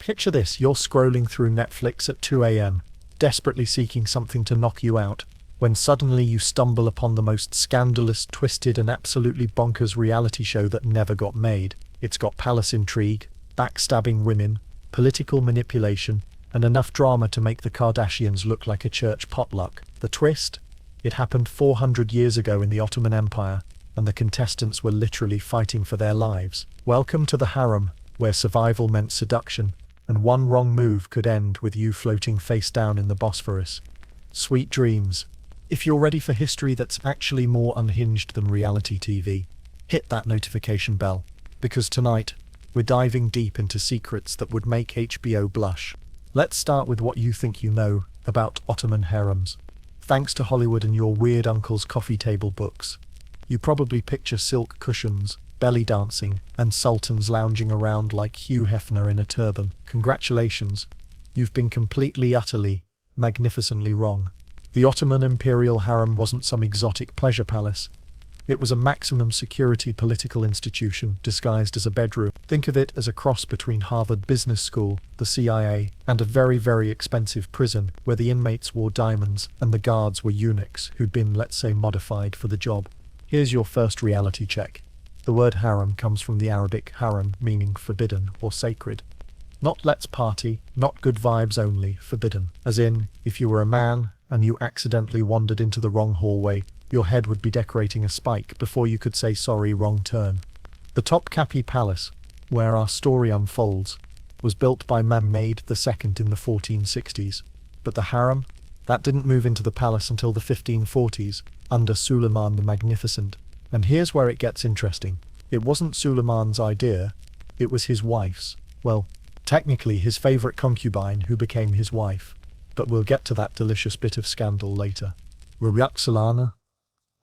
Picture this, you're scrolling through Netflix at 2 a.m., desperately seeking something to knock you out, when suddenly you stumble upon the most scandalous, twisted and absolutely bonkers reality show that never got made. It's got palace intrigue, backstabbing women, political manipulation, and enough drama to make the Kardashians look like a church potluck. The twist? It happened 400 years ago in the Ottoman Empire, and the contestants were literally fighting for their lives. Welcome to the harem, where survival meant seduction, and one wrong move could end with you floating face down in the Bosphorus. Sweet dreams. If you're ready for history that's actually more unhinged than reality TV, hit that notification bell, because tonight, we're diving deep into secrets that would make HBO blush. Let's start with what you think you know about Ottoman harems. Thanks to Hollywood and your weird uncle's coffee table books, you probably picture silk cushions, belly dancing, and sultans lounging around like Hugh Hefner in a turban. Congratulations, you've been completely, utterly, magnificently wrong. The Ottoman imperial harem wasn't some exotic pleasure palace. It was a maximum security political institution disguised as a bedroom. Think of it as a cross between Harvard Business School, the CIA, and a very, very expensive prison where the inmates wore diamonds and the guards were eunuchs who'd been, let's say, modified for the job. Here's your first reality check. The word harem comes from the Arabic haram, meaning forbidden or sacred. Not let's party, not good vibes only, forbidden. As in, if you were a man and you accidentally wandered into the wrong hallway, your head would be decorating a spike before you could say sorry, wrong turn. The Topkapi Palace, where our story unfolds, was built by Mehmed II in the 1460s. But the harem? That didn't move into the palace until the 1540s, under Suleiman the Magnificent. And here's where it gets interesting. It wasn't Suleiman's idea, it was his wife's. Well, technically his favorite concubine who became his wife. But we'll get to that delicious bit of scandal later. Ruryaksalana,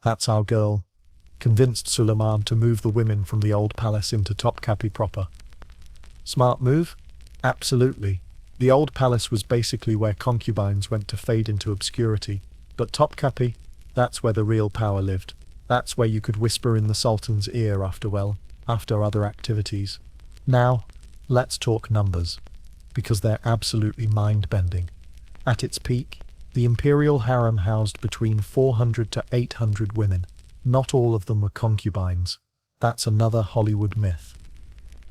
that's our girl, convinced Suleiman to move the women from the old palace into Topkapi proper. Smart move? Absolutely. The old palace was basically where concubines went to fade into obscurity. But Topkapi, that's where the real power lived. That's where you could whisper in the Sultan's ear after other activities. Now, let's talk numbers, because they're absolutely mind-bending. At its peak, the imperial harem housed between 400 to 800 women. Not all of them were concubines. That's another Hollywood myth.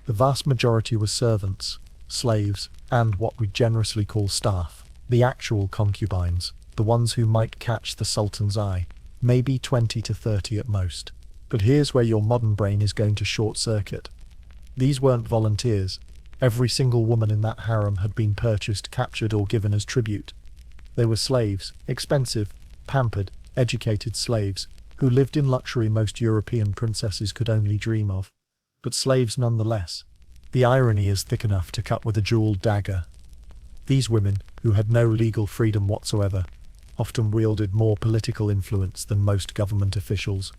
The vast majority were servants, slaves, and what we generously call staff. The actual concubines, the ones who might catch the Sultan's eye, maybe 20 to 30 at most. But here's where your modern brain is going to short-circuit. These weren't volunteers. Every single woman in that harem had been purchased, captured, or given as tribute. They were slaves, expensive, pampered, educated slaves, who lived in luxury most European princesses could only dream of. But slaves nonetheless. The irony is thick enough to cut with a jeweled dagger. These women, who had no legal freedom whatsoever, often wielded more political influence than most government officials.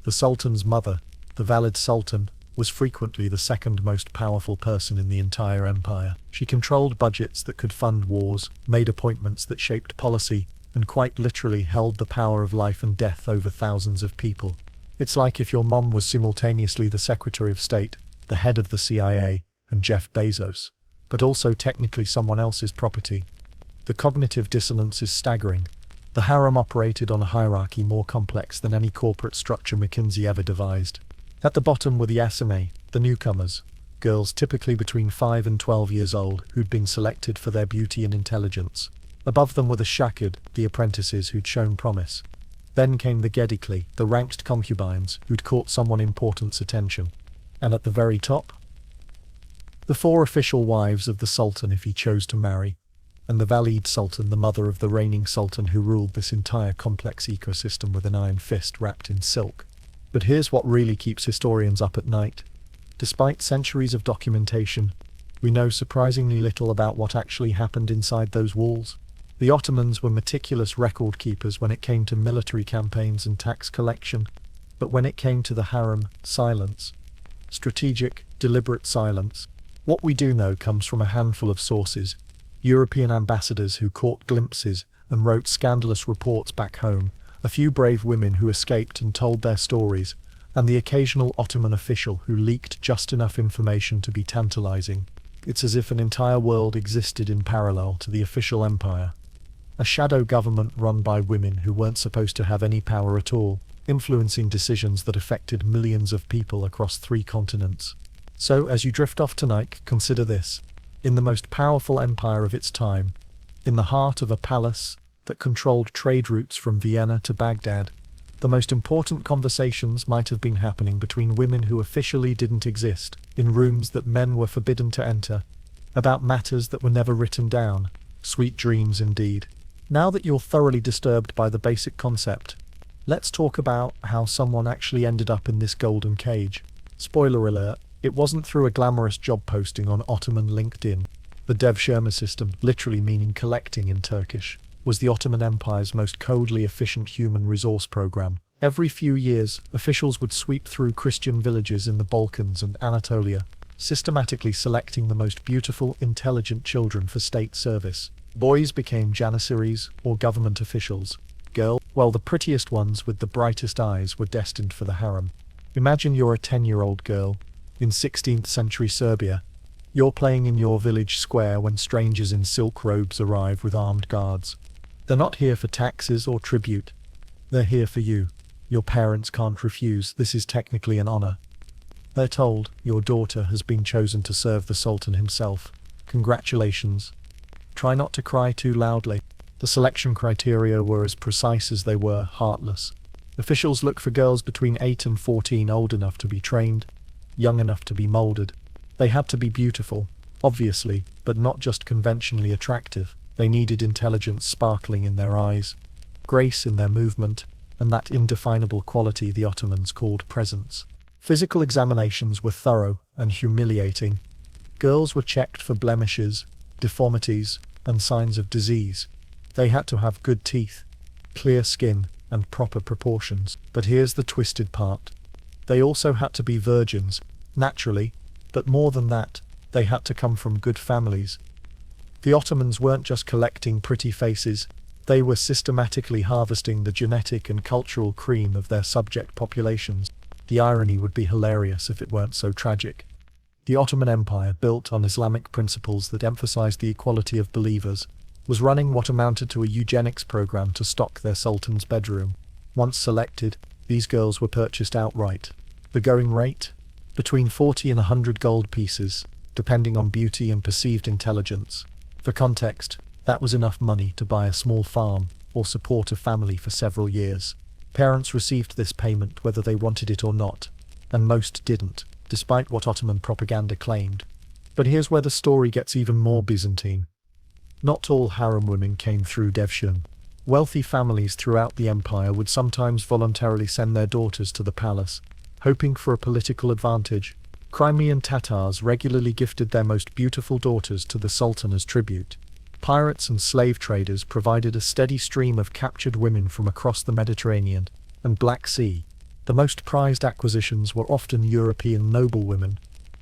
The Sultan's mother, the valid Sultan, was frequently the second most powerful person in the entire empire. She controlled budgets that could fund wars, made appointments that shaped policy, and quite literally held the power of life and death over thousands of people. It's like if your mom was simultaneously the Secretary of State, the head of the CIA, and Jeff Bezos, but also technically someone else's property. The cognitive dissonance is staggering. The harem operated on a hierarchy more complex than any corporate structure McKinsey ever devised. At the bottom were the asame, the newcomers, girls typically between 5 and 12 years old who'd been selected for their beauty and intelligence. Above them were the shakid, the apprentices who'd shown promise. Then came the gedikli, the ranked concubines who'd caught someone important's attention. And at the very top, the 4 official wives of the Sultan if he chose to marry, and the Valid Sultan, the mother of the reigning Sultan who ruled this entire complex ecosystem with an iron fist wrapped in silk. But here's what really keeps historians up at night. Despite centuries of documentation, we know surprisingly little about what actually happened inside those walls. The Ottomans were meticulous record keepers when it came to military campaigns and tax collection, but when it came to the harem, silence. Strategic, deliberate silence. What we do know comes from a handful of sources. European ambassadors who caught glimpses and wrote scandalous reports back home, a few brave women who escaped and told their stories, and the occasional Ottoman official who leaked just enough information to be tantalizing. It's as if an entire world existed in parallel to the official empire. A shadow government run by women who weren't supposed to have any power at all, influencing decisions that affected millions of people across 3 continents. So, as you drift off tonight, consider this. In the most powerful empire of its time, in the heart of a palace that controlled trade routes from Vienna to Baghdad, the most important conversations might have been happening between women who officially didn't exist, in rooms that men were forbidden to enter, about matters that were never written down. Sweet dreams indeed. Now that you're thoroughly disturbed by the basic concept, let's talk about how someone actually ended up in this golden cage. Spoiler alert, it wasn't through a glamorous job posting on Ottoman LinkedIn. The devshirme system, literally meaning collecting in Turkish, was the Ottoman Empire's most coldly efficient human resource program. Every few years, officials would sweep through Christian villages in the Balkans and Anatolia, systematically selecting the most beautiful, intelligent children for state service. Boys became janissaries or government officials. Well, the prettiest ones with the brightest eyes were destined for the harem. Imagine you're a 10-year-old girl in 16th century Serbia. You're playing in your village square when strangers in silk robes arrive with armed guards. They're not here for taxes or tribute. They're here for you. Your parents can't refuse. This is technically an honor. They're told, your daughter has been chosen to serve the Sultan himself. Congratulations. Try not to cry too loudly. The selection criteria were as precise as they were heartless. Officials look for girls between 8 and 14 old enough to be trained, young enough to be molded. They had to be beautiful, obviously, but not just conventionally attractive. They needed intelligence sparkling in their eyes, grace in their movement, and that indefinable quality the Ottomans called presence. Physical examinations were thorough and humiliating. Girls were checked for blemishes, deformities, and signs of disease. They had to have good teeth, clear skin, and proper proportions. But here's the twisted part. They also had to be virgins, naturally, but more than that, they had to come from good families. The Ottomans weren't just collecting pretty faces, they were systematically harvesting the genetic and cultural cream of their subject populations. The irony would be hilarious if it weren't so tragic. The Ottoman Empire, built on Islamic principles that emphasized the equality of believers, was running what amounted to a eugenics program to stock their sultan's bedroom. Once selected, these girls were purchased outright. The going rate? Between 40 and 100 gold pieces, depending on beauty and perceived intelligence. For context, that was enough money to buy a small farm or support a family for several years. Parents received this payment whether they wanted it or not, and most didn't, despite what Ottoman propaganda claimed. But here's where the story gets even more Byzantine. Not all harem women came through devshirme. Wealthy families throughout the empire would sometimes voluntarily send their daughters to the palace, hoping for a political advantage. Crimean Tatars regularly gifted their most beautiful daughters to the Sultan as tribute. Pirates and slave traders provided a steady stream of captured women from across the Mediterranean and Black Sea. The most prized acquisitions were often European noblewomen,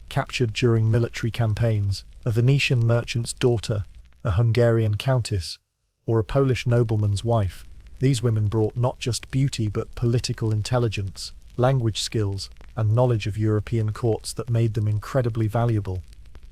captured during military campaigns, a Venetian merchant's daughter, a Hungarian countess, or a Polish nobleman's wife. These women brought not just beauty but political intelligence, language skills, and knowledge of European courts that made them incredibly valuable.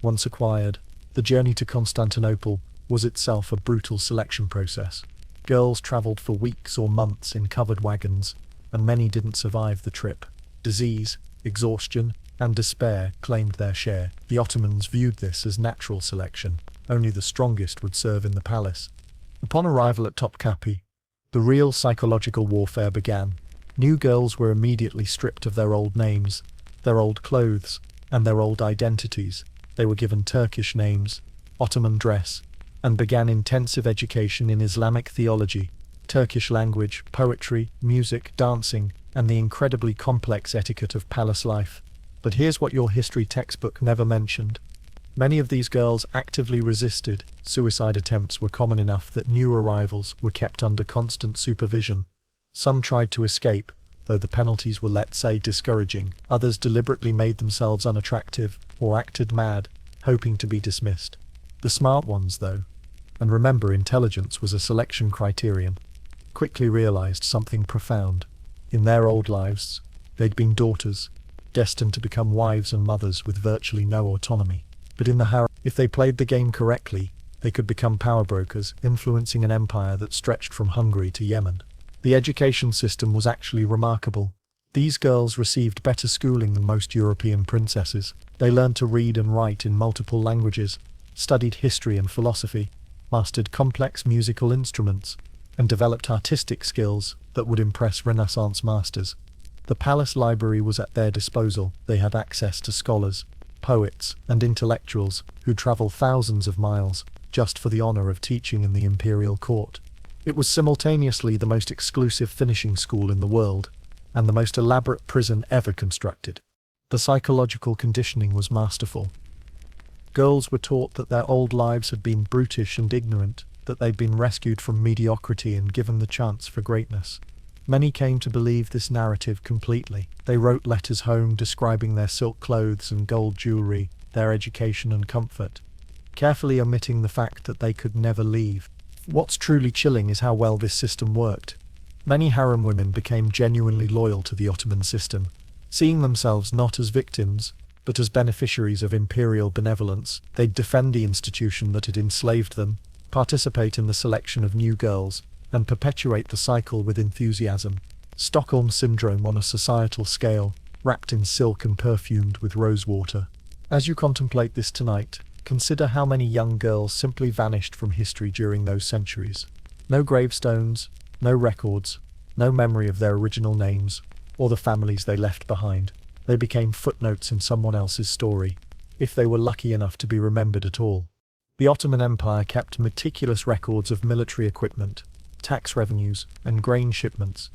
Once acquired, the journey to Constantinople was itself a brutal selection process. Girls travelled for weeks or months in covered wagons, and many didn't survive the trip. Disease, exhaustion, and despair claimed their share. The Ottomans viewed this as natural selection. Only the strongest would serve in the palace. Upon arrival at Topkapi, the real psychological warfare began. New girls were immediately stripped of their old names, their old clothes, and their old identities. They were given Turkish names, Ottoman dress, and began intensive education in Islamic theology, Turkish language, poetry, music, dancing, and the incredibly complex etiquette of palace life. But here's what your history textbook never mentioned. Many of these girls actively resisted. Suicide attempts were common enough that new arrivals were kept under constant supervision. Some tried to escape, though the penalties were, let's say, discouraging. Others deliberately made themselves unattractive or acted mad, hoping to be dismissed. The smart ones, though, and remember intelligence was a selection criterion, quickly realized something profound. In their old lives, they'd been daughters, destined to become wives and mothers with virtually no autonomy. But in the harem, If they played the game correctly, they could become power brokers, influencing an empire that stretched from Hungary to Yemen. The education system was actually remarkable. These girls received better schooling than most European princesses. They learned to read and write in multiple languages, studied history and philosophy, mastered complex musical instruments, and developed artistic skills that would impress Renaissance masters. The palace library was at their disposal. They had access to scholars, poets, and intellectuals who traveled thousands of miles just for the honor of teaching in the imperial court. It was simultaneously the most exclusive finishing school in the world, and the most elaborate prison ever constructed. The psychological conditioning was masterful. Girls were taught that their old lives had been brutish and ignorant, that they'd been rescued from mediocrity and given the chance for greatness. Many came to believe this narrative completely. They wrote letters home describing their silk clothes and gold jewelry, their education and comfort, carefully omitting the fact that they could never leave. What's truly chilling is how well this system worked. Many harem women became genuinely loyal to the Ottoman system, seeing themselves not as victims, but as beneficiaries of imperial benevolence. They'd defend the institution that had enslaved them, participate in the selection of new girls, and perpetuate the cycle with enthusiasm. Stockholm Syndrome on a societal scale, wrapped in silk and perfumed with rosewater. As you contemplate this tonight, consider how many young girls simply vanished from history during those centuries. No gravestones, no records, no memory of their original names, or the families they left behind. They became footnotes in someone else's story, if they were lucky enough to be remembered at all. The Ottoman Empire kept meticulous records of military equipment, tax revenues, and grain shipments.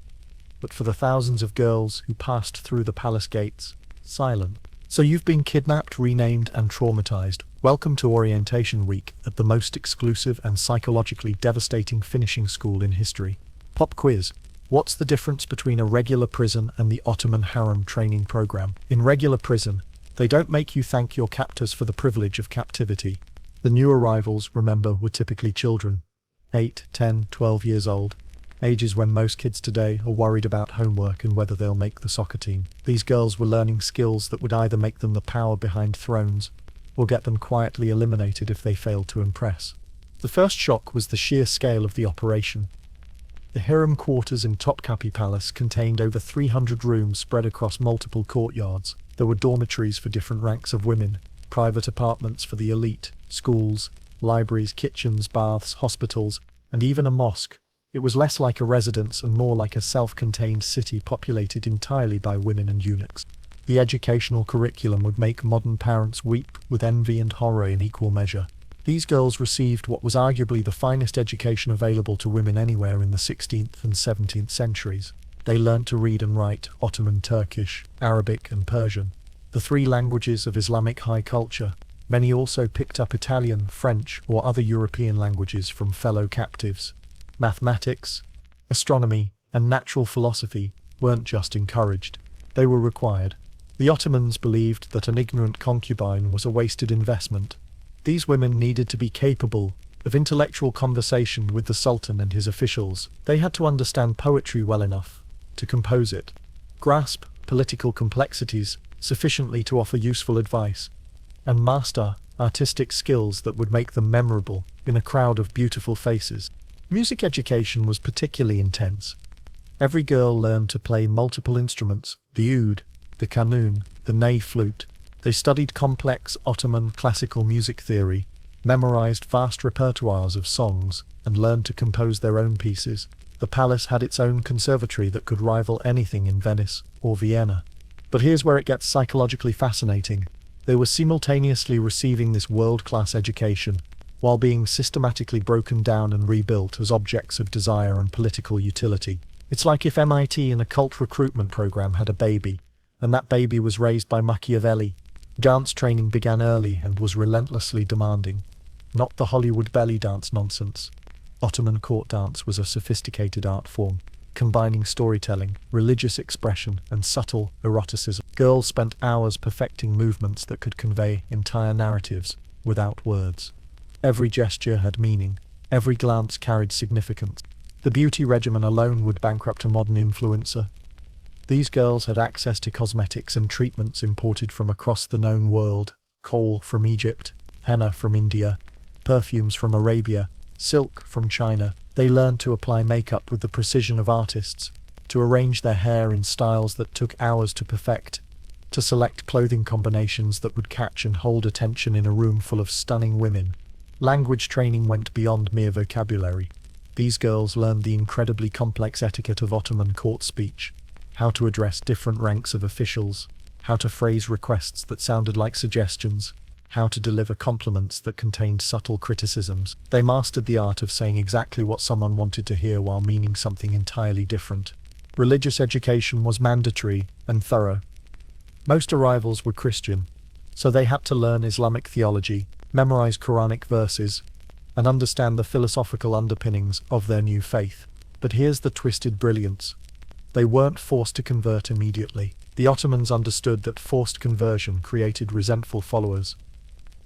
But for the thousands of girls who passed through the palace gates, silent. So you've been kidnapped, renamed, and traumatized. Welcome to Orientation Week at the most exclusive and psychologically devastating finishing school in history. Pop quiz. What's the difference between a regular prison and the Ottoman harem training program? In regular prison, they don't make you thank your captors for the privilege of captivity. The new arrivals, remember, were typically children, 8, 10, 12 years old, ages when most kids today are worried about homework and whether they'll make the soccer team. These girls were learning skills that would either make them the power behind thrones, or get them quietly eliminated if they failed to impress. The first shock was the sheer scale of the operation. The harem quarters in Topkapi Palace contained over 300 rooms spread across multiple courtyards. There were dormitories for different ranks of women, private apartments for the elite, schools, libraries, kitchens, baths, hospitals, and even a mosque. It was less like a residence and more like a self-contained city populated entirely by women and eunuchs. The educational curriculum would make modern parents weep with envy and horror in equal measure. These girls received what was arguably the finest education available to women anywhere in the 16th and 17th centuries. They learnt to read and write Ottoman Turkish, Arabic, and Persian, the three languages of Islamic high culture. Many also picked up Italian, French, or other European languages from fellow captives. Mathematics, astronomy, and natural philosophy weren't just encouraged, they were required. The Ottomans believed that an ignorant concubine was a wasted investment. These women needed to be capable of intellectual conversation with the Sultan and his officials. They had to understand poetry well enough to compose it, grasp political complexities sufficiently to offer useful advice, and master artistic skills that would make them memorable in a crowd of beautiful faces. Music education was particularly intense. Every girl learned to play multiple instruments, the oud, the kanun, the ney flute. They studied complex Ottoman classical music theory, memorized vast repertoires of songs, and learned to compose their own pieces. The palace had its own conservatory that could rival anything in Venice or Vienna. But here's where it gets psychologically fascinating. They were simultaneously receiving this world-class education, while being systematically broken down and rebuilt as objects of desire and political utility. It's like if MIT and a cult recruitment program had a baby, and that baby was raised by Machiavelli. Dance training began early and was relentlessly demanding. Not the Hollywood belly dance nonsense. Ottoman court dance was a sophisticated art form, combining storytelling, religious expression, and subtle eroticism. Girls spent hours perfecting movements that could convey entire narratives without words. Every gesture had meaning. Every glance carried significance. The beauty regimen alone would bankrupt a modern influencer. These girls had access to cosmetics and treatments imported from across the known world, kohl from Egypt, henna from India, perfumes from Arabia, silk from China. They learned to apply makeup with the precision of artists, to arrange their hair in styles that took hours to perfect, to select clothing combinations that would catch and hold attention in a room full of stunning women. Language training went beyond mere vocabulary. These girls learned the incredibly complex etiquette of Ottoman court speech, how to address different ranks of officials, how to phrase requests that sounded like suggestions, how to deliver compliments that contained subtle criticisms. They mastered the art of saying exactly what someone wanted to hear while meaning something entirely different. Religious education was mandatory and thorough. Most arrivals were Christian, so they had to learn Islamic theology, memorize Quranic verses, and understand the philosophical underpinnings of their new faith. But here's the twisted brilliance. They weren't forced to convert immediately. The Ottomans understood that forced conversion created resentful followers.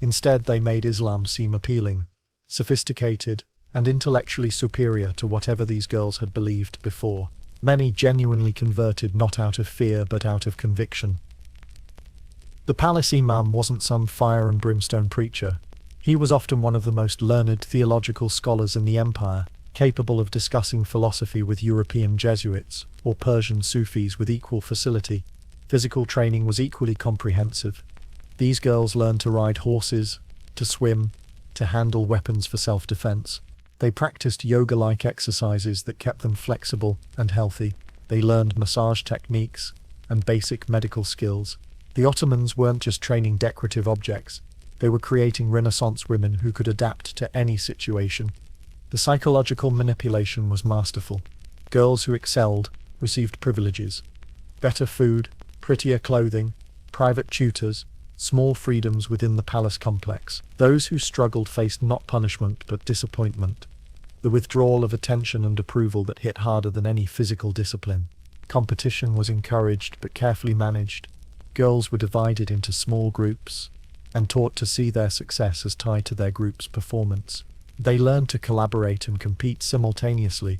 Instead, they made Islam seem appealing, sophisticated, and intellectually superior to whatever these girls had believed before. Many genuinely converted not out of fear but out of conviction. The palace imam wasn't some fire and brimstone preacher. He was often one of the most learned theological scholars in the empire, capable of discussing philosophy with European Jesuits or Persian Sufis with equal facility. Physical training was equally comprehensive. These girls learned to ride horses, to swim, to handle weapons for self-defense. They practiced yoga-like exercises that kept them flexible and healthy. They learned massage techniques and basic medical skills. The Ottomans weren't just training decorative objects. They were creating Renaissance women who could adapt to any situation. The psychological manipulation was masterful. Girls who excelled received privileges. Better food, prettier clothing, private tutors, small freedoms within the palace complex. Those who struggled faced not punishment but disappointment. The withdrawal of attention and approval that hit harder than any physical discipline. Competition was encouraged but carefully managed. Girls were divided into small groups and taught to see their success as tied to their group's performance. They learned to collaborate and compete simultaneously,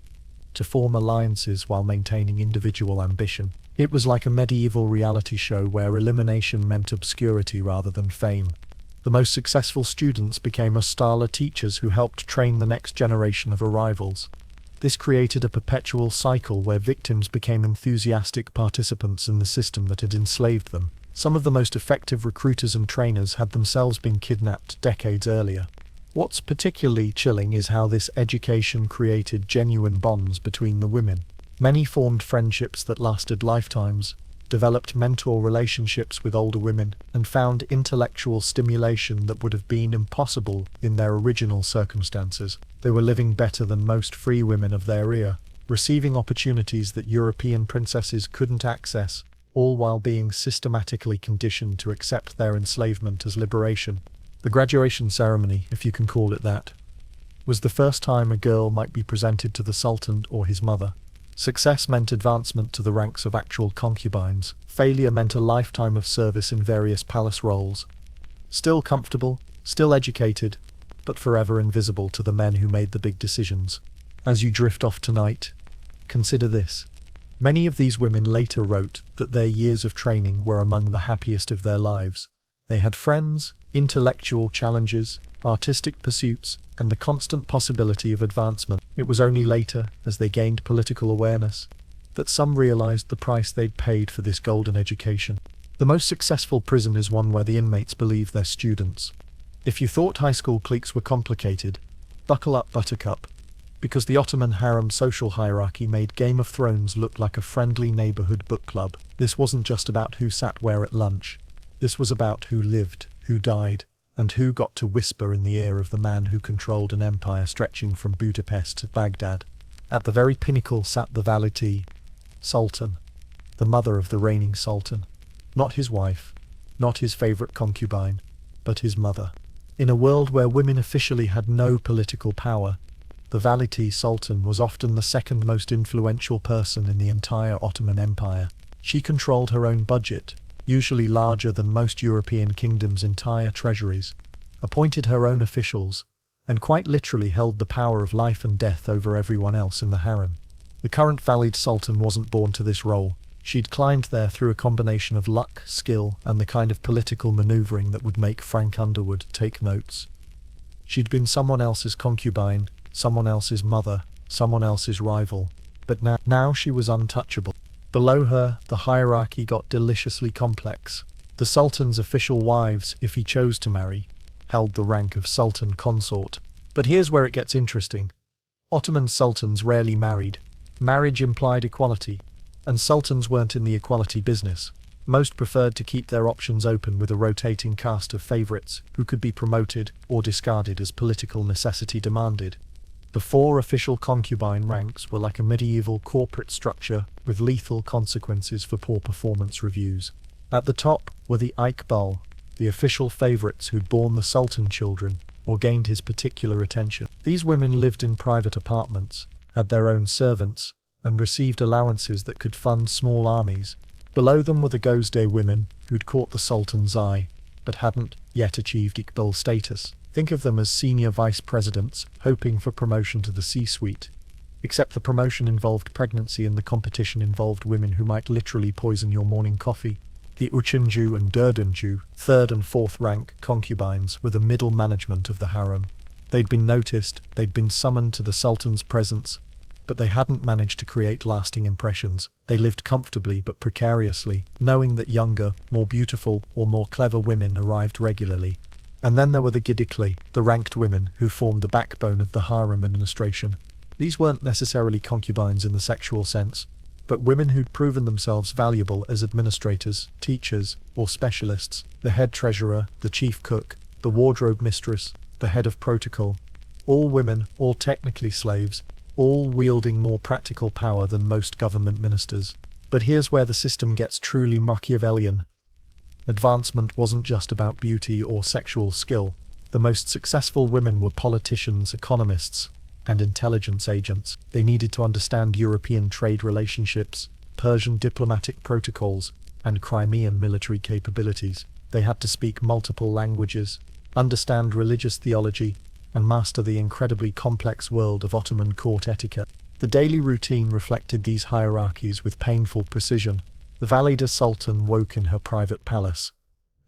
to form alliances while maintaining individual ambition. It was like a medieval reality show where elimination meant obscurity rather than fame. The most successful students became Astala teachers who helped train the next generation of arrivals. This created a perpetual cycle where victims became enthusiastic participants in the system that had enslaved them. Some of the most effective recruiters and trainers had themselves been kidnapped decades earlier. What's particularly chilling is how this education created genuine bonds between the women. Many formed friendships that lasted lifetimes, developed mentor relationships with older women, and found intellectual stimulation that would have been impossible in their original circumstances. They were living better than most free women of their era, receiving opportunities that European princesses couldn't access, all while being systematically conditioned to accept their enslavement as liberation. The graduation ceremony, if you can call it that, was the first time a girl might be presented to the Sultan or his mother. Success meant advancement to the ranks of actual concubines. Failure meant a lifetime of service in various palace roles. Still comfortable, still educated, but forever invisible to the men who made the big decisions. As you drift off tonight, consider this. Many of these women later wrote that their years of training were among the happiest of their lives. They had friends, intellectual challenges, artistic pursuits, and the constant possibility of advancement. It was only later, as they gained political awareness, that some realized the price they'd paid for this golden education. The most successful prison is one where the inmates believe they're students. If you thought high school cliques were complicated, buckle up, buttercup, because the Ottoman harem social hierarchy made Game of Thrones look like a friendly neighborhood book club. This wasn't just about who sat where at lunch. This was about who lived, who died, and who got to whisper in the ear of the man who controlled an empire stretching from Budapest to Baghdad. At the very pinnacle sat the Valiti, Sultan, the mother of the reigning Sultan. Not his wife, not his favorite concubine, but his mother. In a world where women officially had no political power, the Valiti Sultan was often the second most influential person in the entire Ottoman Empire. She controlled her own budget, usually larger than most European kingdoms' entire treasuries, appointed her own officials, and quite literally held the power of life and death over everyone else in the harem. The current Valid Sultan wasn't born to this role. She'd climbed there through a combination of luck, skill, and the kind of political maneuvering that would make Frank Underwood take notes. She'd been someone else's concubine, someone else's mother, someone else's rival, but now she was untouchable. Below her, the hierarchy got deliciously complex. The Sultan's official wives, if he chose to marry, held the rank of Sultan consort. But here's where it gets interesting. Ottoman sultans rarely married. Marriage implied equality, and sultans weren't in the equality business. Most preferred to keep their options open with a rotating cast of favorites who could be promoted or discarded as political necessity demanded. The four official concubine ranks were like a medieval corporate structure with lethal consequences for poor performance reviews. At the top were the Iqbal, the official favorites who'd borne the sultan children or gained his particular attention. These women lived in private apartments, had their own servants, and received allowances that could fund small armies. Below them were the Gozde women who'd caught the sultan's eye, but hadn't yet achieved Iqbal status. Think of them as senior vice presidents, hoping for promotion to the C-suite. Except the promotion involved pregnancy and the competition involved women who might literally poison your morning coffee. The Üçüncü and Dördüncü, third and fourth rank concubines, were the middle management of the harem. They'd been noticed, they'd been summoned to the sultan's presence, but they hadn't managed to create lasting impressions. They lived comfortably but precariously, knowing that younger, more beautiful, or more clever women arrived regularly. And then there were the Gidikli, the ranked women who formed the backbone of the harem administration. These weren't necessarily concubines in the sexual sense, but women who'd proven themselves valuable as administrators, teachers, or specialists. The head treasurer, the chief cook, the wardrobe mistress, the head of protocol. All women, all technically slaves, all wielding more practical power than most government ministers. But here's where the system gets truly Machiavellian. Advancement wasn't just about beauty or sexual skill. The most successful women were politicians, economists, and intelligence agents. They needed to understand European trade relationships, Persian diplomatic protocols, and Crimean military capabilities. They had to speak multiple languages, understand religious theology, and master the incredibly complex world of Ottoman court etiquette. The daily routine reflected these hierarchies with painful precision. The Valide Sultan woke in her private palace,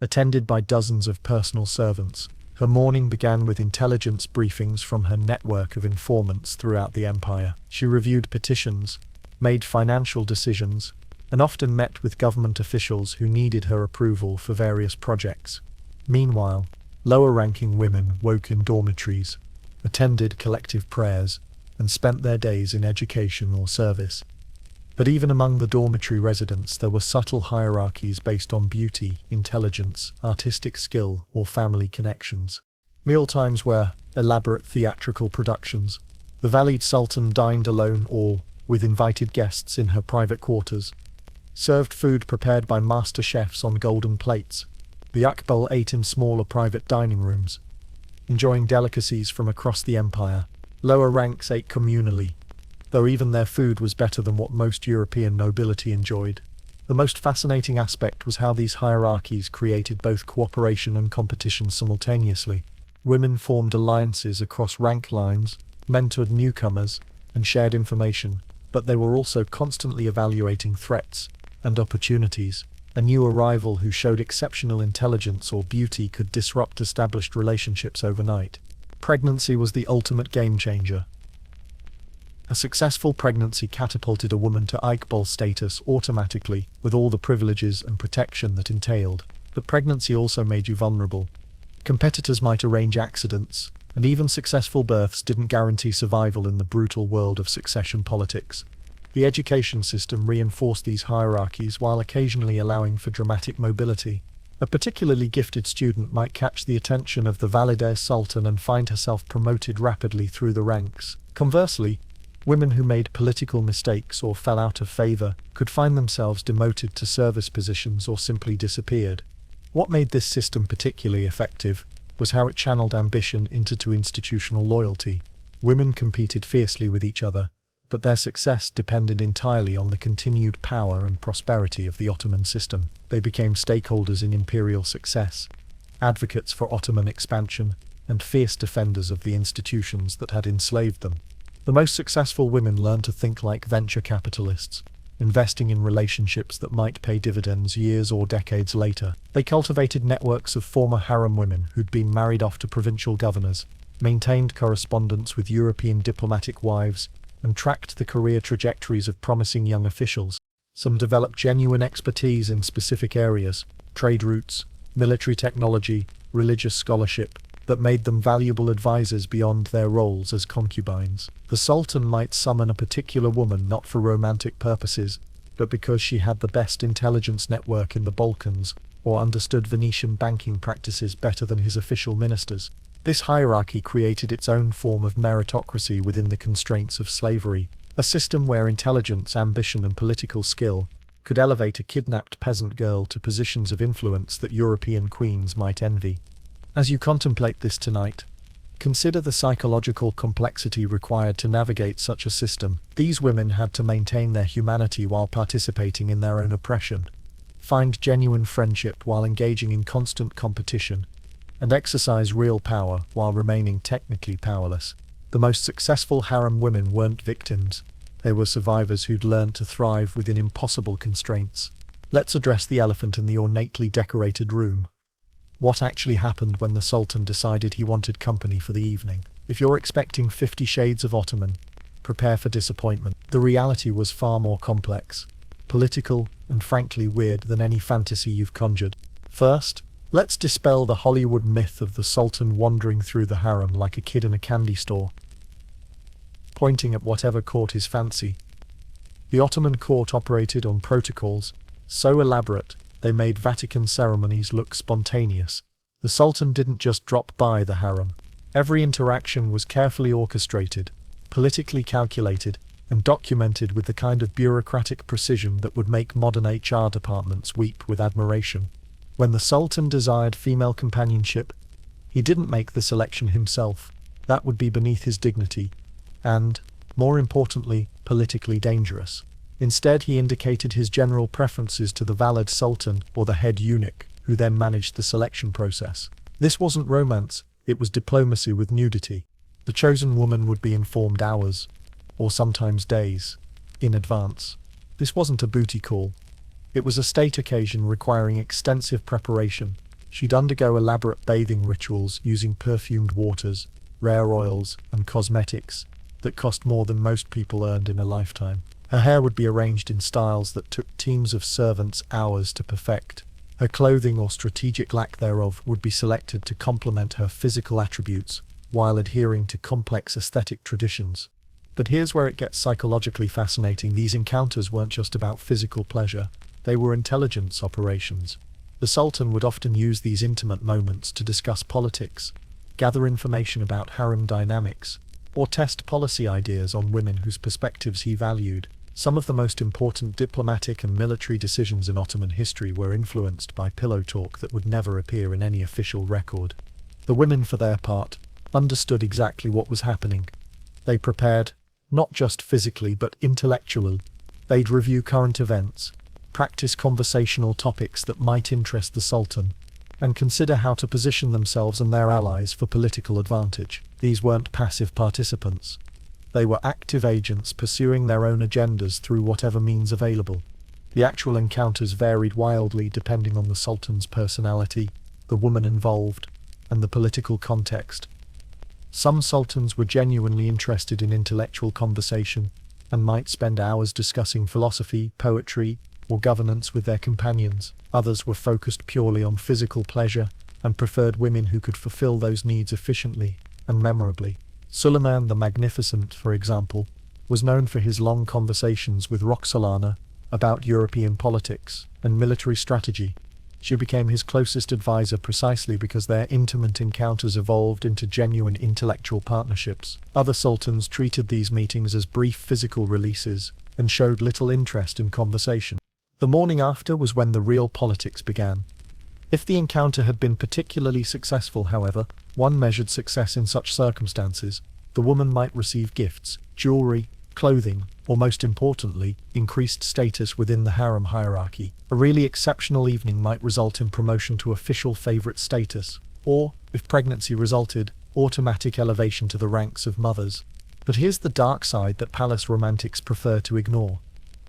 attended by dozens of personal servants. Her morning began with intelligence briefings from her network of informants throughout the empire. She reviewed petitions, made financial decisions, and often met with government officials who needed her approval for various projects. Meanwhile, lower-ranking women woke in dormitories, attended collective prayers, and spent their days in education or service. But even among the dormitory residents there were subtle hierarchies based on beauty, intelligence, artistic skill, or family connections. Mealtimes were elaborate theatrical productions. The Valide Sultan dined alone or with invited guests in her private quarters, served food prepared by master chefs on golden plates. The Iqbal ate in smaller private dining rooms, enjoying delicacies from across the empire. Lower ranks ate communally, though even their food was better than what most European nobility enjoyed. The most fascinating aspect was how these hierarchies created both cooperation and competition simultaneously. Women formed alliances across rank lines, mentored newcomers, and shared information, but they were also constantly evaluating threats and opportunities. A new arrival who showed exceptional intelligence or beauty could disrupt established relationships overnight. Pregnancy was the ultimate game-changer. A successful pregnancy catapulted a woman to Iqbal status automatically, with all the privileges and protection that entailed. But pregnancy also made you vulnerable. Competitors might arrange accidents, and even successful births didn't guarantee survival in the brutal world of succession politics. The education system reinforced these hierarchies while occasionally allowing for dramatic mobility. A particularly gifted student might catch the attention of the Valide Sultan and find herself promoted rapidly through the ranks. Conversely, women who made political mistakes or fell out of favor could find themselves demoted to service positions or simply disappeared. What made this system particularly effective was how it channeled ambition into institutional loyalty. Women competed fiercely with each other, but their success depended entirely on the continued power and prosperity of the Ottoman system. They became stakeholders in imperial success, advocates for Ottoman expansion, and fierce defenders of the institutions that had enslaved them. The most successful women learned to think like venture capitalists. investing in relationships that might pay dividends years or decades later. They cultivated networks of former harem women who'd been married off to provincial governors, maintained correspondence with European diplomatic wives, and tracked the career trajectories of promising young officials. Some developed genuine expertise in specific areas, trade routes, military technology, religious scholarship, that made them valuable advisors beyond their roles as concubines. The Sultan might summon a particular woman not for romantic purposes, but because she had the best intelligence network in the Balkans, or understood Venetian banking practices better than his official ministers. This hierarchy created its own form of meritocracy within the constraints of slavery, a system where intelligence, ambition, and political skill could elevate a kidnapped peasant girl to positions of influence that European queens might envy. As you contemplate this tonight, consider the psychological complexity required to navigate such a system. These women had to maintain their humanity while participating in their own oppression, find genuine friendship while engaging in constant competition, and exercise real power while remaining technically powerless. The most successful harem women weren't victims. They were survivors who'd learned to thrive within impossible constraints. Let's address the elephant in the ornately decorated room. What actually happened when the Sultan decided he wanted company for the evening? If you're expecting 50 Shades of Ottoman, prepare for disappointment. The reality was far more complex, political, and frankly weird than any fantasy you've conjured. First, let's dispel the Hollywood myth of the Sultan wandering through the harem like a kid in a candy store, pointing at whatever caught his fancy. The Ottoman court operated on protocols so elaborate they made Vatican ceremonies look spontaneous. The Sultan didn't just drop by the harem. Every interaction was carefully orchestrated, politically calculated, and documented with the kind of bureaucratic precision that would make modern HR departments weep with admiration. When the Sultan desired female companionship, he didn't make the selection himself. That would be beneath his dignity, and, more importantly, politically dangerous. Instead, he indicated his general preferences to the valid sultan or the head eunuch, who then managed the selection process. This wasn't romance, it was diplomacy with nudity. The chosen woman would be informed hours, or sometimes days, in advance. This wasn't a booty call. It was a state occasion requiring extensive preparation. She'd undergo elaborate bathing rituals using perfumed waters, rare oils, and cosmetics that cost more than most people earned in a lifetime. Her hair would be arranged in styles that took teams of servants hours to perfect. Her clothing or strategic lack thereof would be selected to complement her physical attributes, while adhering to complex aesthetic traditions. But here's where it gets psychologically fascinating. These encounters weren't just about physical pleasure, they were intelligence operations. The Sultan would often use these intimate moments to discuss politics, gather information about harem dynamics, or test policy ideas on women whose perspectives he valued. Some of the most important diplomatic and military decisions in Ottoman history were influenced by pillow talk that would never appear in any official record. The women, for their part, understood exactly what was happening. They prepared, not just physically but intellectually. They'd review current events, practice conversational topics that might interest the Sultan, and consider how to position themselves and their allies for political advantage. These weren't passive participants. They were active agents pursuing their own agendas through whatever means available. The actual encounters varied wildly depending on the Sultan's personality, the woman involved, and the political context. Some sultans were genuinely interested in intellectual conversation, and might spend hours discussing philosophy, poetry, or governance with their companions. Others were focused purely on physical pleasure, and preferred women who could fulfill those needs efficiently and memorably. Suleiman the Magnificent, for example, was known for his long conversations with Roxolana about European politics and military strategy. She became his closest advisor precisely because their intimate encounters evolved into genuine intellectual partnerships. Other sultans treated these meetings as brief physical releases and showed little interest in conversation. The morning after was when the real politics began. If the encounter had been particularly successful, however, one measured success in such circumstances. The woman might receive gifts, jewelry, clothing, or most importantly, increased status within the harem hierarchy. A really exceptional evening might result in promotion to official favorite status, or, if pregnancy resulted, automatic elevation to the ranks of mothers. But here's the dark side that palace romantics prefer to ignore.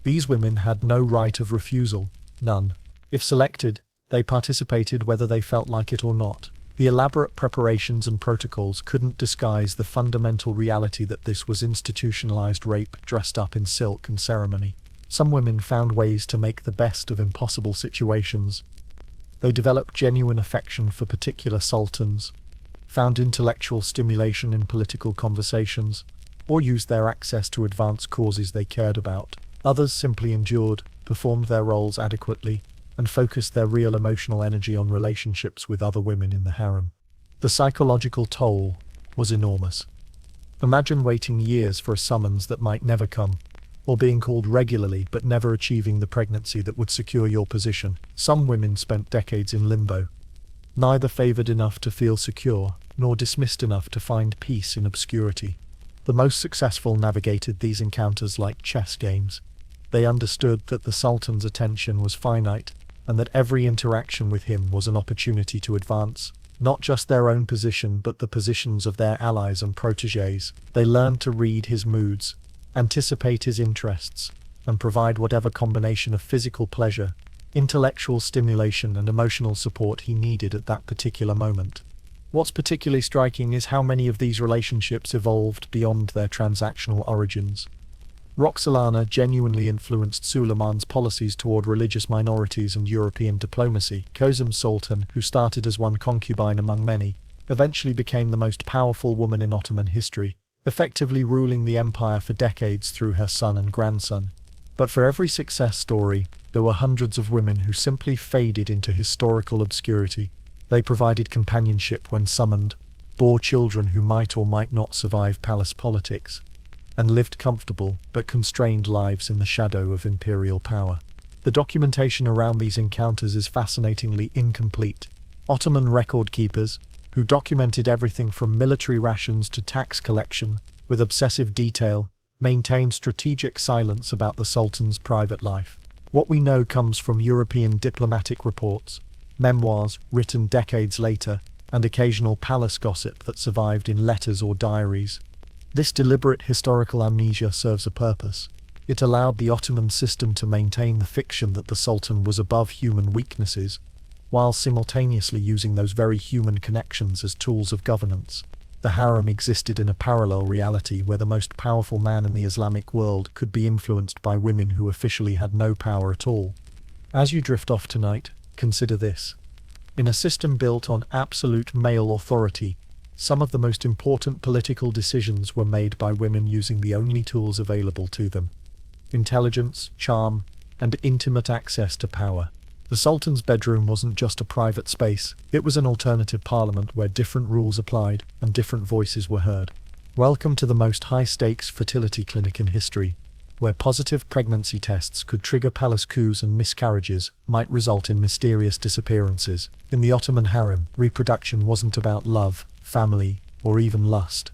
These women had no right of refusal, none. If selected, they participated whether they felt like it or not. The elaborate preparations and protocols couldn't disguise the fundamental reality that this was institutionalized rape dressed up in silk and ceremony. Some women found ways to make the best of impossible situations. They developed genuine affection for particular sultans, found intellectual stimulation in political conversations, or used their access to advance causes they cared about. Others simply endured, performed their roles adequately, and focused their real emotional energy on relationships with other women in the harem. The psychological toll was enormous. Imagine waiting years for a summons that might never come, or being called regularly but never achieving the pregnancy that would secure your position. Some women spent decades in limbo, neither favored enough to feel secure, nor dismissed enough to find peace in obscurity. The most successful navigated these encounters like chess games. They understood that the Sultan's attention was finite, and that every interaction with him was an opportunity to advance, not just their own position but the positions of their allies and protégés. They learned to read his moods, anticipate his interests, and provide whatever combination of physical pleasure, intellectual stimulation and emotional support he needed at that particular moment. What's particularly striking is how many of these relationships evolved beyond their transactional origins. Roxolana genuinely influenced Suleiman's policies toward religious minorities and European diplomacy. Kozum Sultan, who started as one concubine among many, eventually became the most powerful woman in Ottoman history, effectively ruling the empire for decades through her son and grandson. But for every success story, there were hundreds of women who simply faded into historical obscurity. They provided companionship when summoned, bore children who might or might not survive palace politics, and lived comfortable but constrained lives in the shadow of imperial power. The documentation around these encounters is fascinatingly incomplete. Ottoman record keepers, who documented everything from military rations to tax collection, with obsessive detail, maintained strategic silence about the Sultan's private life. What we know comes from European diplomatic reports, memoirs written decades later, and occasional palace gossip that survived in letters or diaries. This deliberate historical amnesia serves a purpose. It allowed the Ottoman system to maintain the fiction that the Sultan was above human weaknesses, while simultaneously using those very human connections as tools of governance. The harem existed in a parallel reality where the most powerful man in the Islamic world could be influenced by women who officially had no power at all. As you drift off tonight, consider this. In a system built on absolute male authority, some of the most important political decisions were made by women using the only tools available to them: intelligence, charm, and intimate access to power. The Sultan's bedroom wasn't just a private space, it was an alternative parliament where different rules applied and different voices were heard. Welcome to the most high-stakes fertility clinic in history, where positive pregnancy tests could trigger palace coups and miscarriages might result in mysterious disappearances. In the Ottoman harem, reproduction wasn't about love, family, or even lust.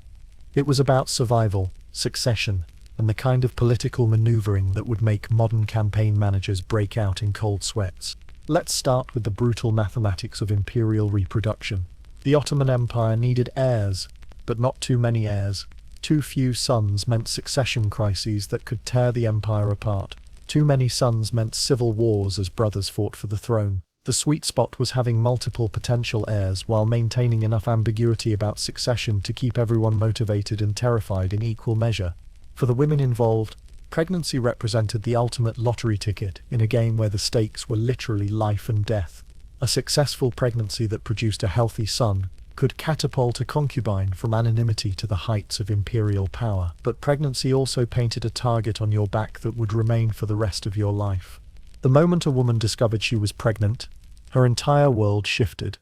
It was about survival, succession, and the kind of political maneuvering that would make modern campaign managers break out in cold sweats. Let's start with the brutal mathematics of imperial reproduction. The Ottoman Empire needed heirs, but not too many heirs. Too few sons meant succession crises that could tear the empire apart. Too many sons meant civil wars as brothers fought for the throne. The sweet spot was having multiple potential heirs while maintaining enough ambiguity about succession to keep everyone motivated and terrified in equal measure. For the women involved, pregnancy represented the ultimate lottery ticket in a game where the stakes were literally life and death. A successful pregnancy that produced a healthy son could catapult a concubine from anonymity to the heights of imperial power. But pregnancy also painted a target on your back that would remain for the rest of your life. The moment a woman discovered she was pregnant, her entire world shifted.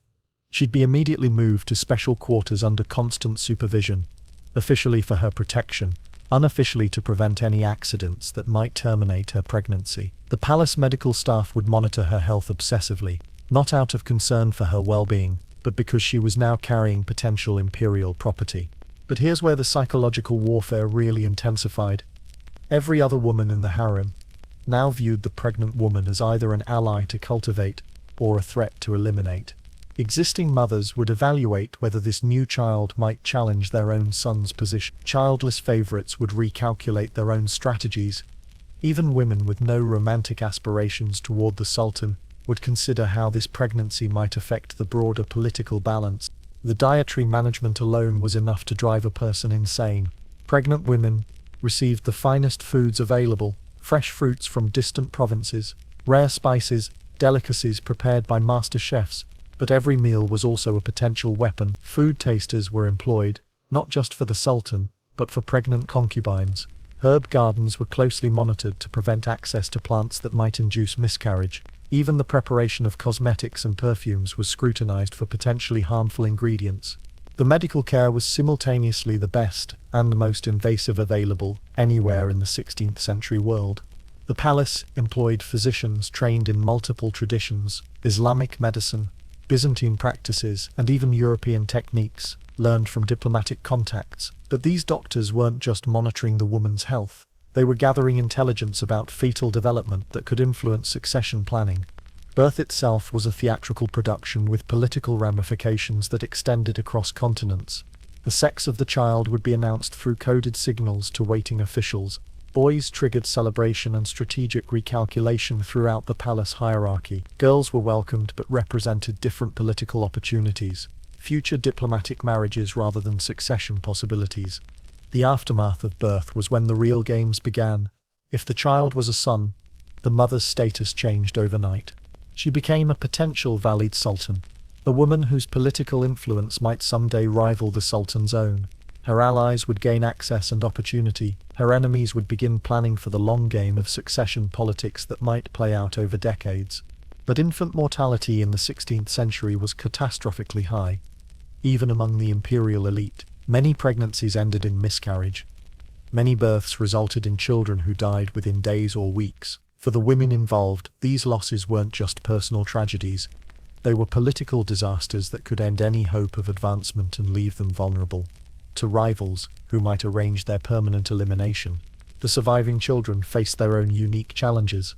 She'd be immediately moved to special quarters under constant supervision, officially for her protection, unofficially to prevent any accidents that might terminate her pregnancy. The palace medical staff would monitor her health obsessively, not out of concern for her well-being, but because she was now carrying potential imperial property. But here's where the psychological warfare really intensified. Every other woman in the harem now viewed the pregnant woman as either an ally to cultivate or a threat to eliminate. Existing mothers would evaluate whether this new child might challenge their own son's position. Childless favorites would recalculate their own strategies, Even women with no romantic aspirations toward the Sultan would consider how this pregnancy might affect the broader political balance. The dietary management alone was enough to drive a person insane. Pregnant women received the finest foods available, fresh fruits from distant provinces, rare spices, delicacies prepared by master chefs, but every meal was also a potential weapon. Food tasters were employed, not just for the Sultan, but for pregnant concubines. Herb gardens were closely monitored to prevent access to plants that might induce miscarriage. Even the preparation of cosmetics and perfumes was scrutinized for potentially harmful ingredients. The medical care was simultaneously the best and the most invasive available anywhere in the 16th century world. The palace employed physicians trained in multiple traditions, Islamic medicine, Byzantine practices, and even European techniques, learned from diplomatic contacts. But these doctors weren't just monitoring the woman's health. They were gathering intelligence about fetal development that could influence succession planning. Birth itself was a theatrical production with political ramifications that extended across continents. The sex of the child would be announced through coded signals to waiting officials. Boys triggered celebration and strategic recalculation throughout the palace hierarchy. Girls were welcomed but represented different political opportunities, future diplomatic marriages rather than succession possibilities. The aftermath of birth was when the real games began. If the child was a son, the mother's status changed overnight. She became a potential valid sultan, a woman whose political influence might someday rival the sultan's own. Her allies would gain access and opportunity. Her enemies would begin planning for the long game of succession politics that might play out over decades. But infant mortality in the 16th century was catastrophically high. Even among the imperial elite, many pregnancies ended in miscarriage. Many births resulted in children who died within days or weeks. For the women involved, these losses weren't just personal tragedies. They were political disasters that could end any hope of advancement and leave them vulnerable to rivals who might arrange their permanent elimination. The surviving children faced their own unique challenges.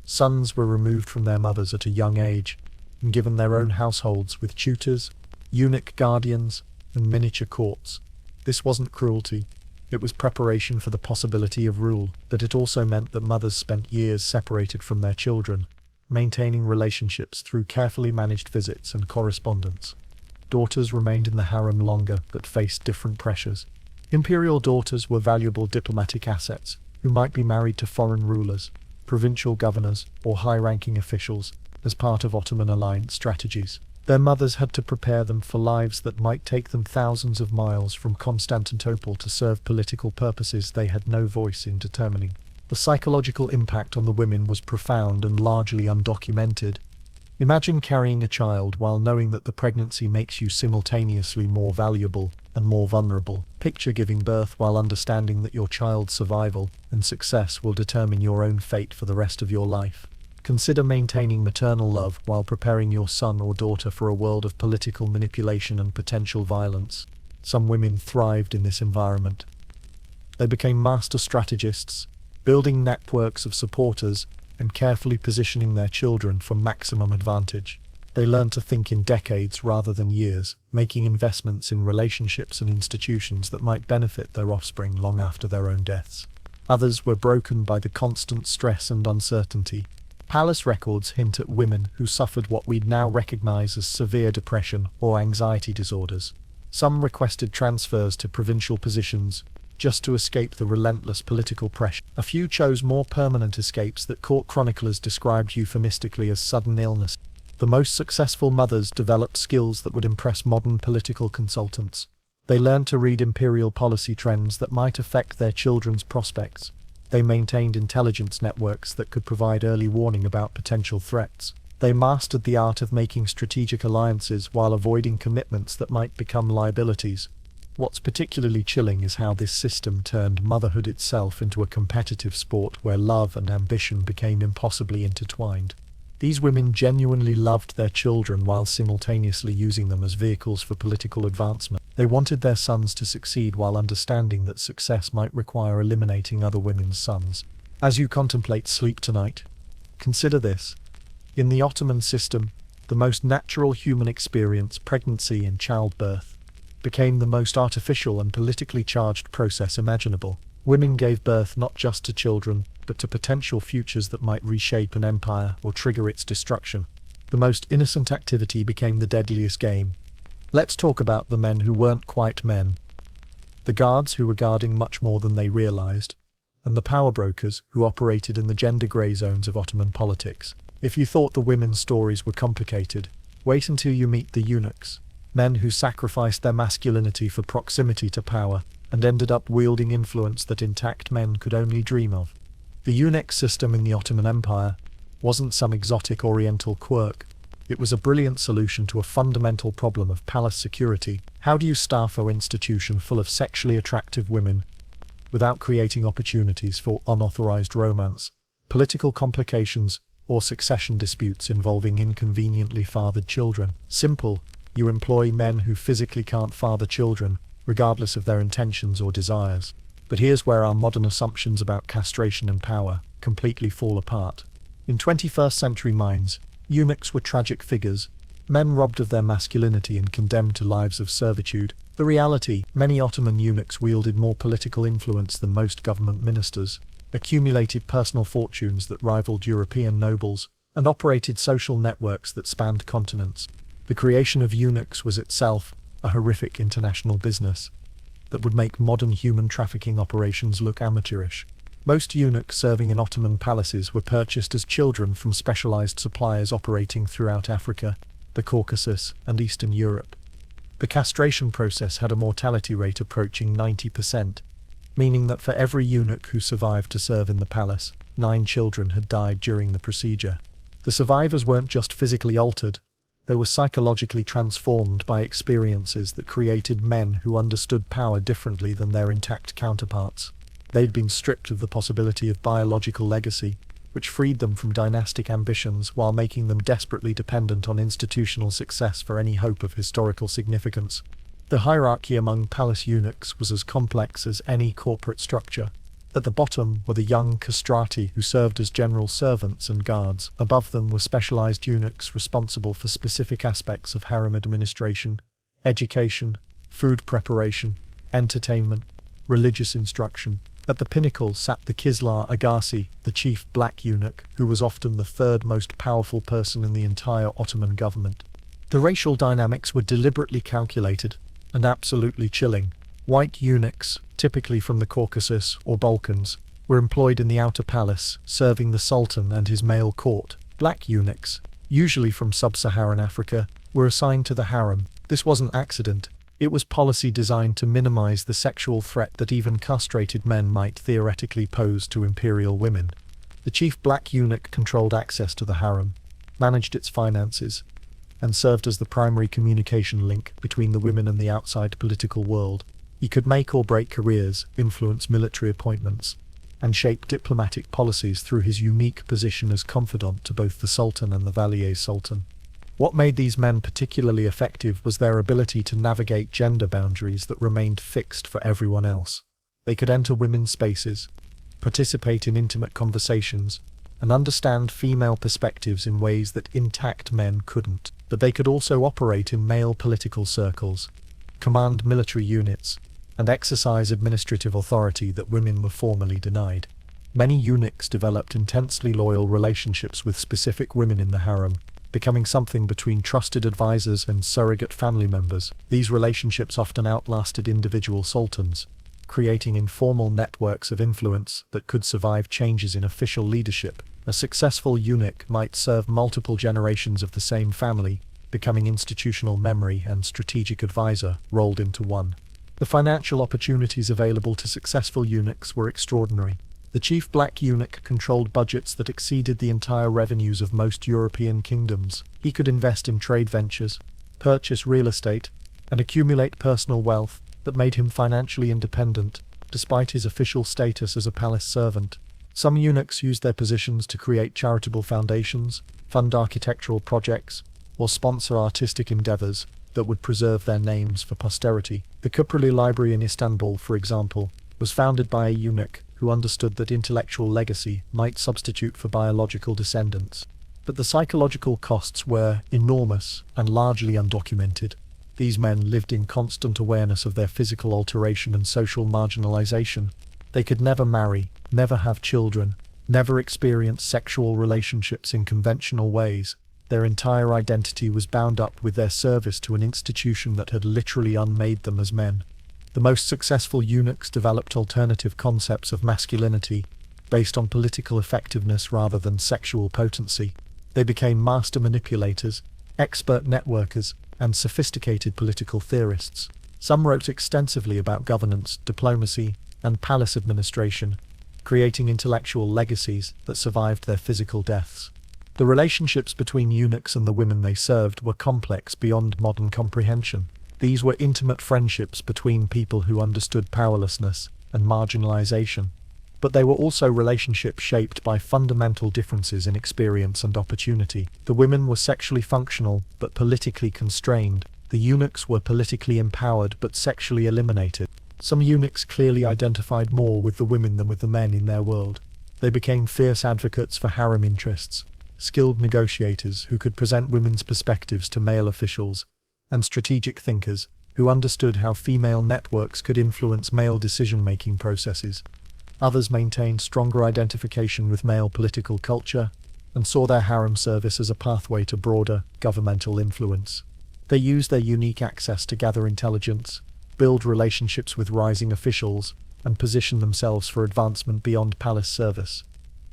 Sons were removed from their mothers at a young age and given their own households with tutors, eunuch guardians, and miniature courts. This wasn't cruelty. It was preparation for the possibility of rule, but it also meant that mothers spent years separated from their children, maintaining relationships through carefully managed visits and correspondence. Daughters remained in the harem longer, but faced different pressures. Imperial daughters were valuable diplomatic assets, who might be married to foreign rulers, provincial governors, or high-ranking officials, as part of Ottoman alliance strategies. Their mothers had to prepare them for lives that might take them thousands of miles from Constantinople to serve political purposes they had no voice in determining. The psychological impact on the women was profound and largely undocumented. Imagine carrying a child while knowing that the pregnancy makes you simultaneously more valuable and more vulnerable. Picture giving birth while understanding that your child's survival and success will determine your own fate for the rest of your life. Consider maintaining maternal love while preparing your son or daughter for a world of political manipulation and potential violence. Some women thrived in this environment. They became master strategists, building networks of supporters and carefully positioning their children for maximum advantage. They learned to think in decades rather than years, making investments in relationships and institutions that might benefit their offspring long after their own deaths. Others were broken by the constant stress and uncertainty. Palace records hint at women who suffered what we'd now recognize as severe depression or anxiety disorders. Some requested transfers to provincial positions, just to escape the relentless political pressure. A few chose more permanent escapes that court chroniclers described euphemistically as sudden illness. The most successful mothers developed skills that would impress modern political consultants. They learned to read imperial policy trends that might affect their children's prospects. They maintained intelligence networks that could provide early warning about potential threats. They mastered the art of making strategic alliances while avoiding commitments that might become liabilities. What's particularly chilling is how this system turned motherhood itself into a competitive sport where love and ambition became impossibly intertwined. These women genuinely loved their children while simultaneously using them as vehicles for political advancement. They wanted their sons to succeed while understanding that success might require eliminating other women's sons. As you contemplate sleep tonight, consider this. In the Ottoman system, the most natural human experience, pregnancy and childbirth, became the most artificial and politically charged process imaginable. Women gave birth not just to children, but to potential futures that might reshape an empire or trigger its destruction. The most innocent activity became the deadliest game. Let's talk about the men who weren't quite men. The guards who were guarding much more than they realized, and the power brokers who operated in the gender grey zones of Ottoman politics. If you thought the women's stories were complicated, wait until you meet the eunuchs, men who sacrificed their masculinity for proximity to power and ended up wielding influence that intact men could only dream of. The eunuch system in the Ottoman Empire wasn't some exotic oriental quirk. It was a brilliant solution to a fundamental problem of palace security. How do you staff an institution full of sexually attractive women without creating opportunities for unauthorized romance, political complications, or succession disputes involving inconveniently fathered children? Simple. You employ men who physically can't father children, regardless of their intentions or desires. But here's where our modern assumptions about castration and power completely fall apart. In 21st century minds, eunuchs were tragic figures, men robbed of their masculinity and condemned to lives of servitude. The reality, many Ottoman eunuchs wielded more political influence than most government ministers, accumulated personal fortunes that rivaled European nobles, and operated social networks that spanned continents. The creation of eunuchs was itself a horrific international business that would make modern human trafficking operations look amateurish. Most eunuchs serving in Ottoman palaces were purchased as children from specialized suppliers operating throughout Africa, the Caucasus, and Eastern Europe. The castration process had a mortality rate approaching 90%, meaning that for every eunuch who survived to serve in the palace, 9 children had died during the procedure. The survivors weren't just physically altered, they were psychologically transformed by experiences that created men who understood power differently than their intact counterparts. They'd been stripped of the possibility of biological legacy, which freed them from dynastic ambitions while making them desperately dependent on institutional success for any hope of historical significance. The hierarchy among palace eunuchs was as complex as any corporate structure. At the bottom were the young castrati who served as general servants and guards. Above them were specialized eunuchs responsible for specific aspects of harem administration, education, food preparation, entertainment, religious instruction. At the pinnacle sat the Kislar Agassi, the chief black eunuch, who was often the third most powerful person in the entire Ottoman government. The racial dynamics were deliberately calculated and absolutely chilling. White eunuchs, typically from the Caucasus or Balkans, were employed in the outer palace, serving the Sultan and his male court. Black eunuchs, usually from sub-Saharan Africa, were assigned to the harem. This wasn't accident. It was policy designed to minimize the sexual threat that even castrated men might theoretically pose to imperial women. The chief black eunuch controlled access to the harem, managed its finances, and served as the primary communication link between the women and the outside political world. He could make or break careers, influence military appointments, and shape diplomatic policies through his unique position as confidant to both the Sultan and the Valier Sultan. What made these men particularly effective was their ability to navigate gender boundaries that remained fixed for everyone else. They could enter women's spaces, participate in intimate conversations, and understand female perspectives in ways that intact men couldn't. But they could also operate in male political circles, command military units, and exercise administrative authority that women were formally denied. Many eunuchs developed intensely loyal relationships with specific women in the harem, becoming something between trusted advisors and surrogate family members. These relationships often outlasted individual sultans, creating informal networks of influence that could survive changes in official leadership. A successful eunuch might serve multiple generations of the same family, becoming institutional memory and strategic advisor rolled into one. The financial opportunities available to successful eunuchs were extraordinary. The chief black eunuch controlled budgets that exceeded the entire revenues of most European kingdoms. He could invest in trade ventures, purchase real estate, and accumulate personal wealth that made him financially independent, despite his official status as a palace servant. Some eunuchs used their positions to create charitable foundations, fund architectural projects, or sponsor artistic endeavors that would preserve their names for posterity. The Kuprali Library in Istanbul, for example, was founded by a eunuch who understood that intellectual legacy might substitute for biological descendants. But the psychological costs were enormous and largely undocumented. These men lived in constant awareness of their physical alteration and social marginalization, They could never marry, never have children, never experience sexual relationships in conventional ways. Their entire identity was bound up with their service to an institution that had literally unmade them as men. The most successful eunuchs developed alternative concepts of masculinity, based on political effectiveness rather than sexual potency. They became master manipulators, expert networkers, and sophisticated political theorists. Some wrote extensively about governance, diplomacy, and palace administration, creating intellectual legacies that survived their physical deaths. The relationships between eunuchs and the women they served were complex beyond modern comprehension. These were intimate friendships between people who understood powerlessness and marginalization. But they were also relationships shaped by fundamental differences in experience and opportunity. The women were sexually functional but politically constrained. The eunuchs were politically empowered but sexually eliminated. Some eunuchs clearly identified more with the women than with the men in their world. They became fierce advocates for harem interests, skilled negotiators who could present women's perspectives to male officials, and strategic thinkers who understood how female networks could influence male decision-making processes. Others maintained stronger identification with male political culture and saw their harem service as a pathway to broader governmental influence. They used their unique access to gather intelligence, build relationships with rising officials, and position themselves for advancement beyond palace service.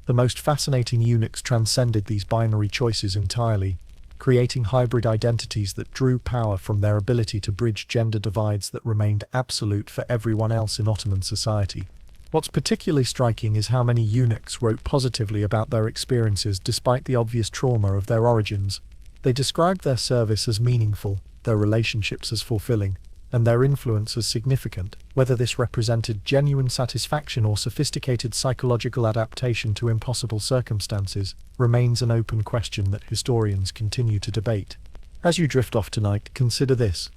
The most fascinating eunuchs transcended these binary choices entirely, creating hybrid identities that drew power from their ability to bridge gender divides that remained absolute for everyone else in Ottoman society. What's particularly striking is how many eunuchs wrote positively about their experiences despite the obvious trauma of their origins. They described their service as meaningful, their relationships as fulfilling, and their influence as significant. Whether this represented genuine satisfaction or sophisticated psychological adaptation to impossible circumstances remains an open question that historians continue to debate. As you drift off tonight, consider this.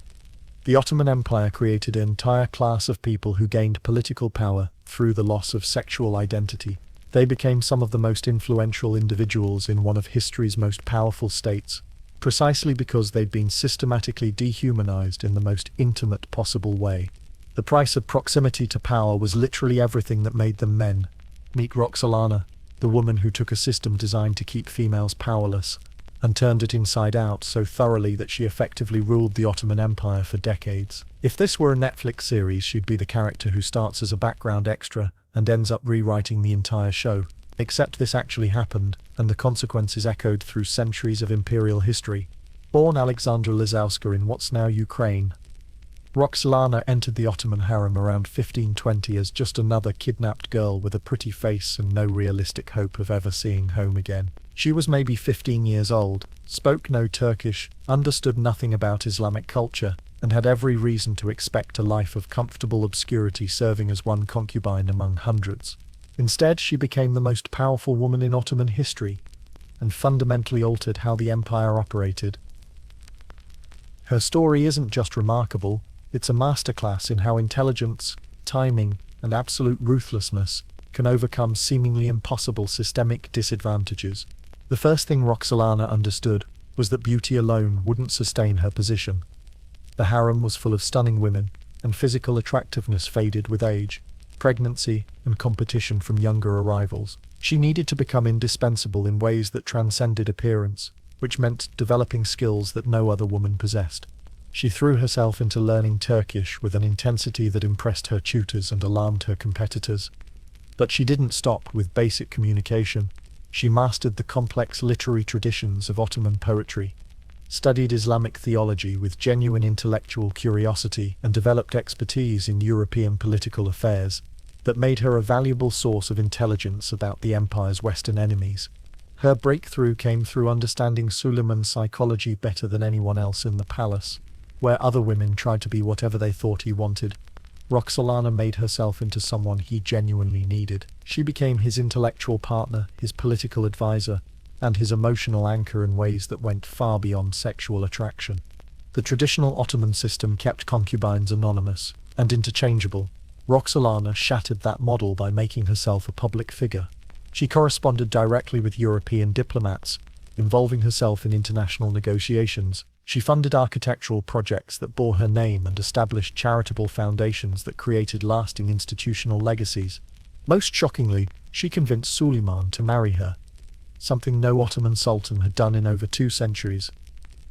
The Ottoman Empire created an entire class of people who gained political power through the loss of sexual identity. They became some of the most influential individuals in one of history's most powerful states, precisely because they'd been systematically dehumanized in the most intimate possible way. The price of proximity to power was literally everything that made them men. Meet Roxolana, the woman who took a system designed to keep females powerless, and turned it inside out so thoroughly that she effectively ruled the Ottoman Empire for decades. If this were a Netflix series, she'd be the character who starts as a background extra and ends up rewriting the entire show. Except this actually happened, and the consequences echoed through centuries of imperial history. Born Alexandra Lizowska in what's now Ukraine, Roxolana entered the Ottoman harem around 1520 as just another kidnapped girl with a pretty face and no realistic hope of ever seeing home again. She was maybe 15 years old, spoke no Turkish, understood nothing about Islamic culture, and had every reason to expect a life of comfortable obscurity serving as one concubine among hundreds. Instead, she became the most powerful woman in Ottoman history, and fundamentally altered how the empire operated. Her story isn't just remarkable, it's a masterclass in how intelligence, timing, and absolute ruthlessness can overcome seemingly impossible systemic disadvantages. The first thing Roxolana understood was that beauty alone wouldn't sustain her position. The harem was full of stunning women, and physical attractiveness faded with age, pregnancy, and competition from younger arrivals. She needed to become indispensable in ways that transcended appearance, which meant developing skills that no other woman possessed. She threw herself into learning Turkish with an intensity that impressed her tutors and alarmed her competitors. But she didn't stop with basic communication. She mastered the complex literary traditions of Ottoman poetry, studied Islamic theology with genuine intellectual curiosity, and developed expertise in European political affairs that made her a valuable source of intelligence about the empire's Western enemies. Her breakthrough came through understanding Suleiman's psychology better than anyone else in the palace. Where other women tried to be whatever they thought he wanted, Roxolana made herself into someone he genuinely needed. She became his intellectual partner, his political advisor, and his emotional anchor in ways that went far beyond sexual attraction. The traditional Ottoman system kept concubines anonymous and interchangeable. Roxolana shattered that model by making herself a public figure. She corresponded directly with European diplomats, involving herself in international negotiations. She funded architectural projects that bore her name and established charitable foundations that created lasting institutional legacies. Most shockingly, she convinced Suleiman to marry her, something no Ottoman sultan had done in over 2 centuries.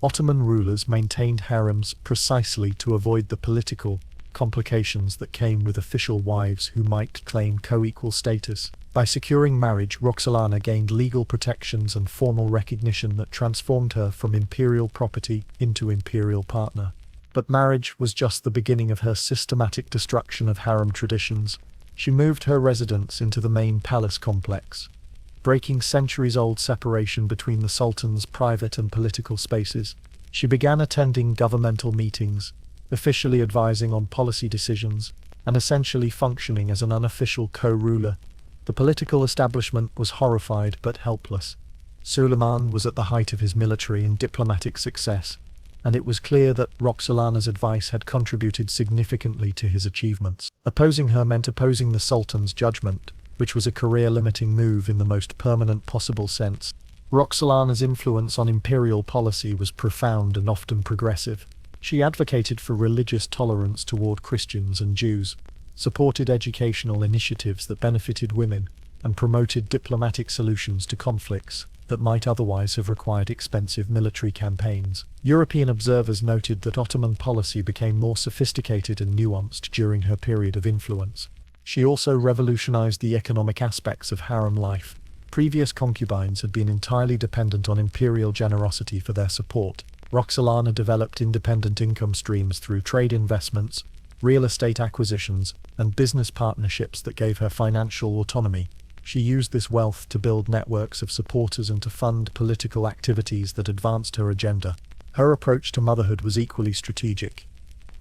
Ottoman rulers maintained harems precisely to avoid the political complications that came with official wives who might claim co-equal status. By securing marriage, Roxolana gained legal protections and formal recognition that transformed her from imperial property into imperial partner. But marriage was just the beginning of her systematic destruction of harem traditions. She moved her residence into the main palace complex, breaking centuries-old separation between the sultan's private and political spaces. She began attending governmental meetings, officially advising on policy decisions, and essentially functioning as an unofficial co-ruler. The political establishment was horrified but helpless. Suleiman was at the height of his military and diplomatic success, and it was clear that Roxolana's advice had contributed significantly to his achievements. Opposing her meant opposing the sultan's judgment, which was a career-limiting move in the most permanent possible sense. Roxolana's influence on imperial policy was profound and often progressive. She advocated for religious tolerance toward Christians and Jews, supported educational initiatives that benefited women, and promoted diplomatic solutions to conflicts that might otherwise have required expensive military campaigns. European observers noted that Ottoman policy became more sophisticated and nuanced during her period of influence. She also revolutionized the economic aspects of harem life. Previous concubines had been entirely dependent on imperial generosity for their support. Roxolana developed independent income streams through trade investments, real estate acquisitions, and business partnerships that gave her financial autonomy. She used this wealth to build networks of supporters and to fund political activities that advanced her agenda. Her approach to motherhood was equally strategic.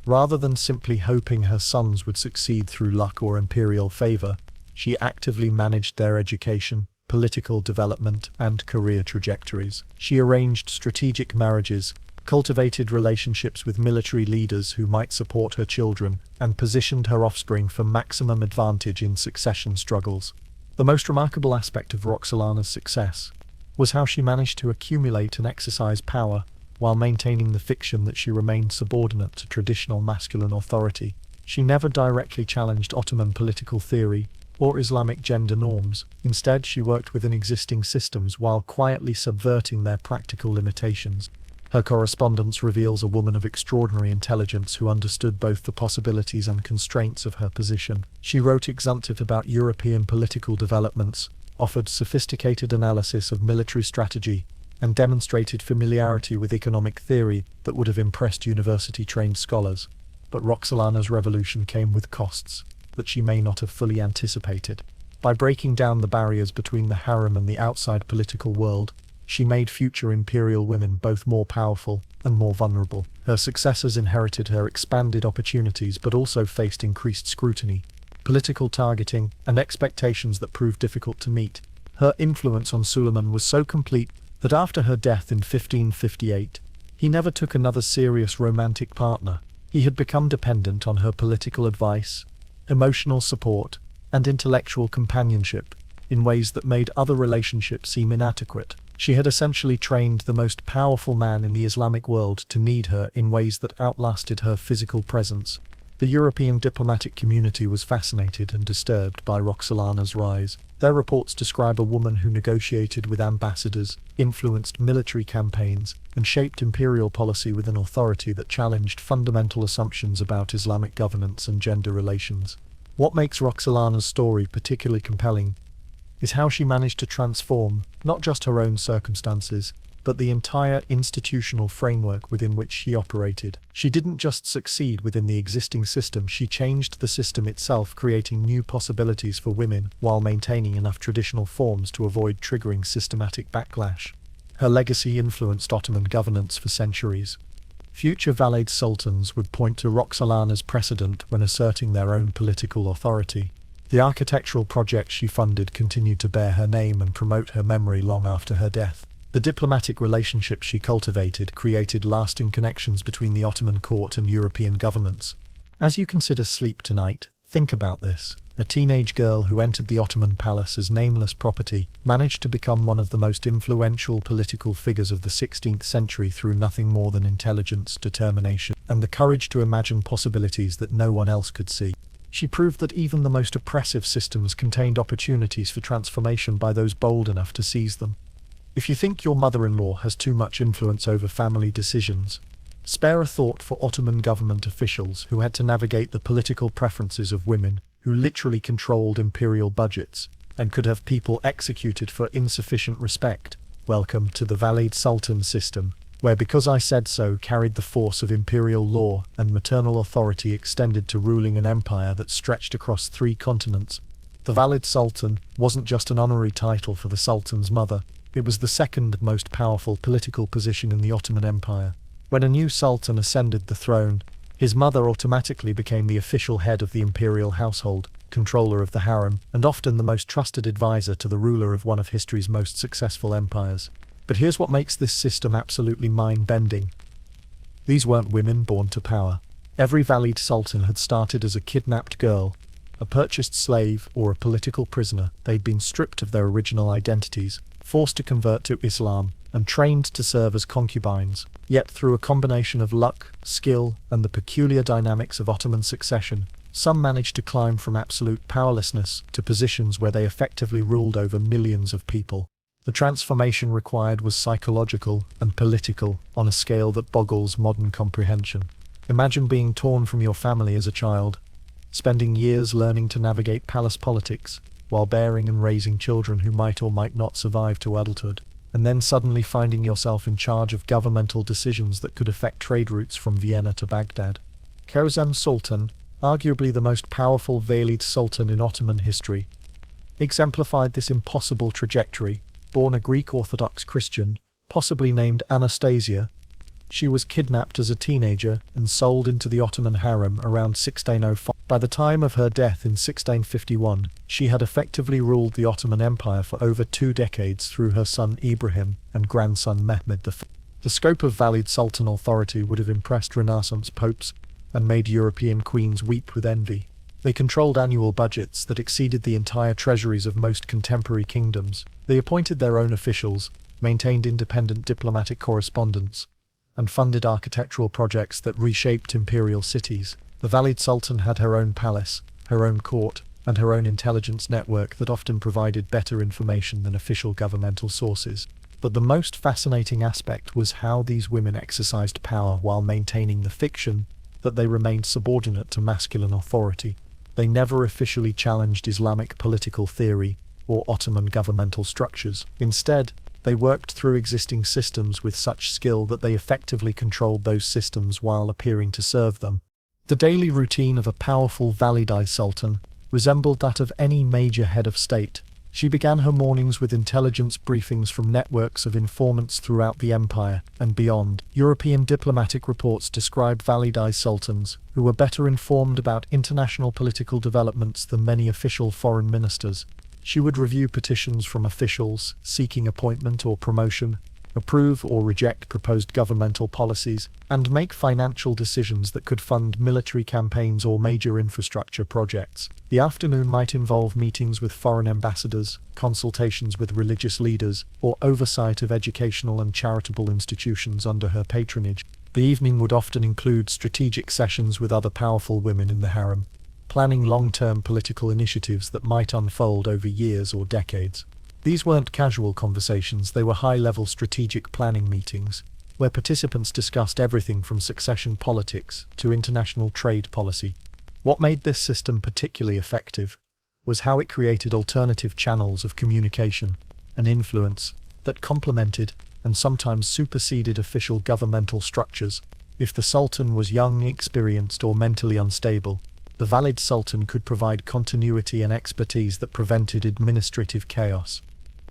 Rather than simply hoping her sons would succeed through luck or imperial favor, she actively managed their education, political development, and career trajectories. She arranged strategic marriages, cultivated relationships with military leaders who might support her children, and positioned her offspring for maximum advantage in succession struggles. The most remarkable aspect of Roxolana's success was how she managed to accumulate and exercise power while maintaining the fiction that she remained subordinate to traditional masculine authority. She never directly challenged Ottoman political theory or Islamic gender norms. Instead, she worked within existing systems while quietly subverting their practical limitations. Her correspondence reveals a woman of extraordinary intelligence who understood both the possibilities and constraints of her position. She wrote exuntave about European political developments, offered sophisticated analysis of military strategy, and demonstrated familiarity with economic theory that would have impressed university-trained scholars. But Roxolana's revolution came with costs that she may not have fully anticipated. By breaking down the barriers between the harem and the outside political world, she made future imperial women both more powerful and more vulnerable. Her successors inherited her expanded opportunities but also faced increased scrutiny, political targeting, and expectations that proved difficult to meet. Her influence on Suleiman was so complete that after her death in 1558, he never took another serious romantic partner. He had become dependent on her political advice, emotional support, and intellectual companionship in ways that made other relationships seem inadequate. She had essentially trained the most powerful man in the Islamic world to need her in ways that outlasted her physical presence. The European diplomatic community was fascinated and disturbed by Roxolana's rise. Their reports describe a woman who negotiated with ambassadors, influenced military campaigns, and shaped imperial policy with an authority that challenged fundamental assumptions about Islamic governance and gender relations. What makes Roxolana's story particularly compelling is how she managed to transform not just her own circumstances, but the entire institutional framework within which she operated. She didn't just succeed within the existing system, she changed the system itself, creating new possibilities for women while maintaining enough traditional forms to avoid triggering systematic backlash. Her legacy influenced Ottoman governance for centuries. Future Valide sultans would point to Roxolana's precedent when asserting their own political authority. The architectural projects she funded continued to bear her name and promote her memory long after her death. The diplomatic relationships she cultivated created lasting connections between the Ottoman court and European governments. As you consider sleep tonight, think about this. A teenage girl who entered the Ottoman palace as nameless property managed to become one of the most influential political figures of the 16th century through nothing more than intelligence, determination, and the courage to imagine possibilities that no one else could see. She proved that even the most oppressive systems contained opportunities for transformation by those bold enough to seize them. If you think your mother-in-law has too much influence over family decisions, spare a thought for Ottoman government officials who had to navigate the political preferences of women who literally controlled imperial budgets and could have people executed for insufficient respect. Welcome to the Valid Sultan system, where "because I said so" carried the force of imperial law and maternal authority extended to ruling an empire that stretched across 3 continents. The Valid Sultan wasn't just an honorary title for the Sultan's mother, it was the second most powerful political position in the Ottoman Empire. When a new Sultan ascended the throne, his mother automatically became the official head of the imperial household, controller of the harem, and often the most trusted advisor to the ruler of one of history's most successful empires. But here's what makes this system absolutely mind-bending. These weren't women born to power. Every Valid Sultan had started as a kidnapped girl, a purchased slave, or a political prisoner. They'd been stripped of their original identities, forced to convert to Islam, and trained to serve as concubines. Yet through a combination of luck, skill, and the peculiar dynamics of Ottoman succession, some managed to climb from absolute powerlessness to positions where they effectively ruled over millions of people. The transformation required was psychological and political on a scale that boggles modern comprehension. Imagine being torn from your family as a child, spending years learning to navigate palace politics, while bearing and raising children who might or might not survive to adulthood, and then suddenly finding yourself in charge of governmental decisions that could affect trade routes from Vienna to Baghdad. C0ncubines Sultan, arguably the most powerful Valid Sultan in Ottoman history, exemplified this impossible trajectory. Born a Greek Orthodox Christian, possibly named Anastasia, she was kidnapped as a teenager and sold into the Ottoman harem around 1605. By the time of her death in 1651, she had effectively ruled the Ottoman Empire for over 2 decades through her son Ibrahim and grandson Mehmed I. The scope of Valid Sultan authority would have impressed Renaissance popes and made European queens weep with envy. They controlled annual budgets that exceeded the entire treasuries of most contemporary kingdoms. They appointed their own officials, maintained independent diplomatic correspondence, and funded architectural projects that reshaped imperial cities. The Valid Sultan had her own palace, her own court, and her own intelligence network that often provided better information than official governmental sources. But the most fascinating aspect was how these women exercised power while maintaining the fiction that they remained subordinate to masculine authority. They never officially challenged Islamic political theory or Ottoman governmental structures. Instead, they worked through existing systems with such skill that they effectively controlled those systems while appearing to serve them. The daily routine of a powerful Valid Sultan resembled that of any major head of state. She began her mornings with intelligence briefings from networks of informants throughout the empire and beyond. European diplomatic reports described Valid Sultans, who were better informed about international political developments than many official foreign ministers. She would review petitions from officials seeking appointment or promotion, approve or reject proposed governmental policies, and make financial decisions that could fund military campaigns or major infrastructure projects. The afternoon might involve meetings with foreign ambassadors, consultations with religious leaders, or oversight of educational and charitable institutions under her patronage. The evening would often include strategic sessions with other powerful women in the harem, planning long-term political initiatives that might unfold over years or decades. These weren't casual conversations, they were high-level strategic planning meetings, where participants discussed everything from succession politics to international trade policy. What made this system particularly effective was how it created alternative channels of communication and influence that complemented and sometimes superseded official governmental structures. If the Sultan was young, inexperienced, or mentally unstable, the Valid Sultan could provide continuity and expertise that prevented administrative chaos.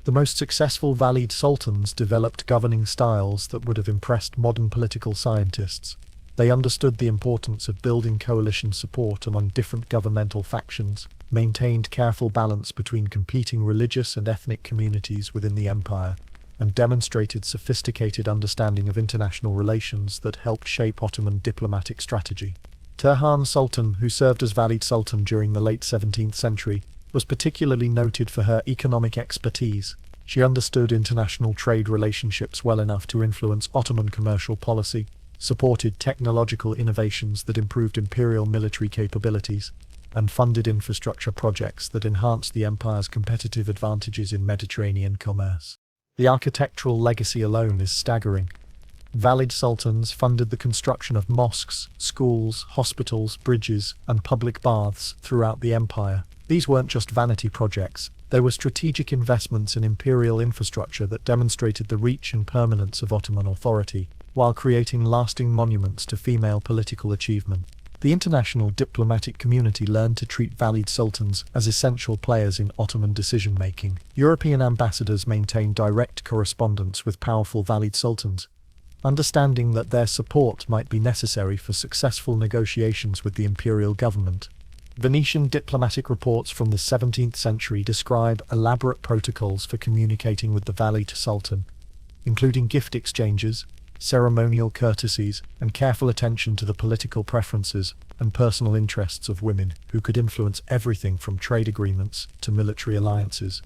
The most successful Valid Sultans developed governing styles that would have impressed modern political scientists. They understood the importance of building coalition support among different governmental factions, maintained careful balance between competing religious and ethnic communities within the empire, and demonstrated sophisticated understanding of international relations that helped shape Ottoman diplomatic strategy. Turhan Sultan, who served as Valid Sultan during the late 17th century, was particularly noted for her economic expertise. She understood international trade relationships well enough to influence Ottoman commercial policy, supported technological innovations that improved imperial military capabilities, and funded infrastructure projects that enhanced the empire's competitive advantages in Mediterranean commerce. The architectural legacy alone is staggering. Valid sultans funded the construction of mosques, schools, hospitals, bridges, and public baths throughout the empire. These weren't just vanity projects, they were strategic investments in imperial infrastructure that demonstrated the reach and permanence of Ottoman authority, while creating lasting monuments to female political achievement. The international diplomatic community learned to treat valid sultans as essential players in Ottoman decision-making. European ambassadors maintained direct correspondence with powerful valid sultans, understanding that their support might be necessary for successful negotiations with the imperial government. Venetian diplomatic reports from the 17th century describe elaborate protocols for communicating with the valid sultan, including gift exchanges, ceremonial courtesies, and careful attention to the political preferences and personal interests of women, who could influence everything from trade agreements to military alliances.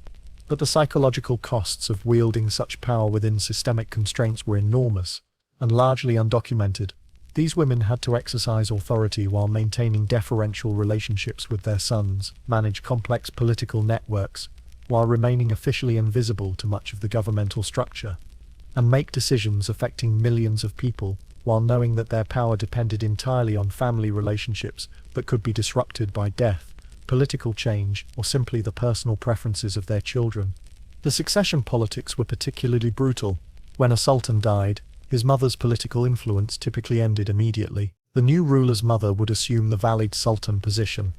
But the psychological costs of wielding such power within systemic constraints were enormous and largely undocumented. These women had to exercise authority while maintaining deferential relationships with their sons, manage complex political networks, while remaining officially invisible to much of the governmental structure, and make decisions affecting millions of people, while knowing that their power depended entirely on family relationships that could be disrupted by death, political change, or simply the personal preferences of their children. The succession politics were particularly brutal. When a sultan died, his mother's political influence typically ended immediately. The new ruler's mother would assume the valid sultan position,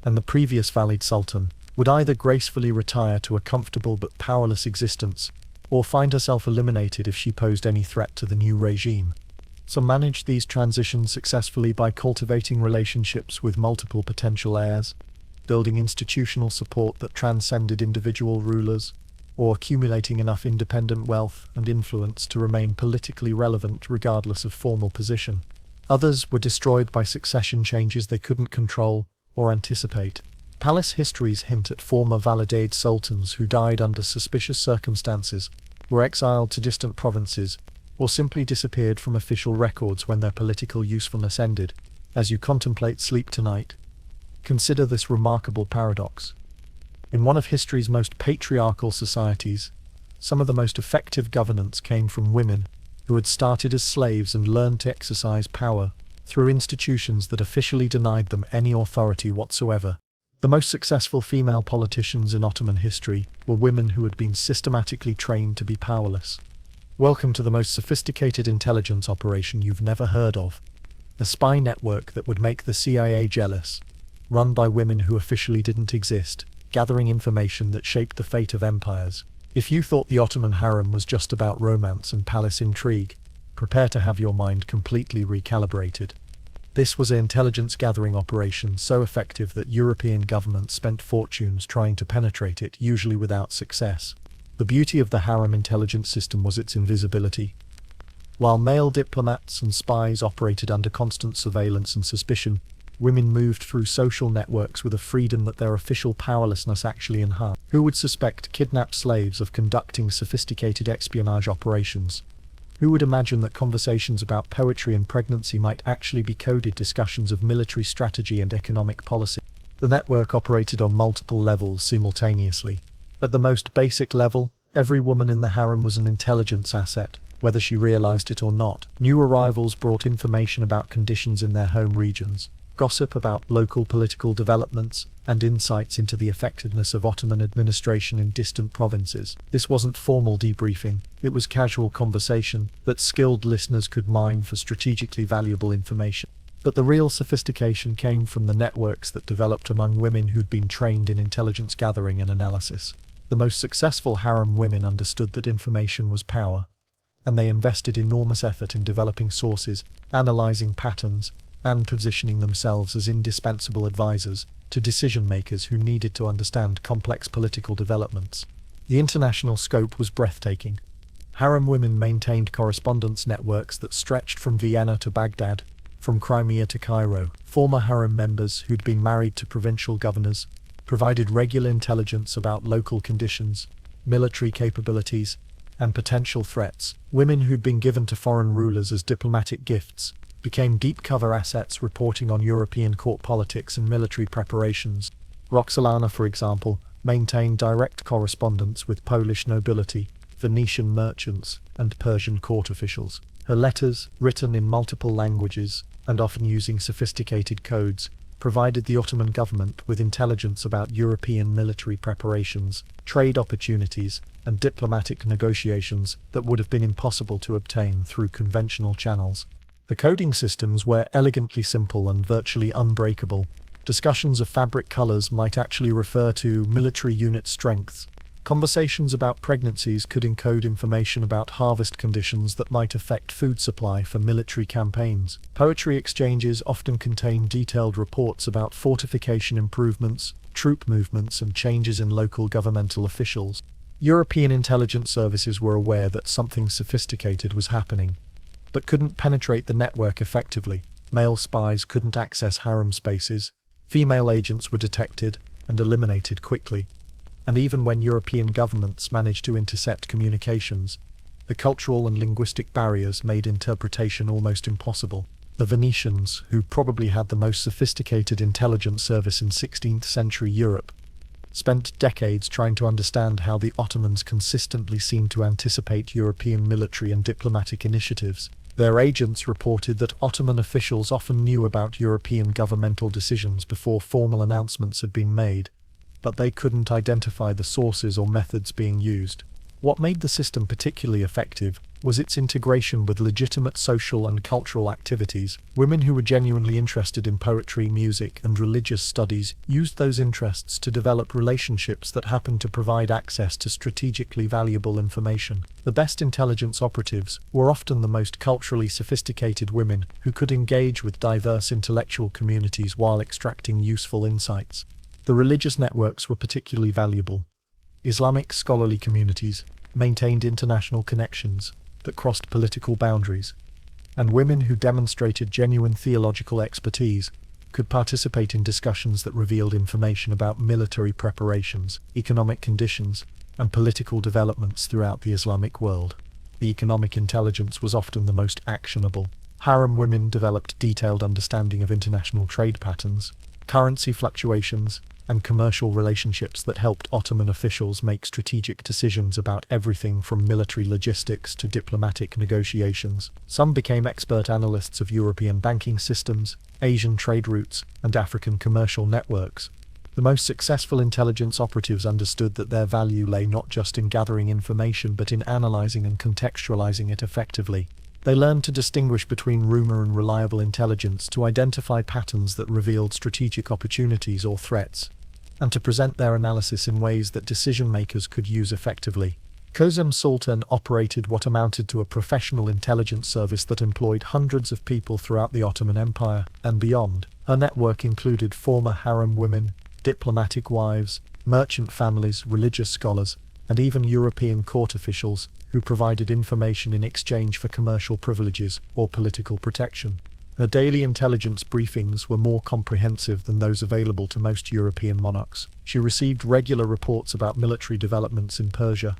and the previous valid sultan would either gracefully retire to a comfortable but powerless existence, or find herself eliminated if she posed any threat to the new regime. Some managed these transitions successfully by cultivating relationships with multiple potential heirs, building institutional support that transcended individual rulers, or accumulating enough independent wealth and influence to remain politically relevant regardless of formal position. Others were destroyed by succession changes they couldn't control or anticipate. Palace histories hint at former Validade sultans who died under suspicious circumstances, were exiled to distant provinces, or simply disappeared from official records when their political usefulness ended. As you contemplate sleep tonight, consider this remarkable paradox. In one of history's most patriarchal societies, some of the most effective governance came from women who had started as slaves and learned to exercise power through institutions that officially denied them any authority whatsoever. The most successful female politicians in Ottoman history were women who had been systematically trained to be powerless. Welcome to the most sophisticated intelligence operation you've never heard of. A spy network that would make the CIA jealous, run by women who officially didn't exist, gathering information that shaped the fate of empires. If you thought the Ottoman harem was just about romance and palace intrigue, prepare to have your mind completely recalibrated. This was an intelligence-gathering operation so effective that European governments spent fortunes trying to penetrate it, usually without success. The beauty of the harem intelligence system was its invisibility. While male diplomats and spies operated under constant surveillance and suspicion, women moved through social networks with a freedom that their official powerlessness actually enhanced. Who would suspect kidnapped slaves of conducting sophisticated espionage operations? Who would imagine that conversations about poetry and pregnancy might actually be coded discussions of military strategy and economic policy? The network operated on multiple levels simultaneously. At the most basic level, every woman in the harem was an intelligence asset, whether she realized it or not. New arrivals brought information about conditions in their home regions, gossip about local political developments, and insights into the effectiveness of Ottoman administration in distant provinces. This wasn't formal debriefing, it was casual conversation that skilled listeners could mine for strategically valuable information. But the real sophistication came from the networks that developed among women who'd been trained in intelligence gathering and analysis. The most successful harem women understood that information was power, and they invested enormous effort in developing sources, analyzing patterns, and positioning themselves as indispensable advisors to decision-makers who needed to understand complex political developments. The international scope was breathtaking. Harem women maintained correspondence networks that stretched from Vienna to Baghdad, from Crimea to Cairo. Former harem members who'd been married to provincial governors provided regular intelligence about local conditions, military capabilities, and potential threats. Women who'd been given to foreign rulers as diplomatic gifts became deep cover assets reporting on European court politics and military preparations. Roxolana, for example, maintained direct correspondence with Polish nobility, Venetian merchants, and Persian court officials. Her letters, written in multiple languages and often using sophisticated codes, provided the Ottoman government with intelligence about European military preparations, trade opportunities, and diplomatic negotiations that would have been impossible to obtain through conventional channels. The coding systems were elegantly simple and virtually unbreakable. Discussions of fabric colors might actually refer to military unit strengths. Conversations about pregnancies could encode information about harvest conditions that might affect food supply for military campaigns. Poetry exchanges often contained detailed reports about fortification improvements, troop movements, and changes in local governmental officials. European intelligence services were aware that something sophisticated was happening, but couldn't penetrate the network effectively. Male spies couldn't access harem spaces, female agents were detected and eliminated quickly. And even when European governments managed to intercept communications, the cultural and linguistic barriers made interpretation almost impossible. The Venetians, who probably had the most sophisticated intelligence service in 16th century Europe, spent decades trying to understand how the Ottomans consistently seemed to anticipate European military and diplomatic initiatives. Their agents reported that Ottoman officials often knew about European governmental decisions before formal announcements had been made, but they couldn't identify the sources or methods being used. What made the system particularly effective was its integration with legitimate social and cultural activities. Women who were genuinely interested in poetry, music, and religious studies used those interests to develop relationships that happened to provide access to strategically valuable information. The best intelligence operatives were often the most culturally sophisticated women who could engage with diverse intellectual communities while extracting useful insights. The religious networks were particularly valuable. Islamic scholarly communities maintained international connections that crossed political boundaries, and women who demonstrated genuine theological expertise could participate in discussions that revealed information about military preparations, economic conditions, and political developments throughout the Islamic world. The economic intelligence was often the most actionable. Harem women developed detailed understanding of international trade patterns, currency fluctuations, and commercial relationships that helped Ottoman officials make strategic decisions about everything from military logistics to diplomatic negotiations. Some became expert analysts of European banking systems, Asian trade routes, and African commercial networks. The most successful intelligence operatives understood that their value lay not just in gathering information but in analyzing and contextualizing it effectively. They learned to distinguish between rumor and reliable intelligence, to identify patterns that revealed strategic opportunities or threats, and to present their analysis in ways that decision-makers could use effectively. C0ncubines operated what amounted to a professional intelligence service that employed hundreds of people throughout the Ottoman Empire and beyond. Her network included former harem women, diplomatic wives, merchant families, religious scholars, and even European court officials who provided information in exchange for commercial privileges or political protection. Her daily intelligence briefings were more comprehensive than those available to most European monarchs. She received regular reports about military developments in Persia,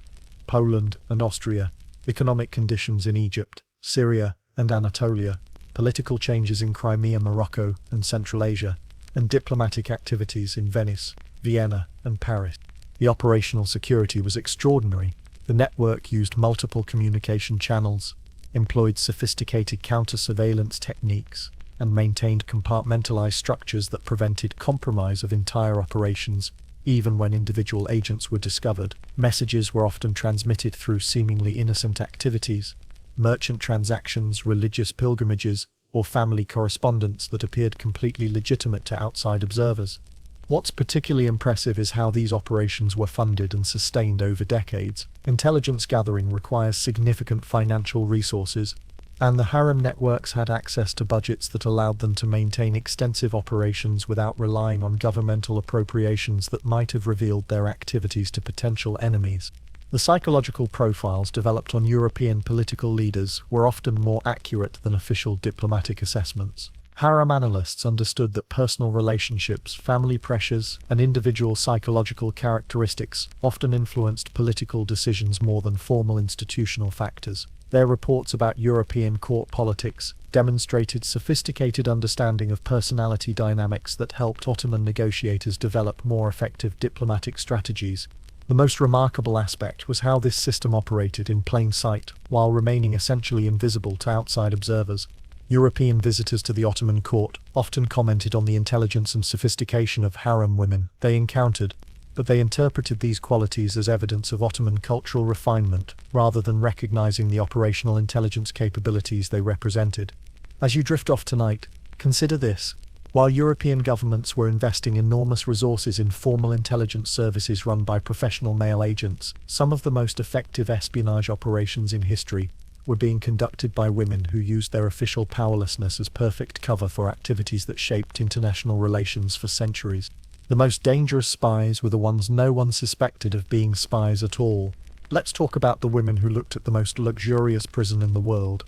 Poland, and Austria, economic conditions in Egypt, Syria, and Anatolia, political changes in Crimea, Morocco, and Central Asia, and diplomatic activities in Venice, Vienna, and Paris. The operational security was extraordinary. The network used multiple communication channels, employed sophisticated counter-surveillance techniques, and maintained compartmentalized structures that prevented compromise of entire operations. Even when individual agents were discovered, messages were often transmitted through seemingly innocent activities, merchant transactions, religious pilgrimages, or family correspondence that appeared completely legitimate to outside observers. What's particularly impressive is how these operations were funded and sustained over decades. Intelligence gathering requires significant financial resources, and the harem networks had access to budgets that allowed them to maintain extensive operations without relying on governmental appropriations that might have revealed their activities to potential enemies. The psychological profiles developed on European political leaders were often more accurate than official diplomatic assessments. Harem analysts understood that personal relationships, family pressures, and individual psychological characteristics often influenced political decisions more than formal institutional factors. Their reports about European court politics demonstrated sophisticated understanding of personality dynamics that helped Ottoman negotiators develop more effective diplomatic strategies. The most remarkable aspect was how this system operated in plain sight, while remaining essentially invisible to outside observers. European visitors to the Ottoman court often commented on the intelligence and sophistication of harem women they encountered, but they interpreted these qualities as evidence of Ottoman cultural refinement, rather than recognizing the operational intelligence capabilities they represented. As you drift off tonight, consider this. While European governments were investing enormous resources in formal intelligence services run by professional male agents, some of the most effective espionage operations in history were being conducted by women who used their official powerlessness as perfect cover for activities that shaped international relations for centuries. The most dangerous spies were the ones no one suspected of being spies at all. Let's talk about the women who looked at the most luxurious prison in the world,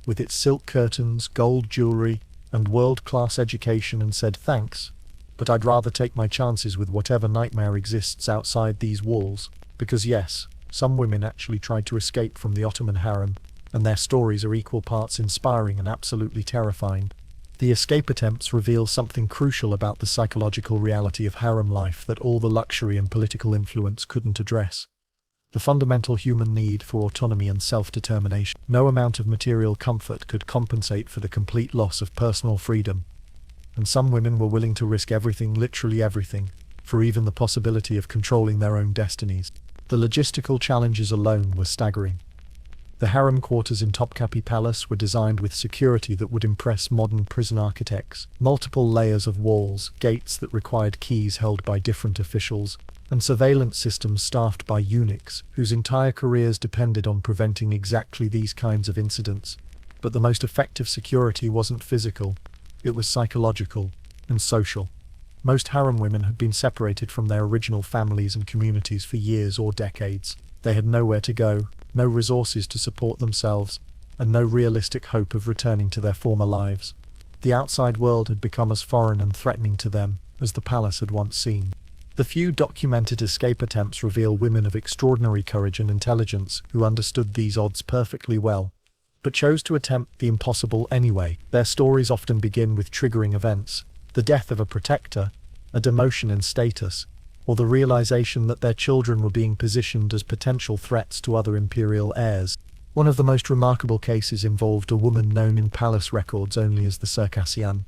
with its silk curtains, gold jewelry, and world-class education, and said, "Thanks, but I'd rather take my chances with whatever nightmare exists outside these walls." Because yes, some women actually tried to escape from the Ottoman harem, and their stories are equal parts inspiring and absolutely terrifying. The escape attempts reveal something crucial about the psychological reality of harem life that all the luxury and political influence couldn't address. The fundamental human need for autonomy and self-determination. No amount of material comfort could compensate for the complete loss of personal freedom. And some women were willing to risk everything, literally everything, for even the possibility of controlling their own destinies. The logistical challenges alone were staggering. The harem quarters in Topkapi Palace were designed with security that would impress modern prison architects. Multiple layers of walls, gates that required keys held by different officials, and surveillance systems staffed by eunuchs whose entire careers depended on preventing exactly these kinds of incidents. But the most effective security wasn't physical, it was psychological and social. Most harem women had been separated from their original families and communities for years or decades. They had nowhere to go, no resources to support themselves, and no realistic hope of returning to their former lives. The outside world had become as foreign and threatening to them as the palace had once seemed. The few documented escape attempts reveal women of extraordinary courage and intelligence who understood these odds perfectly well, but chose to attempt the impossible anyway. Their stories often begin with triggering events: the death of a protector, a demotion in status, or the realization that their children were being positioned as potential threats to other imperial heirs. One of the most remarkable cases involved a woman known in palace records only as the C0ncubines,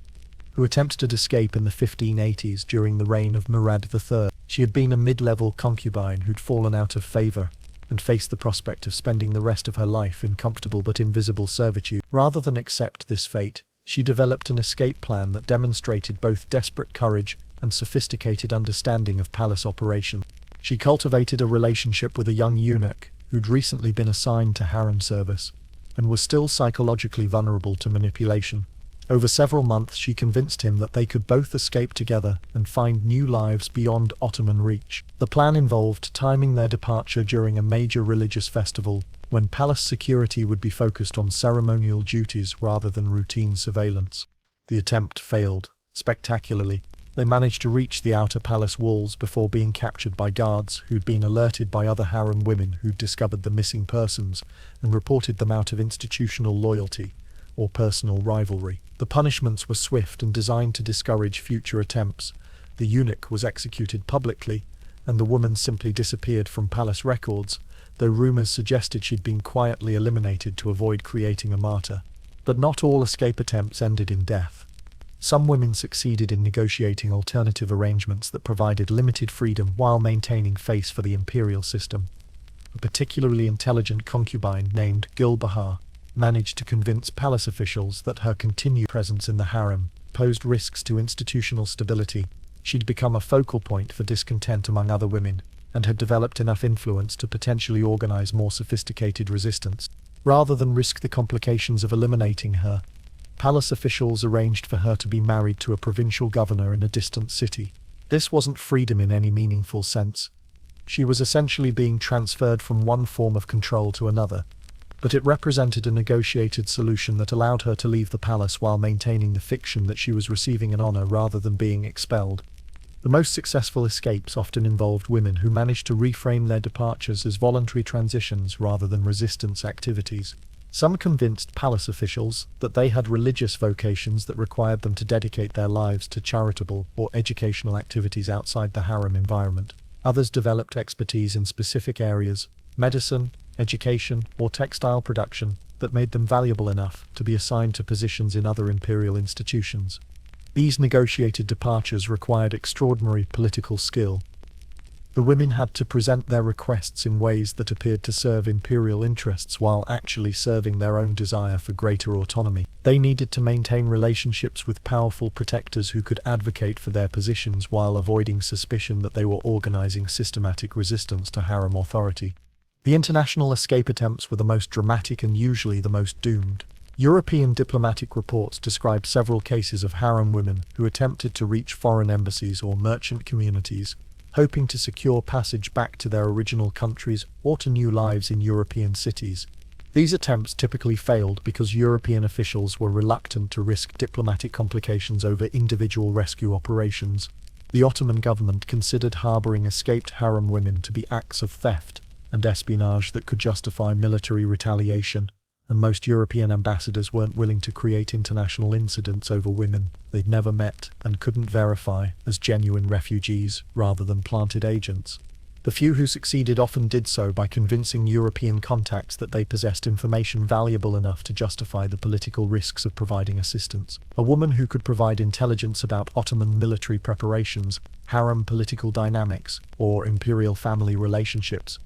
who attempted escape in the 1580s during the reign of Murad III. She had been a mid-level concubine who'd fallen out of favor and faced the prospect of spending the rest of her life in comfortable but invisible servitude. Rather than accept this fate, she developed an escape plan that demonstrated both desperate courage and sophisticated understanding of palace operations. She cultivated a relationship with a young eunuch who'd recently been assigned to harem service, and was still psychologically vulnerable to manipulation. Over several months she convinced him that they could both escape together and find new lives beyond Ottoman reach. The plan involved timing their departure during a major religious festival, when palace security would be focused on ceremonial duties rather than routine surveillance. The attempt failed spectacularly. They managed to reach the outer palace walls before being captured by guards who'd been alerted by other harem women who'd discovered the missing persons and reported them out of institutional loyalty or personal rivalry. The punishments were swift and designed to discourage future attempts. The eunuch was executed publicly, and the woman simply disappeared from palace records, though rumors suggested she'd been quietly eliminated to avoid creating a martyr. But not all escape attempts ended in death. Some women succeeded in negotiating alternative arrangements that provided limited freedom while maintaining face for the imperial system. A particularly intelligent concubine named Gulbahar managed to convince palace officials that her continued presence in the harem posed risks to institutional stability. She'd become a focal point for discontent among other women, and had developed enough influence to potentially organize more sophisticated resistance. Rather than risk the complications of eliminating her, palace officials arranged for her to be married to a provincial governor in a distant city. This wasn't freedom in any meaningful sense. She was essentially being transferred from one form of control to another, but it represented a negotiated solution that allowed her to leave the palace while maintaining the fiction that she was receiving an honor rather than being expelled. The most successful escapes often involved women who managed to reframe their departures as voluntary transitions rather than resistance activities. Some convinced palace officials that they had religious vocations that required them to dedicate their lives to charitable or educational activities outside the harem environment. Others developed expertise in specific areas, medicine, education, or textile production, that made them valuable enough to be assigned to positions in other imperial institutions. These negotiated departures required extraordinary political skill. The women had to present their requests in ways that appeared to serve imperial interests while actually serving their own desire for greater autonomy. They needed to maintain relationships with powerful protectors who could advocate for their positions while avoiding suspicion that they were organizing systematic resistance to harem authority. The international escape attempts were the most dramatic and usually the most doomed. European diplomatic reports describe several cases of harem women who attempted to reach foreign embassies or merchant communities, hoping to secure passage back to their original countries or to new lives in European cities. These attempts typically failed because European officials were reluctant to risk diplomatic complications over individual rescue operations. The Ottoman government considered harboring escaped harem women to be acts of theft and espionage that could justify military retaliation, and most European ambassadors weren't willing to create international incidents over women they'd never met and couldn't verify as genuine refugees rather than planted agents. The few who succeeded often did so by convincing European contacts that they possessed information valuable enough to justify the political risks of providing assistance. A woman who could provide intelligence about Ottoman military preparations, harem political dynamics, or imperial family relationships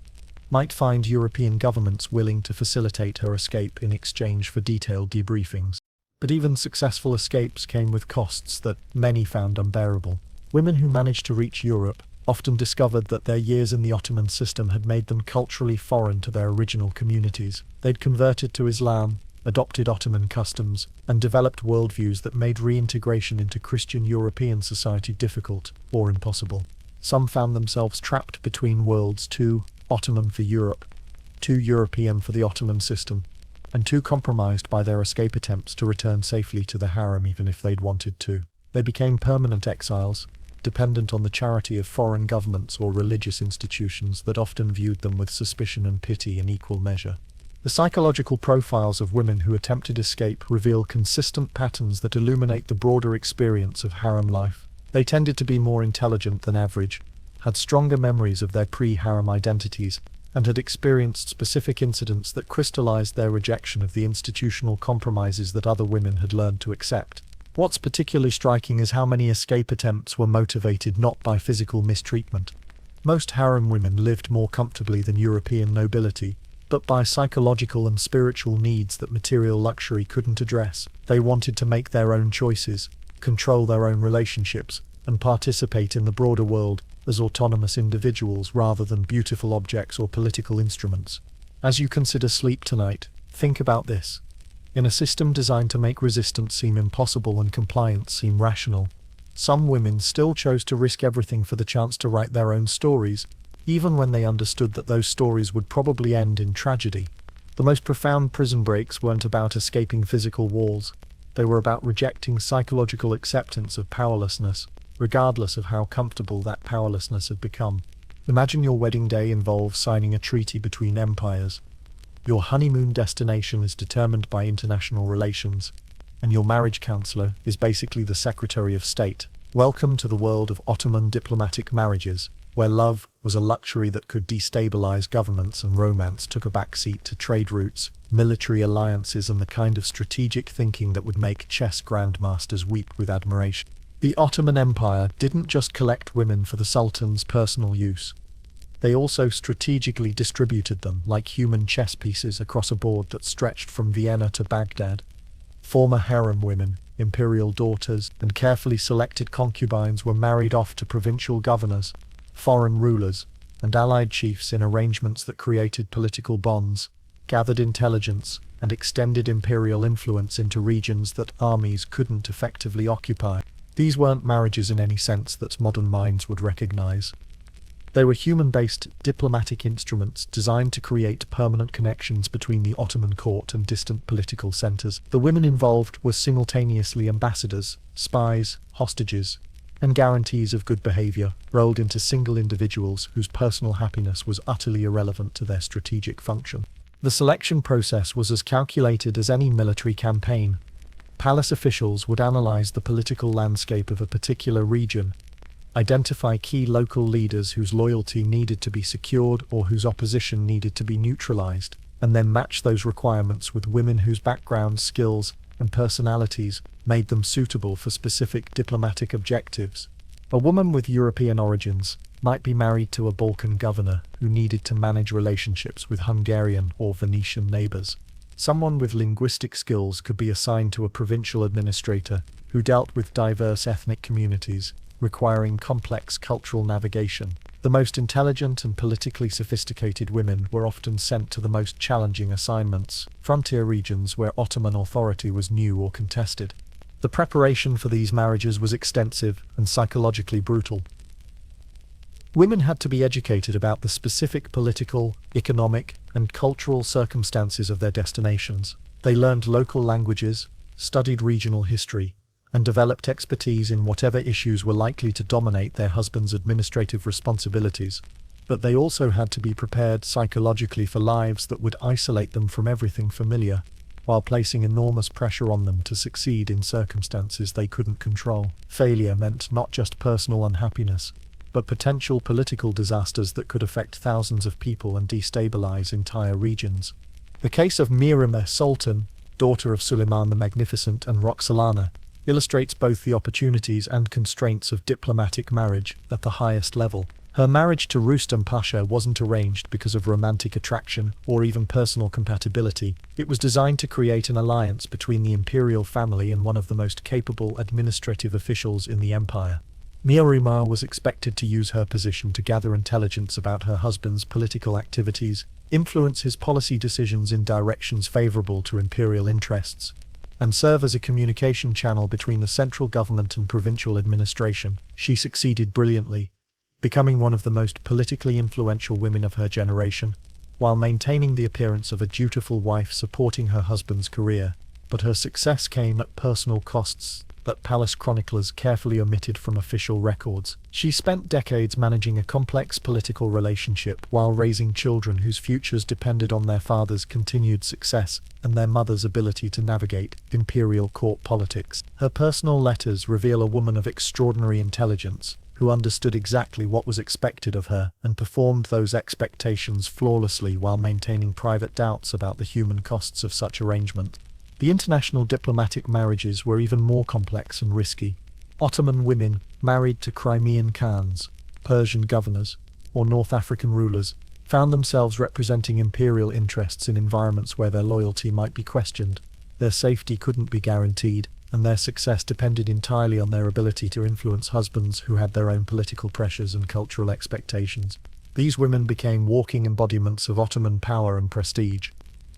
might find European governments willing to facilitate her escape in exchange for detailed debriefings. But even successful escapes came with costs that many found unbearable. Women who managed to reach Europe often discovered that their years in the Ottoman system had made them culturally foreign to their original communities. They'd converted to Islam, adopted Ottoman customs, and developed worldviews that made reintegration into Christian European society difficult or impossible. Some found themselves trapped between worlds, too Ottoman for Europe, too European for the Ottoman system, and too compromised by their escape attempts to return safely to the harem even if they'd wanted to. They became permanent exiles, dependent on the charity of foreign governments or religious institutions that often viewed them with suspicion and pity in equal measure. The psychological profiles of women who attempted escape reveal consistent patterns that illuminate the broader experience of harem life. They tended to be more intelligent than average, had stronger memories of their pre-harem identities, and had experienced specific incidents that crystallized their rejection of the institutional compromises that other women had learned to accept. What's particularly striking is how many escape attempts were motivated not by physical mistreatment. Most harem women lived more comfortably than European nobility, but by psychological and spiritual needs that material luxury couldn't address. They wanted to make their own choices, control their own relationships, and participate in the broader world as autonomous individuals rather than beautiful objects or political instruments. As you consider sleep tonight, think about this. In a system designed to make resistance seem impossible and compliance seem rational, some women still chose to risk everything for the chance to write their own stories, even when they understood that those stories would probably end in tragedy. The most profound prison breaks weren't about escaping physical walls. They were about rejecting psychological acceptance of powerlessness, regardless of how comfortable that powerlessness had become. Imagine your wedding day involves signing a treaty between empires. Your honeymoon destination is determined by international relations, and your marriage counselor is basically the Secretary of State. Welcome to the world of Ottoman diplomatic marriages, where love was a luxury that could destabilize governments and romance took a backseat to trade routes, military alliances, and the kind of strategic thinking that would make chess grandmasters weep with admiration. The Ottoman Empire didn't just collect women for the Sultan's personal use. They also strategically distributed them like human chess pieces across a board that stretched from Vienna to Baghdad. Former harem women, imperial daughters, and carefully selected concubines were married off to provincial governors, foreign rulers, and allied chiefs in arrangements that created political bonds, gathered intelligence, and extended imperial influence into regions that armies couldn't effectively occupy. These weren't marriages in any sense that modern minds would recognize. They were human-based diplomatic instruments designed to create permanent connections between the Ottoman court and distant political centers. The women involved were simultaneously ambassadors, spies, hostages, and guarantees of good behavior, rolled into single individuals whose personal happiness was utterly irrelevant to their strategic function. The selection process was as calculated as any military campaign. Palace officials would analyze the political landscape of a particular region, identify key local leaders whose loyalty needed to be secured or whose opposition needed to be neutralized, and then match those requirements with women whose backgrounds, skills, and personalities made them suitable for specific diplomatic objectives. A woman with European origins might be married to a Balkan governor who needed to manage relationships with Hungarian or Venetian neighbors. Someone with linguistic skills could be assigned to a provincial administrator who dealt with diverse ethnic communities, requiring complex cultural navigation. The most intelligent and politically sophisticated women were often sent to the most challenging assignments, frontier regions where Ottoman authority was new or contested. The preparation for these marriages was extensive and psychologically brutal. Women had to be educated about the specific political, economic, and cultural circumstances of their destinations. They learned local languages, studied regional history, and developed expertise in whatever issues were likely to dominate their husband's administrative responsibilities. But they also had to be prepared psychologically for lives that would isolate them from everything familiar, while placing enormous pressure on them to succeed in circumstances they couldn't control. Failure meant not just personal unhappiness, but potential political disasters that could affect thousands of people and destabilize entire regions. The case of Miriam Sultan, daughter of Suleiman the Magnificent and Roxolana, illustrates both the opportunities and constraints of diplomatic marriage at the highest level. Her marriage to Rustam Pasha wasn't arranged because of romantic attraction or even personal compatibility. It was designed to create an alliance between the imperial family and one of the most capable administrative officials in the empire. Miriam was expected to use her position to gather intelligence about her husband's political activities, influence his policy decisions in directions favorable to imperial interests, and serve as a communication channel between the central government and provincial administration. She succeeded brilliantly, becoming one of the most politically influential women of her generation, while maintaining the appearance of a dutiful wife supporting her husband's career. But her success came at personal costs that palace chroniclers carefully omitted from official records. She spent decades managing a complex political relationship while raising children whose futures depended on their father's continued success and their mother's ability to navigate imperial court politics. Her personal letters reveal a woman of extraordinary intelligence, who understood exactly what was expected of her and performed those expectations flawlessly while maintaining private doubts about the human costs of such arrangement. The international diplomatic marriages were even more complex and risky. Ottoman women married to Crimean Khans, Persian governors, or North African rulers found themselves representing imperial interests in environments where their loyalty might be questioned. Their safety couldn't be guaranteed, and their success depended entirely on their ability to influence husbands who had their own political pressures and cultural expectations. These women became walking embodiments of Ottoman power and prestige,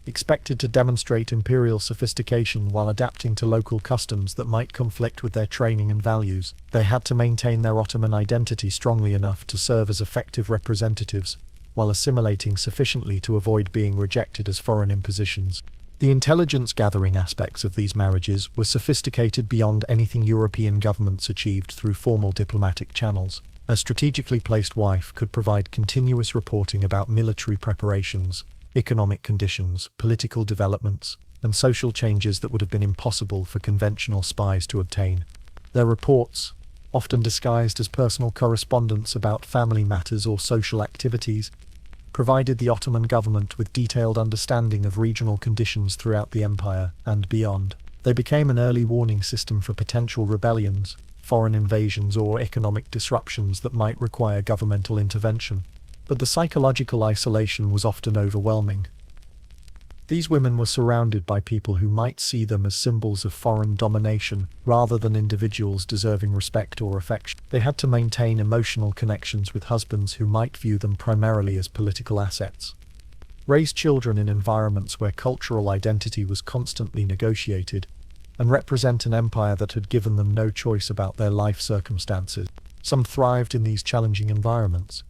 expected to demonstrate imperial sophistication while adapting to local customs that might conflict with their training and values. They had to maintain their Ottoman identity strongly enough to serve as effective representatives, while assimilating sufficiently to avoid being rejected as foreign impositions. The intelligence-gathering aspects of these marriages were sophisticated beyond anything European governments achieved through formal diplomatic channels. A strategically placed wife could provide continuous reporting about military preparations, economic conditions, political developments, and social changes that would have been impossible for conventional spies to obtain. Their reports, often disguised as personal correspondence about family matters or social activities, provided the Ottoman government with detailed understanding of regional conditions throughout the empire and beyond. They became an early warning system for potential rebellions, foreign invasions, or economic disruptions that might require governmental intervention. But the psychological isolation was often overwhelming. These women were surrounded by people who might see them as symbols of foreign domination, rather than individuals deserving respect or affection. They had to maintain emotional connections with husbands who might view them primarily as political assets, raise children in environments where cultural identity was constantly negotiated, and represent an empire that had given them no choice about their life circumstances. Some thrived in these challenging environments,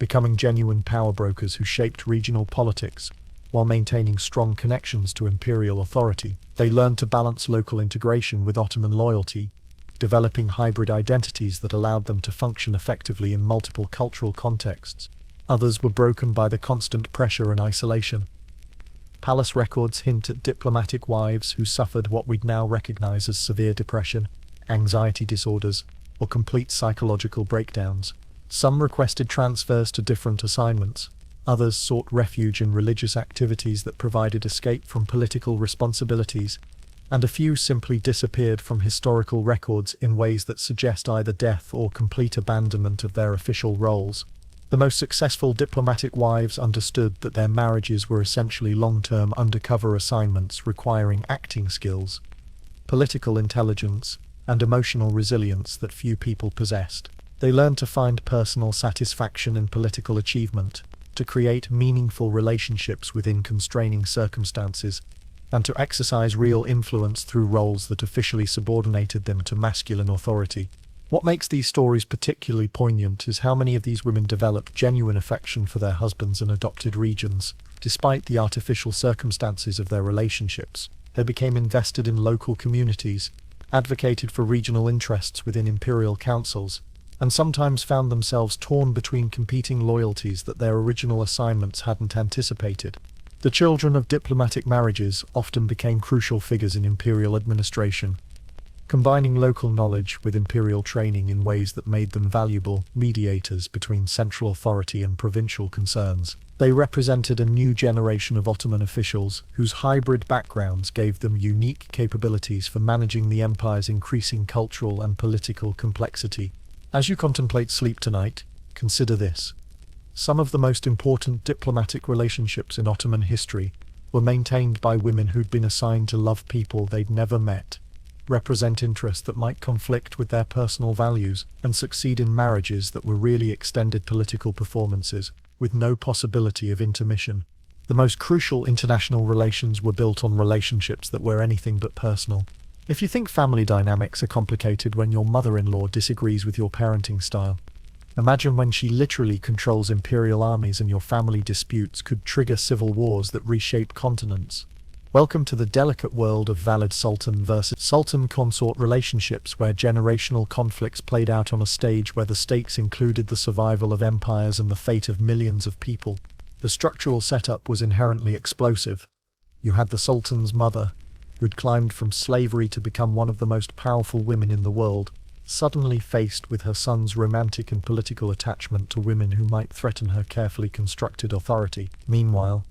becoming genuine power brokers who shaped regional politics while maintaining strong connections to imperial authority. They learned to balance local integration with Ottoman loyalty, developing hybrid identities that allowed them to function effectively in multiple cultural contexts. Others were broken by the constant pressure and isolation, Palace records hint at diplomatic wives who suffered what we'd now recognize as severe depression, anxiety disorders, or complete psychological breakdowns. Some requested transfers to different assignments. Others sought refuge in religious activities that provided escape from political responsibilities, and a few simply disappeared from historical records in ways that suggest either death or complete abandonment of their official roles. The most successful diplomatic wives understood that their marriages were essentially long-term undercover assignments requiring acting skills, political intelligence, and emotional resilience that few people possessed. They learned to find personal satisfaction in political achievement, to create meaningful relationships within constraining circumstances, and to exercise real influence through roles that officially subordinated them to masculine authority. What makes these stories particularly poignant is how many of these women developed genuine affection for their husbands in adopted regions. Despite the artificial circumstances of their relationships, they became invested in local communities, advocated for regional interests within imperial councils, and sometimes found themselves torn between competing loyalties that their original assignments hadn't anticipated. The children of diplomatic marriages often became crucial figures in imperial administration, combining local knowledge with imperial training in ways that made them valuable mediators between central authority and provincial concerns. They represented a new generation of Ottoman officials whose hybrid backgrounds gave them unique capabilities for managing the empire's increasing cultural and political complexity. As you contemplate sleep tonight, consider this. Some of the most important diplomatic relationships in Ottoman history were maintained by women who'd been assigned to love people they'd never met, represent interests that might conflict with their personal values, and succeed in marriages that were really extended political performances, with no possibility of intermission. The most crucial international relations were built on relationships that were anything but personal. If you think family dynamics are complicated when your mother-in-law disagrees with your parenting style, imagine when she literally controls imperial armies and your family disputes could trigger civil wars that reshape continents. Welcome to the delicate world of valid sultan versus sultan consort relationships, where generational conflicts played out on a stage where the stakes included the survival of empires and the fate of millions of people. The structural setup was inherently explosive. You had the sultan's mother, who'd climbed from slavery to become one of the most powerful women in the world, suddenly faced with her son's romantic and political attachment to women who might threaten her carefully constructed authority. Meanwhile,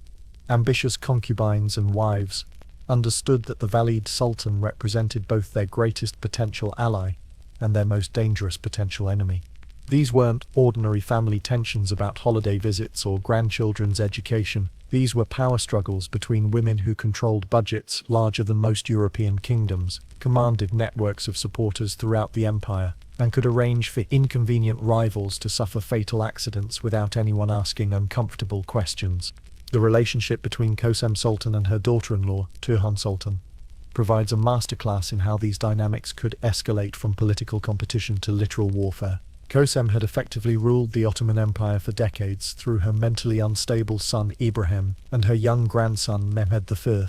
ambitious concubines and wives understood that the Valid Sultan represented both their greatest potential ally and their most dangerous potential enemy. These weren't ordinary family tensions about holiday visits or grandchildren's education. These were power struggles between women who controlled budgets larger than most European kingdoms, commanded networks of supporters throughout the empire, and could arrange for inconvenient rivals to suffer fatal accidents without anyone asking uncomfortable questions. The relationship between Kösem Sultan and her daughter-in-law, Turhan Sultan, provides a masterclass in how these dynamics could escalate from political competition to literal warfare. Kösem had effectively ruled the Ottoman Empire for decades through her mentally unstable son Ibrahim and her young grandson Mehmed I.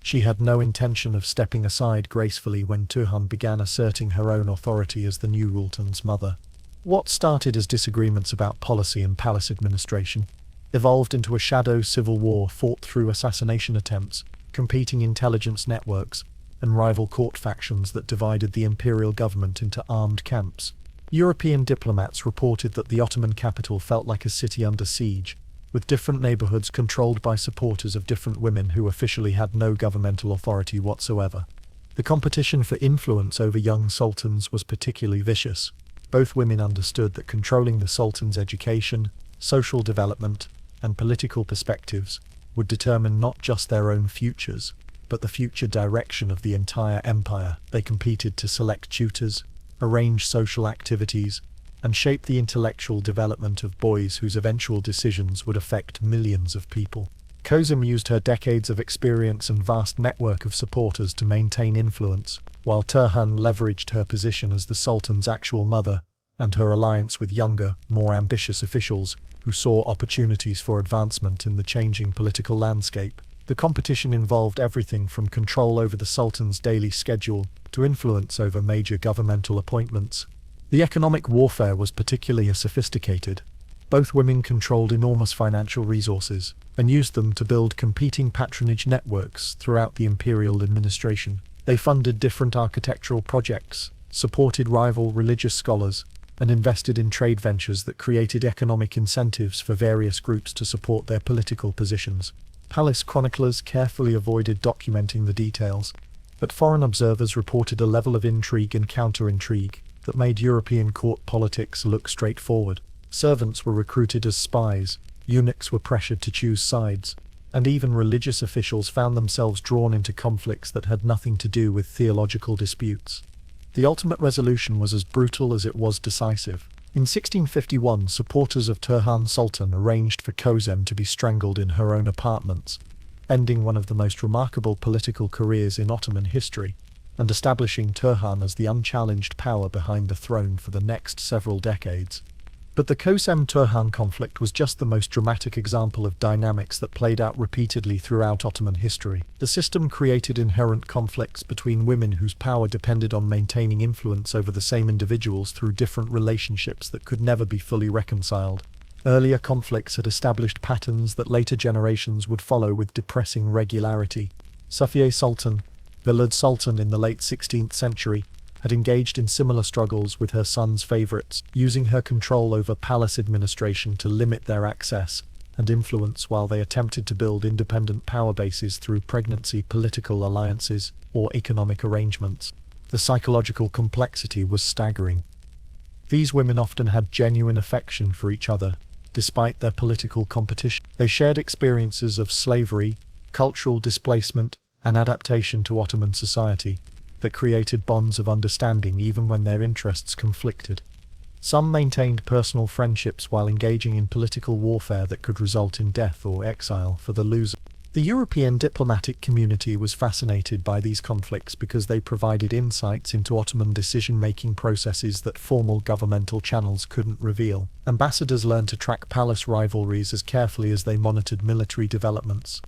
She had no intention of stepping aside gracefully when Turhan began asserting her own authority as the new sultan's mother. What started as disagreements about policy and palace administration evolved into a shadow civil war fought through assassination attempts, competing intelligence networks, and rival court factions that divided the imperial government into armed camps. European diplomats reported that the Ottoman capital felt like a city under siege, with different neighborhoods controlled by supporters of different women who officially had no governmental authority whatsoever. The competition for influence over young sultans was particularly vicious. Both women understood that controlling the sultan's education, social development, and political perspectives would determine not just their own futures, but the future direction of the entire empire. They competed to select tutors, arrange social activities, and shape the intellectual development of boys whose eventual decisions would affect millions of people. Kösem used her decades of experience and vast network of supporters to maintain influence, while Turhan leveraged her position as the sultan's actual mother and her alliance with younger, more ambitious officials who saw opportunities for advancement in the changing political landscape. The competition involved everything from control over the sultan's daily schedule to influence over major governmental appointments. The economic warfare was particularly sophisticated. Both women controlled enormous financial resources, and used them to build competing patronage networks throughout the imperial administration. They funded different architectural projects, supported rival religious scholars, and invested in trade ventures that created economic incentives for various groups to support their political positions. Palace chroniclers carefully avoided documenting the details, but foreign observers reported a level of intrigue and counter-intrigue that made European court politics look straightforward. Servants were recruited as spies, eunuchs were pressured to choose sides, and even religious officials found themselves drawn into conflicts that had nothing to do with theological disputes. The ultimate resolution was as brutal as it was decisive. In 1651, supporters of Turhan Sultan arranged for Kozem to be strangled in her own apartments, ending one of the most remarkable political careers in Ottoman history, and establishing Turhan as the unchallenged power behind the throne for the next several decades. But the Kozem-Turhan conflict was just the most dramatic example of dynamics that played out repeatedly throughout Ottoman history. The system created inherent conflicts between women whose power depended on maintaining influence over the same individuals through different relationships that could never be fully reconciled. Earlier conflicts had established patterns that later generations would follow with depressing regularity. Safiye Sultan, Velud Sultan in the late 16th century, had engaged in similar struggles with her son's favourites, using her control over palace administration to limit their access and influence while they attempted to build independent power bases through pregnancy, political alliances, or economic arrangements. The psychological complexity was staggering. These women often had genuine affection for each other, despite their political competition. They shared experiences of slavery, cultural displacement, and adaptation to Ottoman society that created bonds of understanding even when their interests conflicted. Some maintained personal friendships while engaging in political warfare that could result in death or exile for the loser. The European diplomatic community was fascinated by these conflicts because they provided insights into Ottoman decision-making processes that formal governmental channels couldn't reveal. Ambassadors learned to track palace rivalries as carefully as they monitored military developments,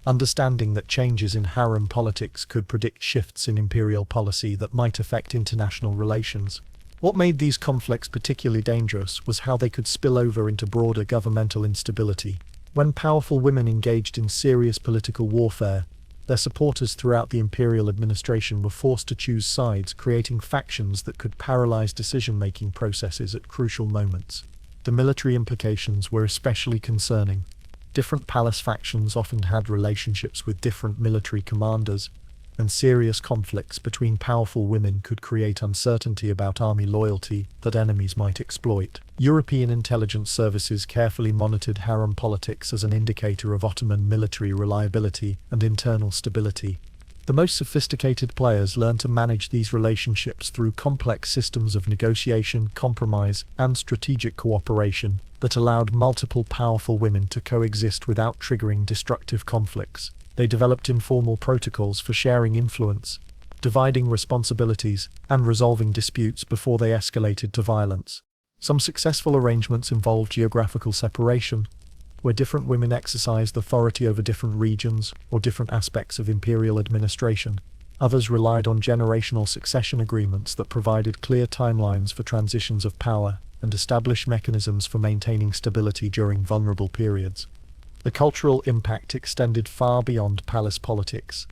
understanding that changes in harem politics could predict shifts in imperial policy that might affect international relations. What made these conflicts particularly dangerous was how they could spill over into broader governmental instability. When powerful women engaged in serious political warfare, their supporters throughout the imperial administration were forced to choose sides, creating factions that could paralyze decision-making processes at crucial moments. The military implications were especially concerning. Different palace factions often had relationships with different military commanders, and serious conflicts between powerful women could create uncertainty about army loyalty that enemies might exploit. European intelligence services carefully monitored harem politics as an indicator of Ottoman military reliability and internal stability. The most sophisticated players learned to manage these relationships through complex systems of negotiation, compromise, and strategic cooperation that allowed multiple powerful women to coexist without triggering destructive conflicts. They developed informal protocols for sharing influence, dividing responsibilities, and resolving disputes before they escalated to violence. Some successful arrangements involved geographical separation, where different women exercised authority over different regions or different aspects of imperial administration. Others relied on generational succession agreements that provided clear timelines for transitions of power and established mechanisms for maintaining stability during vulnerable periods. The cultural impact extended far beyond palace politics.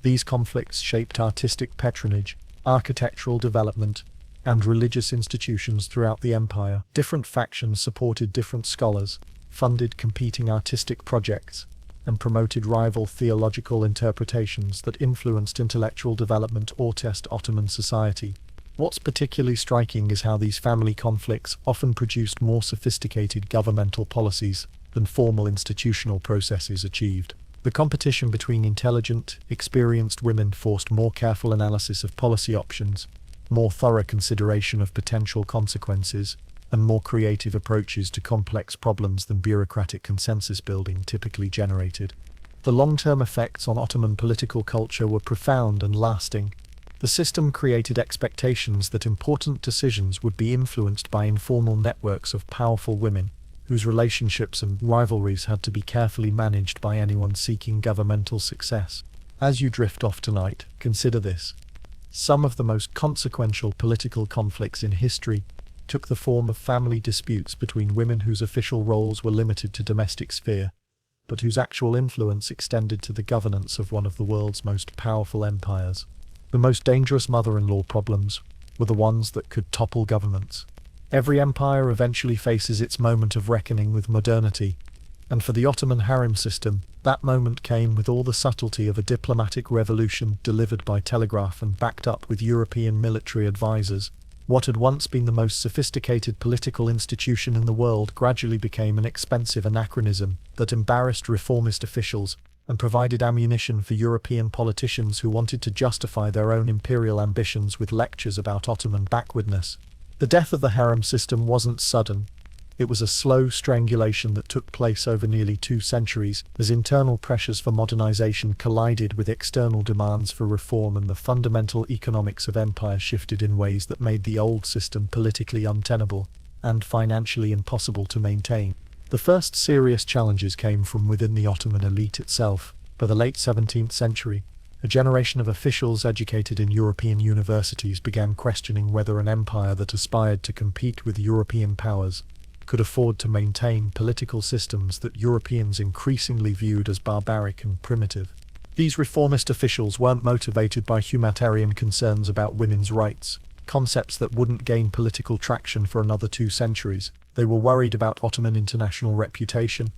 These conflicts shaped artistic patronage, architectural development, and religious institutions throughout the empire. Different factions supported different scholars, funded competing artistic projects, and promoted rival theological interpretations that influenced intellectual development or test Ottoman society. What's particularly striking is how these family conflicts often produced more sophisticated governmental policies than formal institutional processes achieved. The competition between intelligent, experienced women forced more careful analysis of policy options, more thorough consideration of potential consequences, and more creative approaches to complex problems than bureaucratic consensus building typically generated. The long-term effects on Ottoman political culture were profound and lasting. The system created expectations that important decisions would be influenced by informal networks of powerful women, whose relationships and rivalries had to be carefully managed by anyone seeking governmental success. As you drift off tonight, consider this. Some of the most consequential political conflicts in history took the form of family disputes between women whose official roles were limited to domestic sphere, but whose actual influence extended to the governance of one of the world's most powerful empires. The most dangerous mother-in-law problems were the ones that could topple governments. Every empire eventually faces its moment of reckoning with modernity, and for the Ottoman harem system, that moment came with all the subtlety of a diplomatic revolution delivered by telegraph and backed up with European military advisors. What had once been the most sophisticated political institution in the world gradually became an expensive anachronism that embarrassed reformist officials and provided ammunition for European politicians who wanted to justify their own imperial ambitions with lectures about Ottoman backwardness. The death of the harem system wasn't sudden. It was a slow strangulation that took place over nearly 2 centuries, as internal pressures for modernization collided with external demands for reform, and the fundamental economics of empire shifted in ways that made the old system politically untenable and financially impossible to maintain. The first serious challenges came from within the Ottoman elite itself. By the late 17th century, a generation of officials educated in European universities began questioning whether an empire that aspired to compete with European powers could afford to maintain political systems that Europeans increasingly viewed as barbaric and primitive. These reformist officials weren't motivated by humanitarian concerns about women's rights, concepts that wouldn't gain political traction for another 2 centuries. They were worried about Ottoman international reputation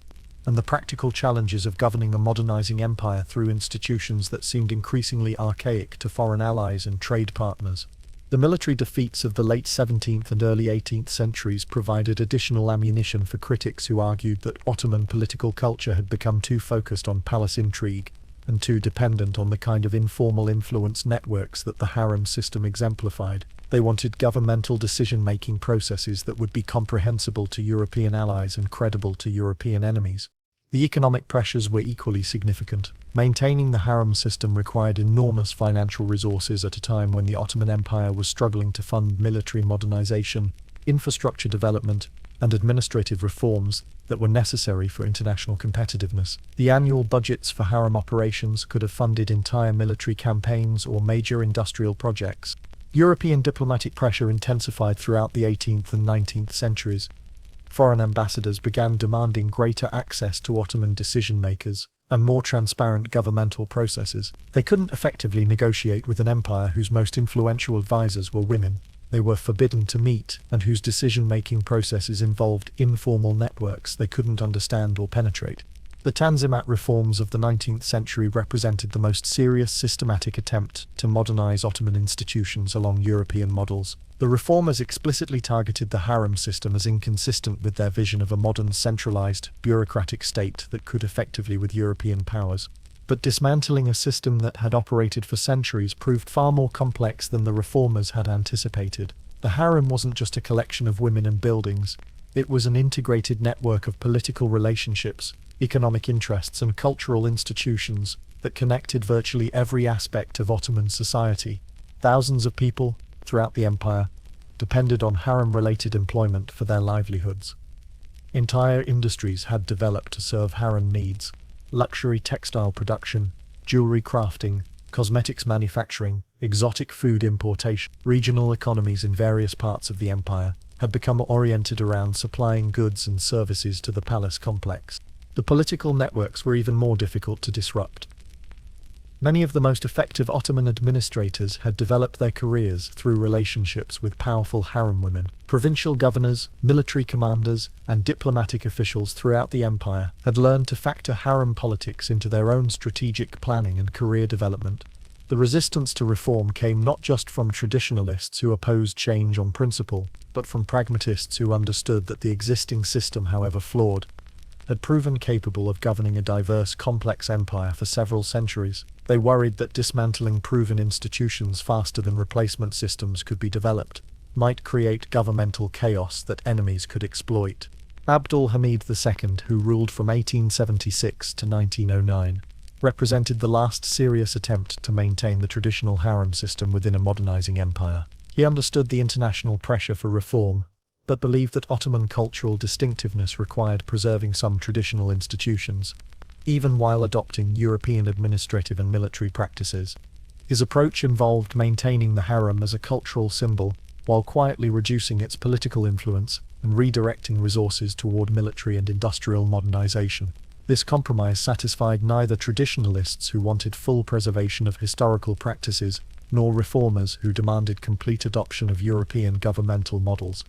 and the practical challenges of governing a modernizing empire through institutions that seemed increasingly archaic to foreign allies and trade partners. The military defeats of the late 17th and early 18th centuries provided additional ammunition for critics who argued that Ottoman political culture had become too focused on palace intrigue and too dependent on the kind of informal influence networks that the harem system exemplified. They wanted governmental decision-making processes that would be comprehensible to European allies and credible to European enemies. The economic pressures were equally significant. Maintaining the harem system required enormous financial resources at a time when the Ottoman Empire was struggling to fund military modernization, infrastructure development, and administrative reforms that were necessary for international competitiveness. The annual budgets for harem operations could have funded entire military campaigns or major industrial projects. European diplomatic pressure intensified throughout the 18th and 19th centuries. Foreign ambassadors began demanding greater access to Ottoman decision-makers and more transparent governmental processes. They couldn't effectively negotiate with an empire whose most influential advisors were women. They were forbidden to meet, and whose decision-making processes involved informal networks they couldn't understand or penetrate. The Tanzimat reforms of the 19th century represented the most serious systematic attempt to modernize Ottoman institutions along European models. The reformers explicitly targeted the harem system as inconsistent with their vision of a modern centralized, bureaucratic state that could effectively with European powers. But dismantling a system that had operated for centuries proved far more complex than the reformers had anticipated. The harem wasn't just a collection of women and buildings. It was an integrated network of political relationships, economic interests, and cultural institutions that connected virtually every aspect of Ottoman society. Thousands of people, throughout the empire, depended on harem-related employment for their livelihoods. Entire industries had developed to serve harem needs: luxury textile production, jewelry crafting, cosmetics manufacturing, exotic food importation. Regional economies in various parts of the empire had become oriented around supplying goods and services to the palace complex. The political networks were even more difficult to disrupt. Many of the most effective Ottoman administrators had developed their careers through relationships with powerful harem women. Provincial governors, military commanders, and diplomatic officials throughout the empire had learned to factor harem politics into their own strategic planning and career development. The resistance to reform came not just from traditionalists who opposed change on principle, but from pragmatists who understood that the existing system, however flawed, had proven capable of governing a diverse, complex empire for several centuries. They worried that dismantling proven institutions faster than replacement systems could be developed might create governmental chaos that enemies could exploit. Abdul Hamid II, who ruled from 1876 to 1909, represented the last serious attempt to maintain the traditional harem system within a modernizing empire. He understood the international pressure for reform, but believed that Ottoman cultural distinctiveness required preserving some traditional institutions, even while adopting European administrative and military practices. His approach involved maintaining the harem as a cultural symbol, while quietly reducing its political influence and redirecting resources toward military and industrial modernization. This compromise satisfied neither traditionalists who wanted full preservation of historical practices, nor reformers who demanded complete adoption of European governmental models.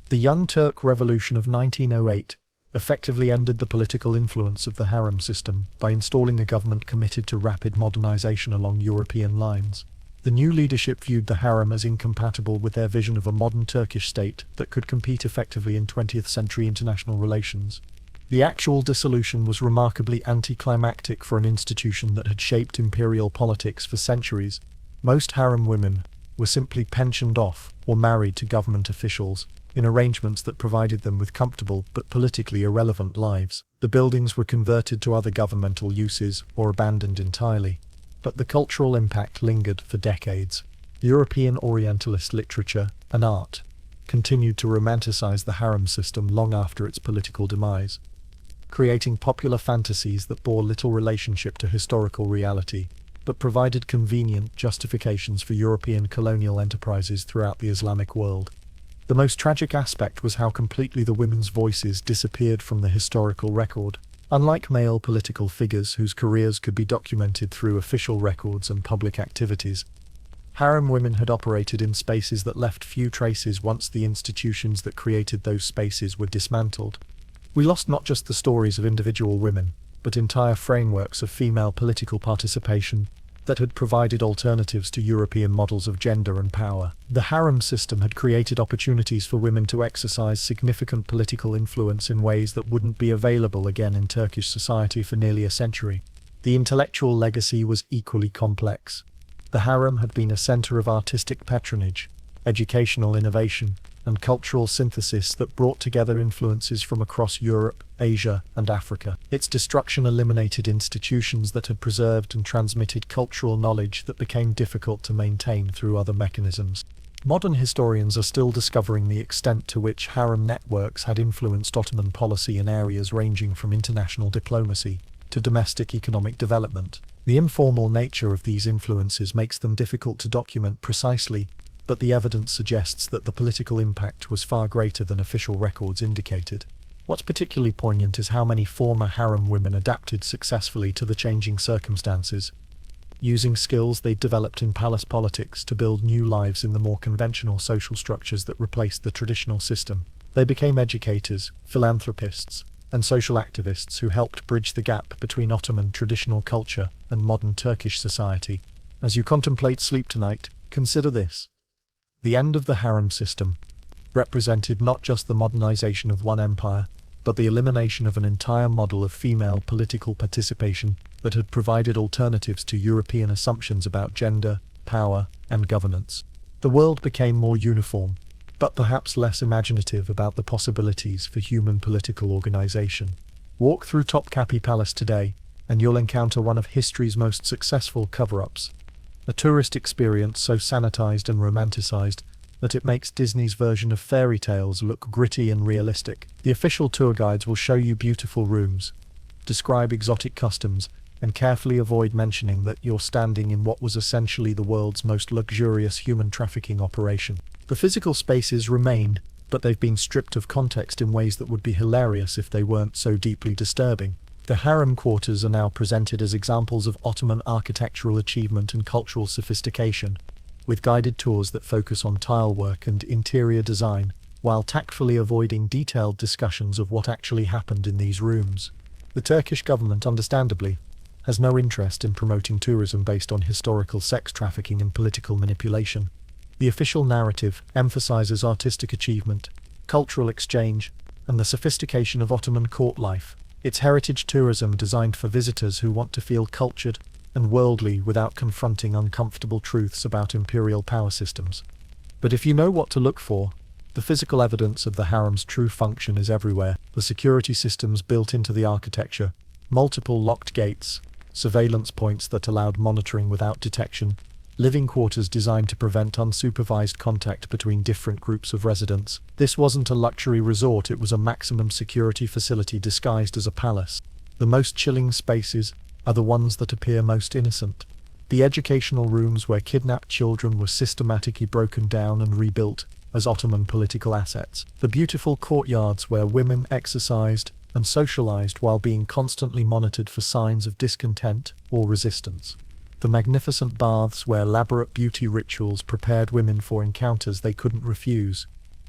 The Young Turk Revolution of 1908 effectively ended the political influence of the harem system by installing a government committed to rapid modernization along European lines. The new leadership viewed the harem as incompatible with their vision of a modern Turkish state that could compete effectively in 20th century international relations. The actual dissolution was remarkably anticlimactic for an institution that had shaped imperial politics for centuries. Most harem women were simply pensioned off or married to government officials, in arrangements that provided them with comfortable but politically irrelevant lives. The buildings were converted to other governmental uses or abandoned entirely. But the cultural impact lingered for decades. European Orientalist literature and art continued to romanticize the harem system long after its political demise, creating popular fantasies that bore little relationship to historical reality, but provided convenient justifications for European colonial enterprises throughout the Islamic world. The most tragic aspect was how completely the women's voices disappeared from the historical record. Unlike male political figures whose careers could be documented through official records and public activities, harem women had operated in spaces that left few traces once the institutions that created those spaces were dismantled. We lost not just the stories of individual women, but entire frameworks of female political participation that had provided alternatives to European models of gender and power. The harem system had created opportunities for women to exercise significant political influence in ways that wouldn't be available again in Turkish society for nearly a century. The intellectual legacy was equally complex. The harem had been a center of artistic patronage, educational innovation, and cultural synthesis that brought together influences from across Europe, Asia, and Africa. Its destruction eliminated institutions that had preserved and transmitted cultural knowledge that became difficult to maintain through other mechanisms. Modern historians are still discovering the extent to which harem networks had influenced Ottoman policy in areas ranging from international diplomacy to domestic economic development. The informal nature of these influences makes them difficult to document precisely, but the evidence suggests that the political impact was far greater than official records indicated. What's particularly poignant is how many former harem women adapted successfully to the changing circumstances, using skills they'd developed in palace politics to build new lives in the more conventional social structures that replaced the traditional system. They became educators, philanthropists, and social activists who helped bridge the gap between Ottoman traditional culture and modern Turkish society. As you contemplate sleep tonight, consider this. The end of the harem system represented not just the modernization of one empire, but the elimination of an entire model of female political participation that had provided alternatives to European assumptions about gender, power, and governance. The world became more uniform, but perhaps less imaginative about the possibilities for human political organization. Walk through Topkapi Palace today, and you'll encounter one of history's most successful cover-ups. A tourist experience so sanitized and romanticized that it makes Disney's version of fairy tales look gritty and realistic. The official tour guides will show you beautiful rooms, describe exotic customs, and carefully avoid mentioning that you're standing in what was essentially the world's most luxurious human trafficking operation. The physical spaces remained, but they've been stripped of context in ways that would be hilarious if they weren't so deeply disturbing. The harem quarters are now presented as examples of Ottoman architectural achievement and cultural sophistication, with guided tours that focus on tile work and interior design, while tactfully avoiding detailed discussions of what actually happened in these rooms. The Turkish government, understandably, has no interest in promoting tourism based on historical sex trafficking and political manipulation. The official narrative emphasizes artistic achievement, cultural exchange, and the sophistication of Ottoman court life. It's heritage tourism designed for visitors who want to feel cultured and worldly without confronting uncomfortable truths about imperial power systems. But if you know what to look for, the physical evidence of the harem's true function is everywhere. The security systems built into the architecture, multiple locked gates, surveillance points that allowed monitoring without detection, living quarters designed to prevent unsupervised contact between different groups of residents. This wasn't a luxury resort, it was a maximum security facility disguised as a palace. The most chilling spaces are the ones that appear most innocent. The educational rooms where kidnapped children were systematically broken down and rebuilt as Ottoman political assets. The beautiful courtyards where women exercised and socialized while being constantly monitored for signs of discontent or resistance. The magnificent baths where elaborate beauty rituals prepared women for encounters they couldn't refuse.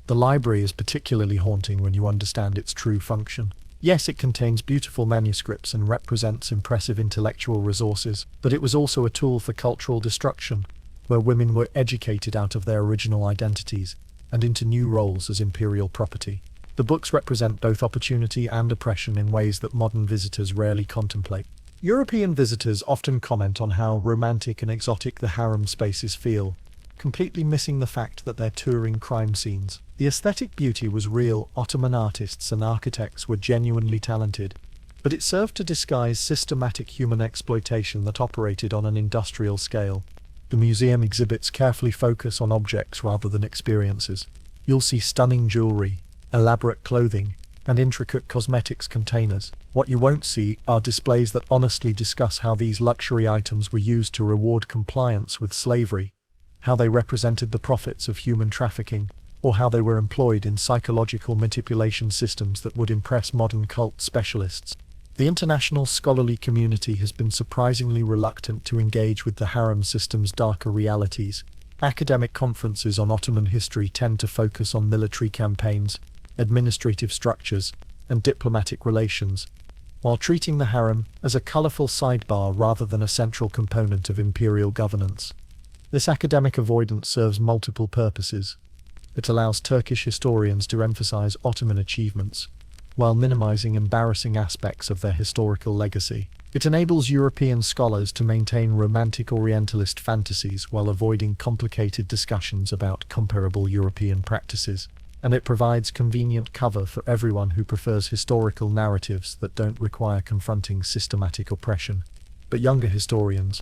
The library is particularly haunting when you understand its true function. Yes, it contains beautiful manuscripts and represents impressive intellectual resources, but it was also a tool for cultural destruction, where women were educated out of their original identities and into new roles as imperial property. The books represent both opportunity and oppression in ways that modern visitors rarely contemplate. European visitors often comment on how romantic and exotic the harem spaces feel, completely missing the fact that they're touring crime scenes. The aesthetic beauty was real. Ottoman artists and architects were genuinely talented, but it served to disguise systematic human exploitation that operated on an industrial scale. The museum exhibits carefully focus on objects rather than experiences. You'll see stunning jewelry, elaborate clothing, and intricate cosmetics containers. What you won't see are displays that honestly discuss how these luxury items were used to reward compliance with slavery, how they represented the profits of human trafficking, or how they were employed in psychological manipulation systems that would impress modern cult specialists. The international scholarly community has been surprisingly reluctant to engage with the harem system's darker realities. Academic conferences on Ottoman history tend to focus on military campaigns, administrative structures, and diplomatic relations, while treating the harem as a colorful sidebar rather than a central component of imperial governance. This academic avoidance serves multiple purposes. It allows Turkish historians to emphasize Ottoman achievements, while minimizing embarrassing aspects of their historical legacy. It enables European scholars to maintain romantic Orientalist fantasies while avoiding complicated discussions about comparable European practices. And it provides convenient cover for everyone who prefers historical narratives that don't require confronting systematic oppression. But younger historians,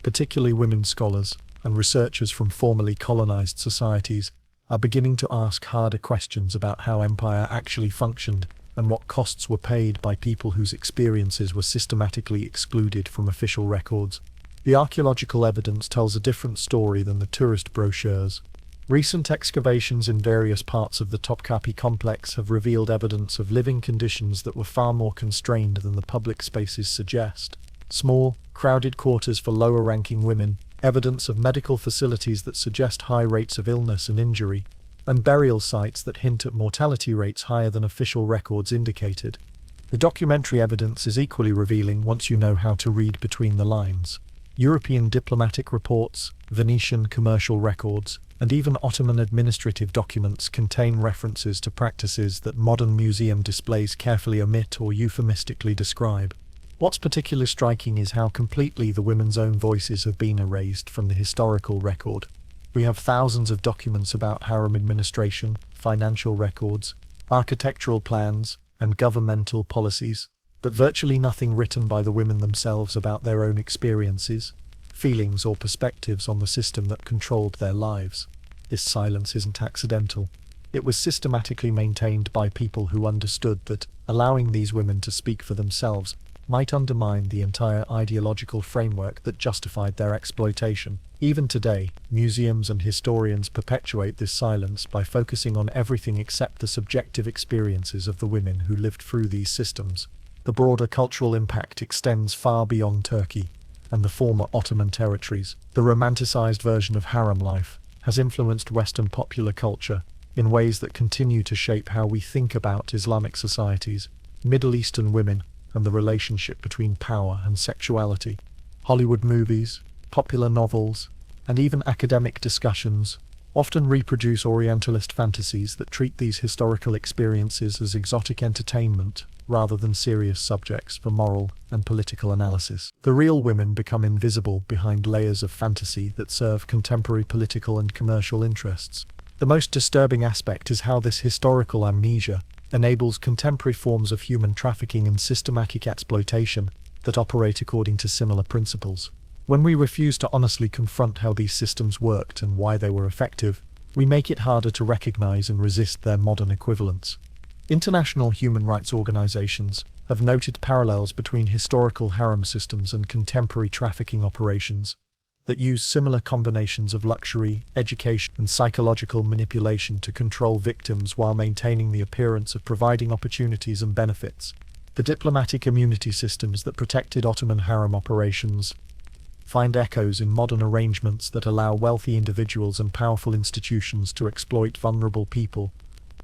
particularly women scholars and researchers from formerly colonized societies, are beginning to ask harder questions about how empire actually functioned and what costs were paid by people whose experiences were systematically excluded from official records. The archaeological evidence tells a different story than the tourist brochures. Recent excavations in various parts of the Topkapi complex have revealed evidence of living conditions that were far more constrained than the public spaces suggest. Small, crowded quarters for lower-ranking women, evidence of medical facilities that suggest high rates of illness and injury, and burial sites that hint at mortality rates higher than official records indicated. The documentary evidence is equally revealing once you know how to read between the lines. European diplomatic reports, Venetian commercial records, and even Ottoman administrative documents contain references to practices that modern museum displays carefully omit or euphemistically describe. What's particularly striking is how completely the women's own voices have been erased from the historical record. We have thousands of documents about harem administration, financial records, architectural plans, and governmental policies, but virtually nothing written by the women themselves about their own experiences, feelings, or perspectives on the system that controlled their lives. This silence isn't accidental. It was systematically maintained by people who understood that allowing these women to speak for themselves might undermine the entire ideological framework that justified their exploitation. Even today, museums and historians perpetuate this silence by focusing on everything except the subjective experiences of the women who lived through these systems. The broader cultural impact extends far beyond Turkey and the former Ottoman territories. The romanticized version of harem life has influenced Western popular culture in ways that continue to shape how we think about Islamic societies, Middle Eastern women, and the relationship between power and sexuality. Hollywood movies, popular novels, and even academic discussions often reproduce Orientalist fantasies that treat these historical experiences as exotic entertainment rather than serious subjects for moral and political analysis. The real women become invisible behind layers of fantasy that serve contemporary political and commercial interests. The most disturbing aspect is how this historical amnesia enables contemporary forms of human trafficking and systematic exploitation that operate according to similar principles. When we refuse to honestly confront how these systems worked and why they were effective, we make it harder to recognize and resist their modern equivalents. International human rights organizations have noted parallels between historical harem systems and contemporary trafficking operations. that use similar combinations of luxury, education, and psychological manipulation to control victims while maintaining the appearance of providing opportunities and benefits. The diplomatic immunity systems that protected Ottoman harem operations find echoes in modern arrangements that allow wealthy individuals and powerful institutions to exploit vulnerable people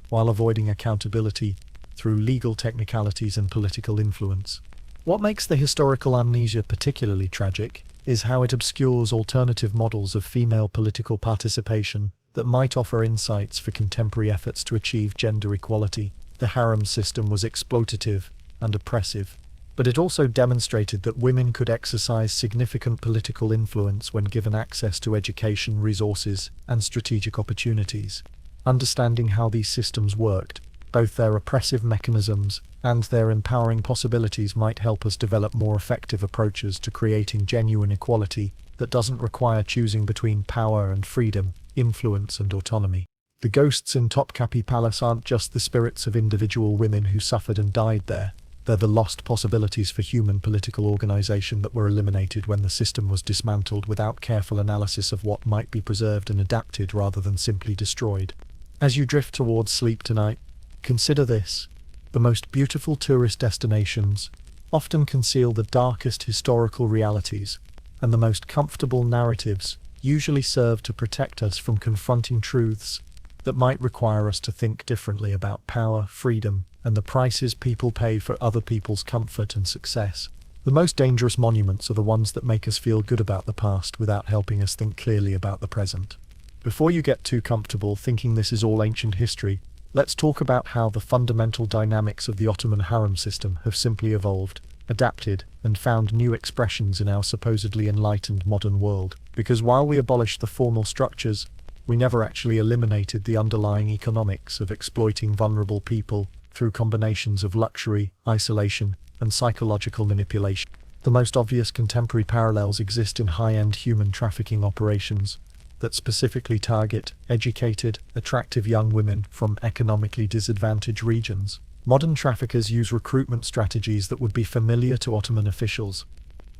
while avoiding accountability through legal technicalities and political influence. What makes the historical amnesia particularly tragic is how it obscures alternative models of female political participation that might offer insights for contemporary efforts to achieve gender equality. The harem system was exploitative and oppressive, but it also demonstrated that women could exercise significant political influence when given access to education, resources, and strategic opportunities. Understanding how these systems worked, both their oppressive mechanisms and their empowering possibilities, might help us develop more effective approaches to creating genuine equality that doesn't require choosing between power and freedom, influence and autonomy. The ghosts in Topkapi Palace aren't just the spirits of individual women who suffered and died there. They're the lost possibilities for human political organization that were eliminated when the system was dismantled without careful analysis of what might be preserved and adapted rather than simply destroyed. As you drift towards sleep tonight, consider this. The most beautiful tourist destinations often conceal the darkest historical realities, and the most comfortable narratives usually serve to protect us from confronting truths that might require us to think differently about power, freedom, and the prices people pay for other people's comfort and success. The most dangerous monuments are the ones that make us feel good about the past without helping us think clearly about the present. Before you get too comfortable thinking this is all ancient history, let's talk about how the fundamental dynamics of the Ottoman harem system have simply evolved, adapted, and found new expressions in our supposedly enlightened modern world. Because while we abolished the formal structures, we never actually eliminated the underlying economics of exploiting vulnerable people through combinations of luxury, isolation, and psychological manipulation. The most obvious contemporary parallels exist in high-end human trafficking operations that specifically target educated, attractive young women from economically disadvantaged regions. Modern traffickers use recruitment strategies that would be familiar to Ottoman officials.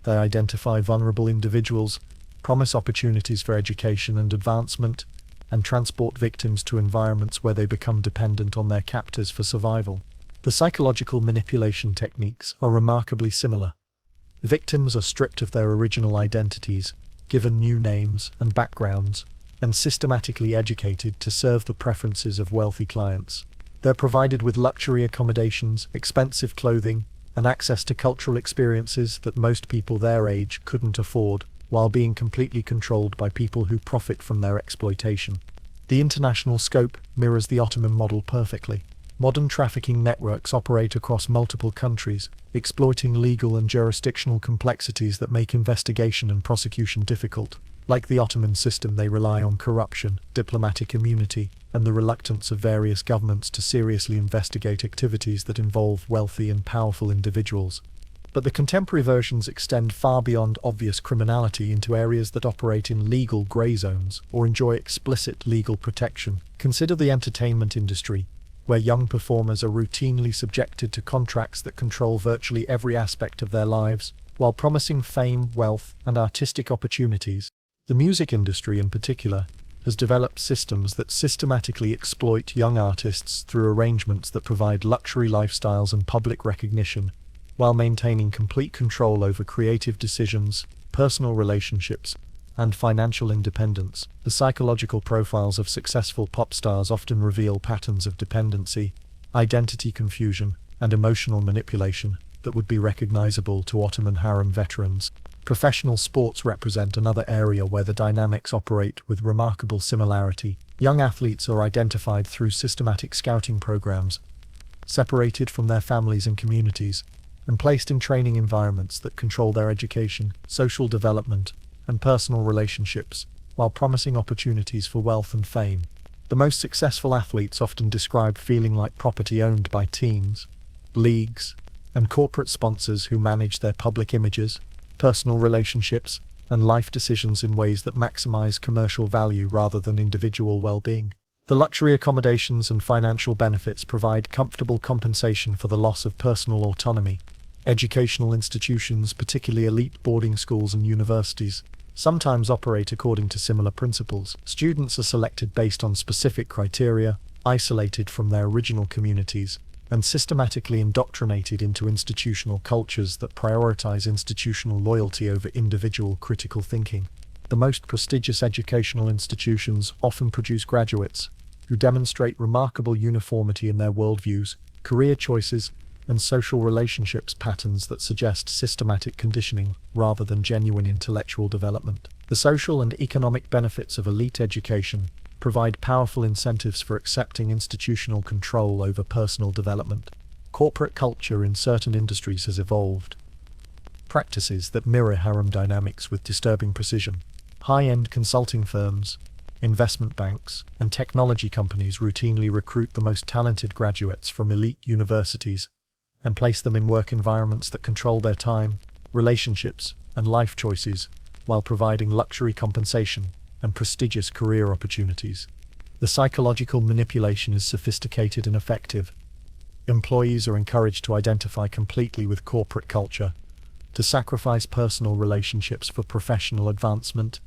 They identify vulnerable individuals, promise opportunities for education and advancement, and transport victims to environments where they become dependent on their captors for survival. The psychological manipulation techniques are remarkably similar. Victims are stripped of their original identities, given new names and backgrounds, and systematically educated to serve the preferences of wealthy clients. They're provided with luxury accommodations, expensive clothing, and access to cultural experiences that most people their age couldn't afford, while being completely controlled by people who profit from their exploitation. The international scope mirrors the Ottoman model perfectly. Modern trafficking networks operate across multiple countries, exploiting legal and jurisdictional complexities that make investigation and prosecution difficult. Like the Ottoman system, they rely on corruption, diplomatic immunity, and the reluctance of various governments to seriously investigate activities that involve wealthy and powerful individuals. But the contemporary versions extend far beyond obvious criminality into areas that operate in legal grey zones or enjoy explicit legal protection. Consider the entertainment industry, where young performers are routinely subjected to contracts that control virtually every aspect of their lives, while promising fame, wealth, and artistic opportunities. The music industry, in particular, has developed systems that systematically exploit young artists through arrangements that provide luxury lifestyles and public recognition, while maintaining complete control over creative decisions, personal relationships, and financial independence. The psychological profiles of successful pop stars often reveal patterns of dependency, identity confusion, and emotional manipulation that would be recognizable to Ottoman harem veterans. Professional sports represent another area where the dynamics operate with remarkable similarity. Young athletes are identified through systematic scouting programs, separated from their families and communities, and placed in training environments that control their education, social development, and personal relationships, while promising opportunities for wealth and fame. The most successful athletes often describe feeling like property owned by teams, leagues, and corporate sponsors who manage their public images, personal relationships, and life decisions in ways that maximize commercial value rather than individual well-being. The luxury accommodations and financial benefits provide comfortable compensation for the loss of personal autonomy. Educational institutions, particularly elite boarding schools and universities, sometimes operate according to similar principles. Students are selected based on specific criteria, isolated from their original communities, and systematically indoctrinated into institutional cultures that prioritize institutional loyalty over individual critical thinking. The most prestigious educational institutions often produce graduates who demonstrate remarkable uniformity in their worldviews, career choices, and social relationships patterns that suggest systematic conditioning rather than genuine intellectual development. The social and economic benefits of elite education provide powerful incentives for accepting institutional control over personal development. Corporate culture in certain industries has evolved practices that mirror harem dynamics with disturbing precision. High-end consulting firms, investment banks, and technology companies routinely recruit the most talented graduates from elite universities and place them in work environments that control their time, relationships, and life choices, while providing luxury compensation and prestigious career opportunities. The psychological manipulation is sophisticated and effective. Employees are encouraged to identify completely with corporate culture, to sacrifice personal relationships for professional advancement,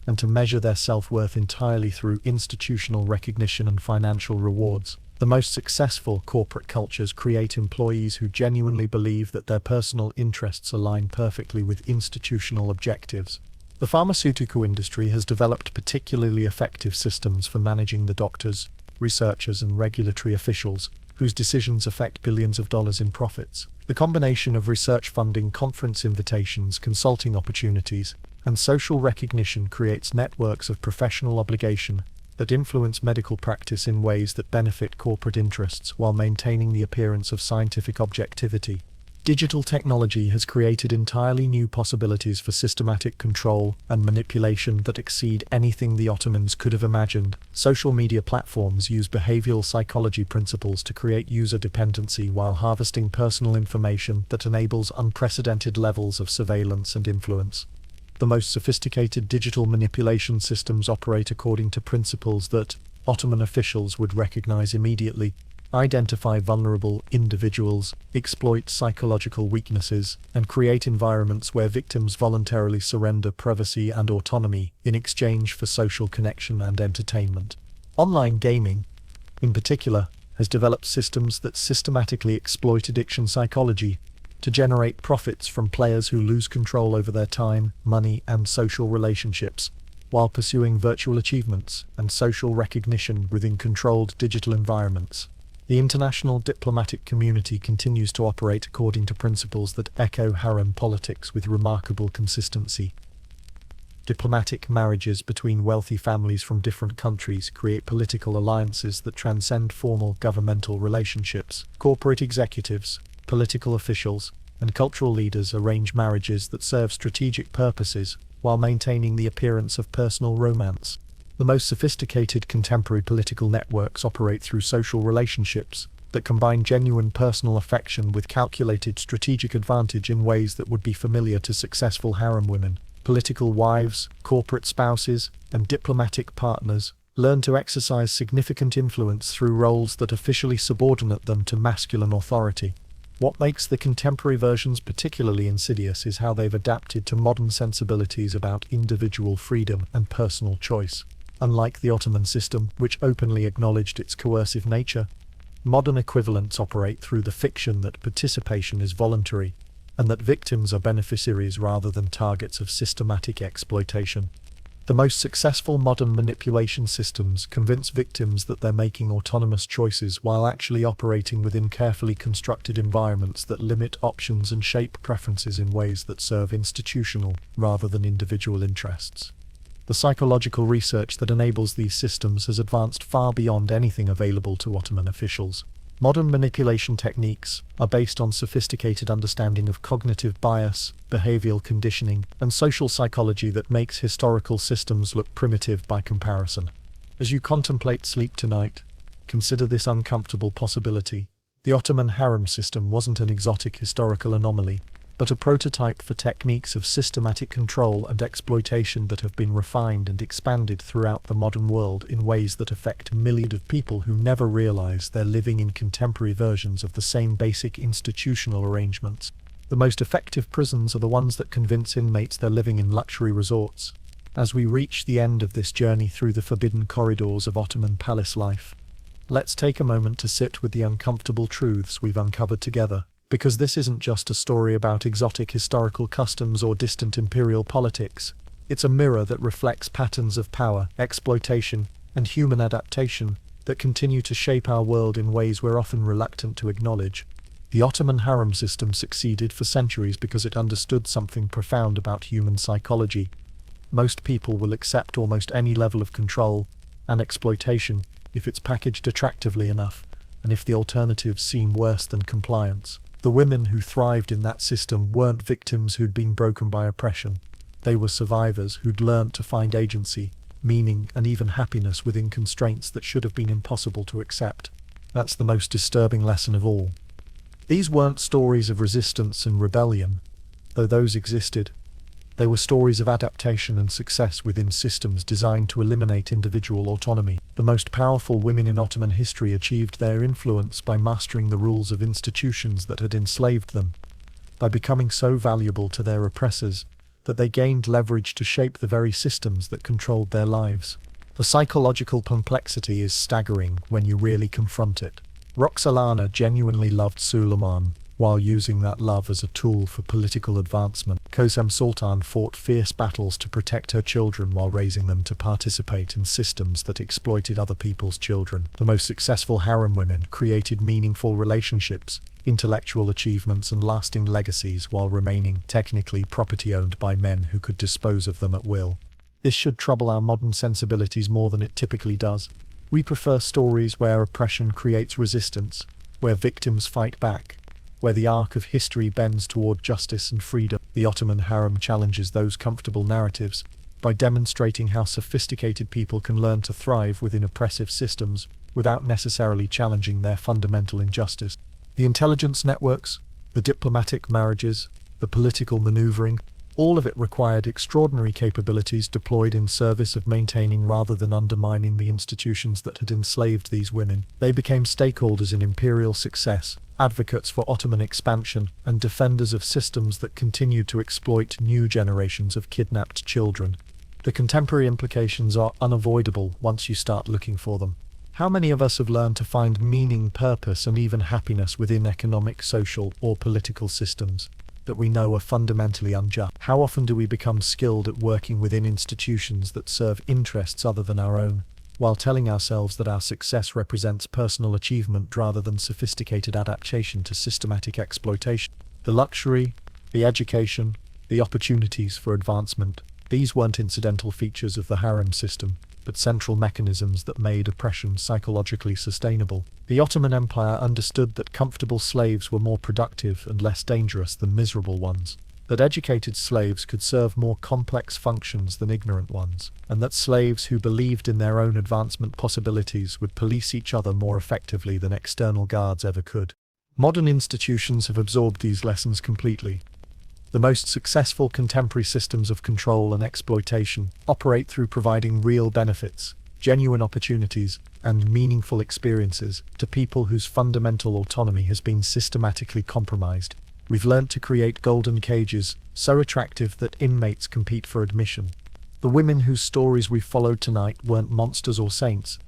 and to measure their self-worth entirely through institutional recognition and financial rewards. The most successful corporate cultures create employees who genuinely believe that their personal interests align perfectly with institutional objectives. The pharmaceutical industry has developed particularly effective systems for managing the doctors, researchers, and regulatory officials whose decisions affect billions of dollars in profits. The combination of research funding, conference invitations, consulting opportunities, and social recognition creates networks of professional obligation that influence medical practice in ways that benefit corporate interests while maintaining the appearance of scientific objectivity. Digital technology has created entirely new possibilities for systematic control and manipulation that exceed anything the Ottomans could have imagined. Social media platforms use behavioral psychology principles to create user dependency while harvesting personal information that enables unprecedented levels of surveillance and influence. The most sophisticated digital manipulation systems operate according to principles that Ottoman officials would recognize immediately: identify vulnerable individuals, exploit psychological weaknesses, and create environments where victims voluntarily surrender privacy and autonomy in exchange for social connection and entertainment. Online gaming, in particular, has developed systems that systematically exploit addiction psychology to generate profits from players who lose control over their time, money, and social relationships, while pursuing virtual achievements and social recognition within controlled digital environments. The international diplomatic community continues to operate according to principles that echo harem politics with remarkable consistency. Diplomatic marriages between wealthy families from different countries create political alliances that transcend formal governmental relationships. Corporate executives, political officials, and cultural leaders arrange marriages that serve strategic purposes while maintaining the appearance of personal romance. The most sophisticated contemporary political networks operate through social relationships that combine genuine personal affection with calculated strategic advantage in ways that would be familiar to successful harem women. Political wives, corporate spouses, and diplomatic partners learn to exercise significant influence through roles that officially subordinate them to masculine authority. What makes the contemporary versions particularly insidious is how they've adapted to modern sensibilities about individual freedom and personal choice. Unlike the Ottoman system, which openly acknowledged its coercive nature, modern equivalents operate through the fiction that participation is voluntary, and that victims are beneficiaries rather than targets of systematic exploitation. The most successful modern manipulation systems convince victims that they're making autonomous choices while actually operating within carefully constructed environments that limit options and shape preferences in ways that serve institutional rather than individual interests. The psychological research that enables these systems has advanced far beyond anything available to Ottoman officials. Modern manipulation techniques are based on sophisticated understanding of cognitive bias, behavioral conditioning, and social psychology that makes historical systems look primitive by comparison. As you contemplate sleep tonight, consider this uncomfortable possibility. The Ottoman harem system wasn't an exotic historical anomaly, but a prototype for techniques of systematic control and exploitation that have been refined and expanded throughout the modern world in ways that affect millions of people who never realize they're living in contemporary versions of the same basic institutional arrangements. The most effective prisons are the ones that convince inmates they're living in luxury resorts. As we reach the end of this journey through the forbidden corridors of Ottoman palace life, let's take a moment to sit with the uncomfortable truths we've uncovered together. Because this isn't just a story about exotic historical customs or distant imperial politics. It's a mirror that reflects patterns of power, exploitation, and human adaptation that continue to shape our world in ways we're often reluctant to acknowledge. The Ottoman harem system succeeded for centuries because it understood something profound about human psychology. Most people will accept almost any level of control and exploitation if it's packaged attractively enough, and if the alternatives seem worse than compliance. The women who thrived in that system weren't victims who'd been broken by oppression. They were survivors who'd learned to find agency, meaning, and even happiness within constraints that should have been impossible to accept. That's the most disturbing lesson of all. These weren't stories of resistance and rebellion, though those existed. They were stories of adaptation and success within systems designed to eliminate individual autonomy. The most powerful women in Ottoman history achieved their influence by mastering the rules of institutions that had enslaved them, by becoming so valuable to their oppressors that they gained leverage to shape the very systems that controlled their lives. The psychological complexity is staggering when you really confront it. Roxolana genuinely loved Suleiman, while using that love as a tool for political advancement. Kosem Sultan fought fierce battles to protect her children while raising them to participate in systems that exploited other people's children. The most successful harem women created meaningful relationships, intellectual achievements, and lasting legacies while remaining technically property owned by men who could dispose of them at will. This should trouble our modern sensibilities more than it typically does. We prefer stories where oppression creates resistance, where victims fight back, where the arc of history bends toward justice and freedom. The Ottoman harem challenges those comfortable narratives by demonstrating how sophisticated people can learn to thrive within oppressive systems without necessarily challenging their fundamental injustice. The intelligence networks, the diplomatic marriages, the political maneuvering, all of it required extraordinary capabilities deployed in service of maintaining rather than undermining the institutions that had enslaved these women. They became stakeholders in imperial success, advocates for Ottoman expansion, and defenders of systems that continued to exploit new generations of kidnapped children. The contemporary implications are unavoidable once you start looking for them. How many of us have learned to find meaning, purpose, and even happiness within economic, social, or political systems that we know are fundamentally unjust? How often do we become skilled at working within institutions that serve interests other than our own, while telling ourselves that our success represents personal achievement rather than sophisticated adaptation to systematic exploitation? The luxury, the education, the opportunities for advancement, these weren't incidental features of the harem system, but central mechanisms that made oppression psychologically sustainable. The Ottoman Empire understood that comfortable slaves were more productive and less dangerous than miserable ones, that educated slaves could serve more complex functions than ignorant ones, and that slaves who believed in their own advancement possibilities would police each other more effectively than external guards ever could. Modern institutions have absorbed these lessons completely. The most successful contemporary systems of control and exploitation operate through providing real benefits, genuine opportunities, and meaningful experiences to people whose fundamental autonomy has been systematically compromised. We've learned to create golden cages, so attractive that inmates compete for admission. The women whose stories we followed tonight weren't monsters or saints.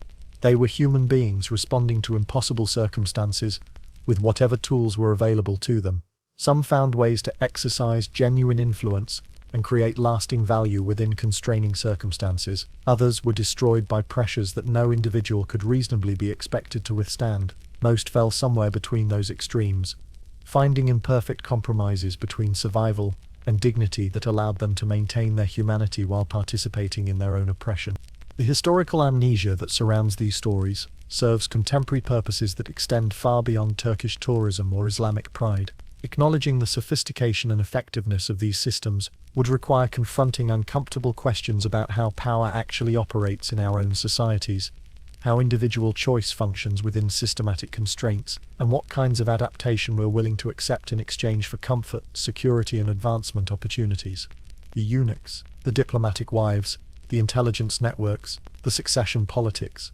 They were human beings responding to impossible circumstances with whatever tools were available to them. Some found ways to exercise genuine influence and create lasting value within constraining circumstances. Others were destroyed by pressures that no individual could reasonably be expected to withstand. Most fell somewhere between those extremes, finding imperfect compromises between survival and dignity that allowed them to maintain their humanity while participating in their own oppression. The historical amnesia that surrounds these stories serves contemporary purposes that extend far beyond Turkish tourism or Islamic pride. Acknowledging the sophistication and effectiveness of these systems would require confronting uncomfortable questions about how power actually operates in our own societies, how individual choice functions within systematic constraints, and what kinds of adaptation we're willing to accept in exchange for comfort, security, and advancement opportunities. The eunuchs, the diplomatic wives, the intelligence networks, the succession politics.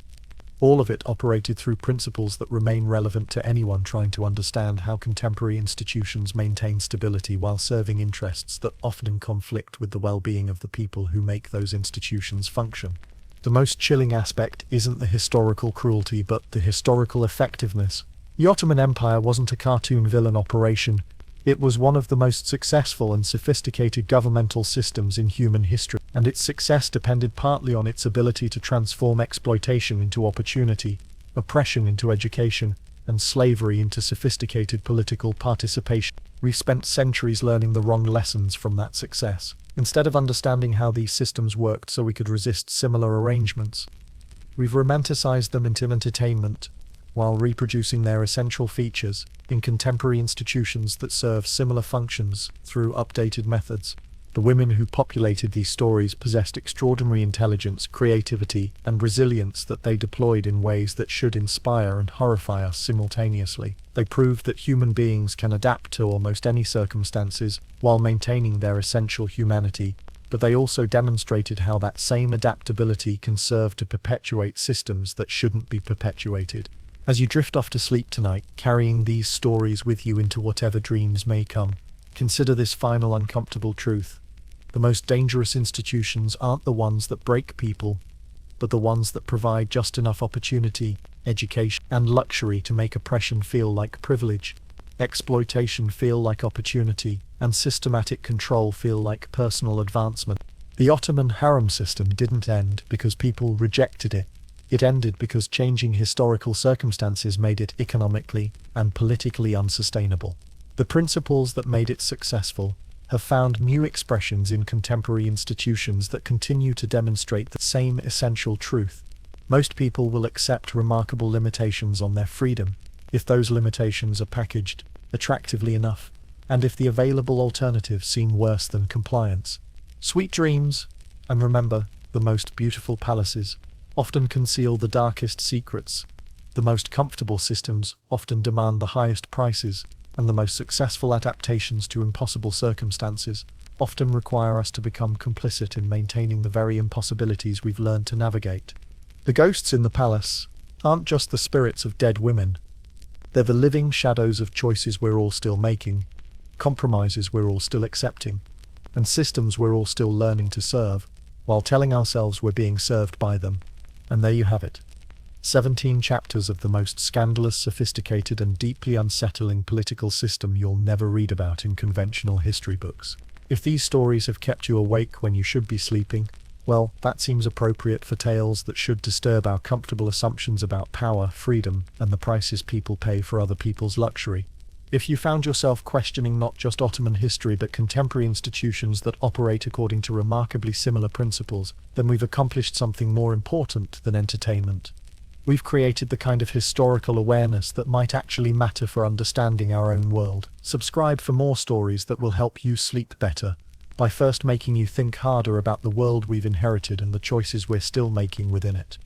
All of it operated through principles that remain relevant to anyone trying to understand how contemporary institutions maintain stability while serving interests that often conflict with the well-being of the people who make those institutions function. The most chilling aspect isn't the historical cruelty, but the historical effectiveness. The Ottoman Empire wasn't a cartoon villain operation. It was one of the most successful and sophisticated governmental systems in human history, and its success depended partly on its ability to transform exploitation into opportunity, oppression into education, and slavery into sophisticated political participation. We've spent centuries learning the wrong lessons from that success, instead of understanding how these systems worked so we could resist similar arrangements. We've romanticized them into entertainment, while reproducing their essential features in contemporary institutions that serve similar functions through updated methods. The women who populated these stories possessed extraordinary intelligence, creativity, and resilience that they deployed in ways that should inspire and horrify us simultaneously. They proved that human beings can adapt to almost any circumstances while maintaining their essential humanity, but they also demonstrated how that same adaptability can serve to perpetuate systems that shouldn't be perpetuated. As you drift off to sleep tonight, carrying these stories with you into whatever dreams may come, consider this final uncomfortable truth. The most dangerous institutions aren't the ones that break people, but the ones that provide just enough opportunity, education, and luxury to make oppression feel like privilege, exploitation feel like opportunity, and systematic control feel like personal advancement. The Ottoman harem system didn't end because people rejected it. It ended because changing historical circumstances made it economically and politically unsustainable. The principles that made it successful have found new expressions in contemporary institutions that continue to demonstrate the same essential truth. Most people will accept remarkable limitations on their freedom if those limitations are packaged attractively enough, and if the available alternatives seem worse than compliance. Sweet dreams, and remember, the most beautiful palaces often conceal the darkest secrets. The most comfortable systems often demand the highest prices, and the most successful adaptations to impossible circumstances often require us to become complicit in maintaining the very impossibilities we've learned to navigate. The ghosts in the palace aren't just the spirits of dead women. They're the living shadows of choices we're all still making, compromises we're all still accepting, and systems we're all still learning to serve, while telling ourselves we're being served by them. And there you have it. 17 chapters of the most scandalous, sophisticated, and deeply unsettling political system you'll never read about in conventional history books. If these stories have kept you awake when you should be sleeping, well, that seems appropriate for tales that should disturb our comfortable assumptions about power, freedom, and the prices people pay for other people's luxury. If you found yourself questioning not just Ottoman history but contemporary institutions that operate according to remarkably similar principles, then we've accomplished something more important than entertainment. We've created the kind of historical awareness that might actually matter for understanding our own world. Subscribe for more stories that will help you sleep better, by first making you think harder about the world we've inherited and the choices we're still making within it.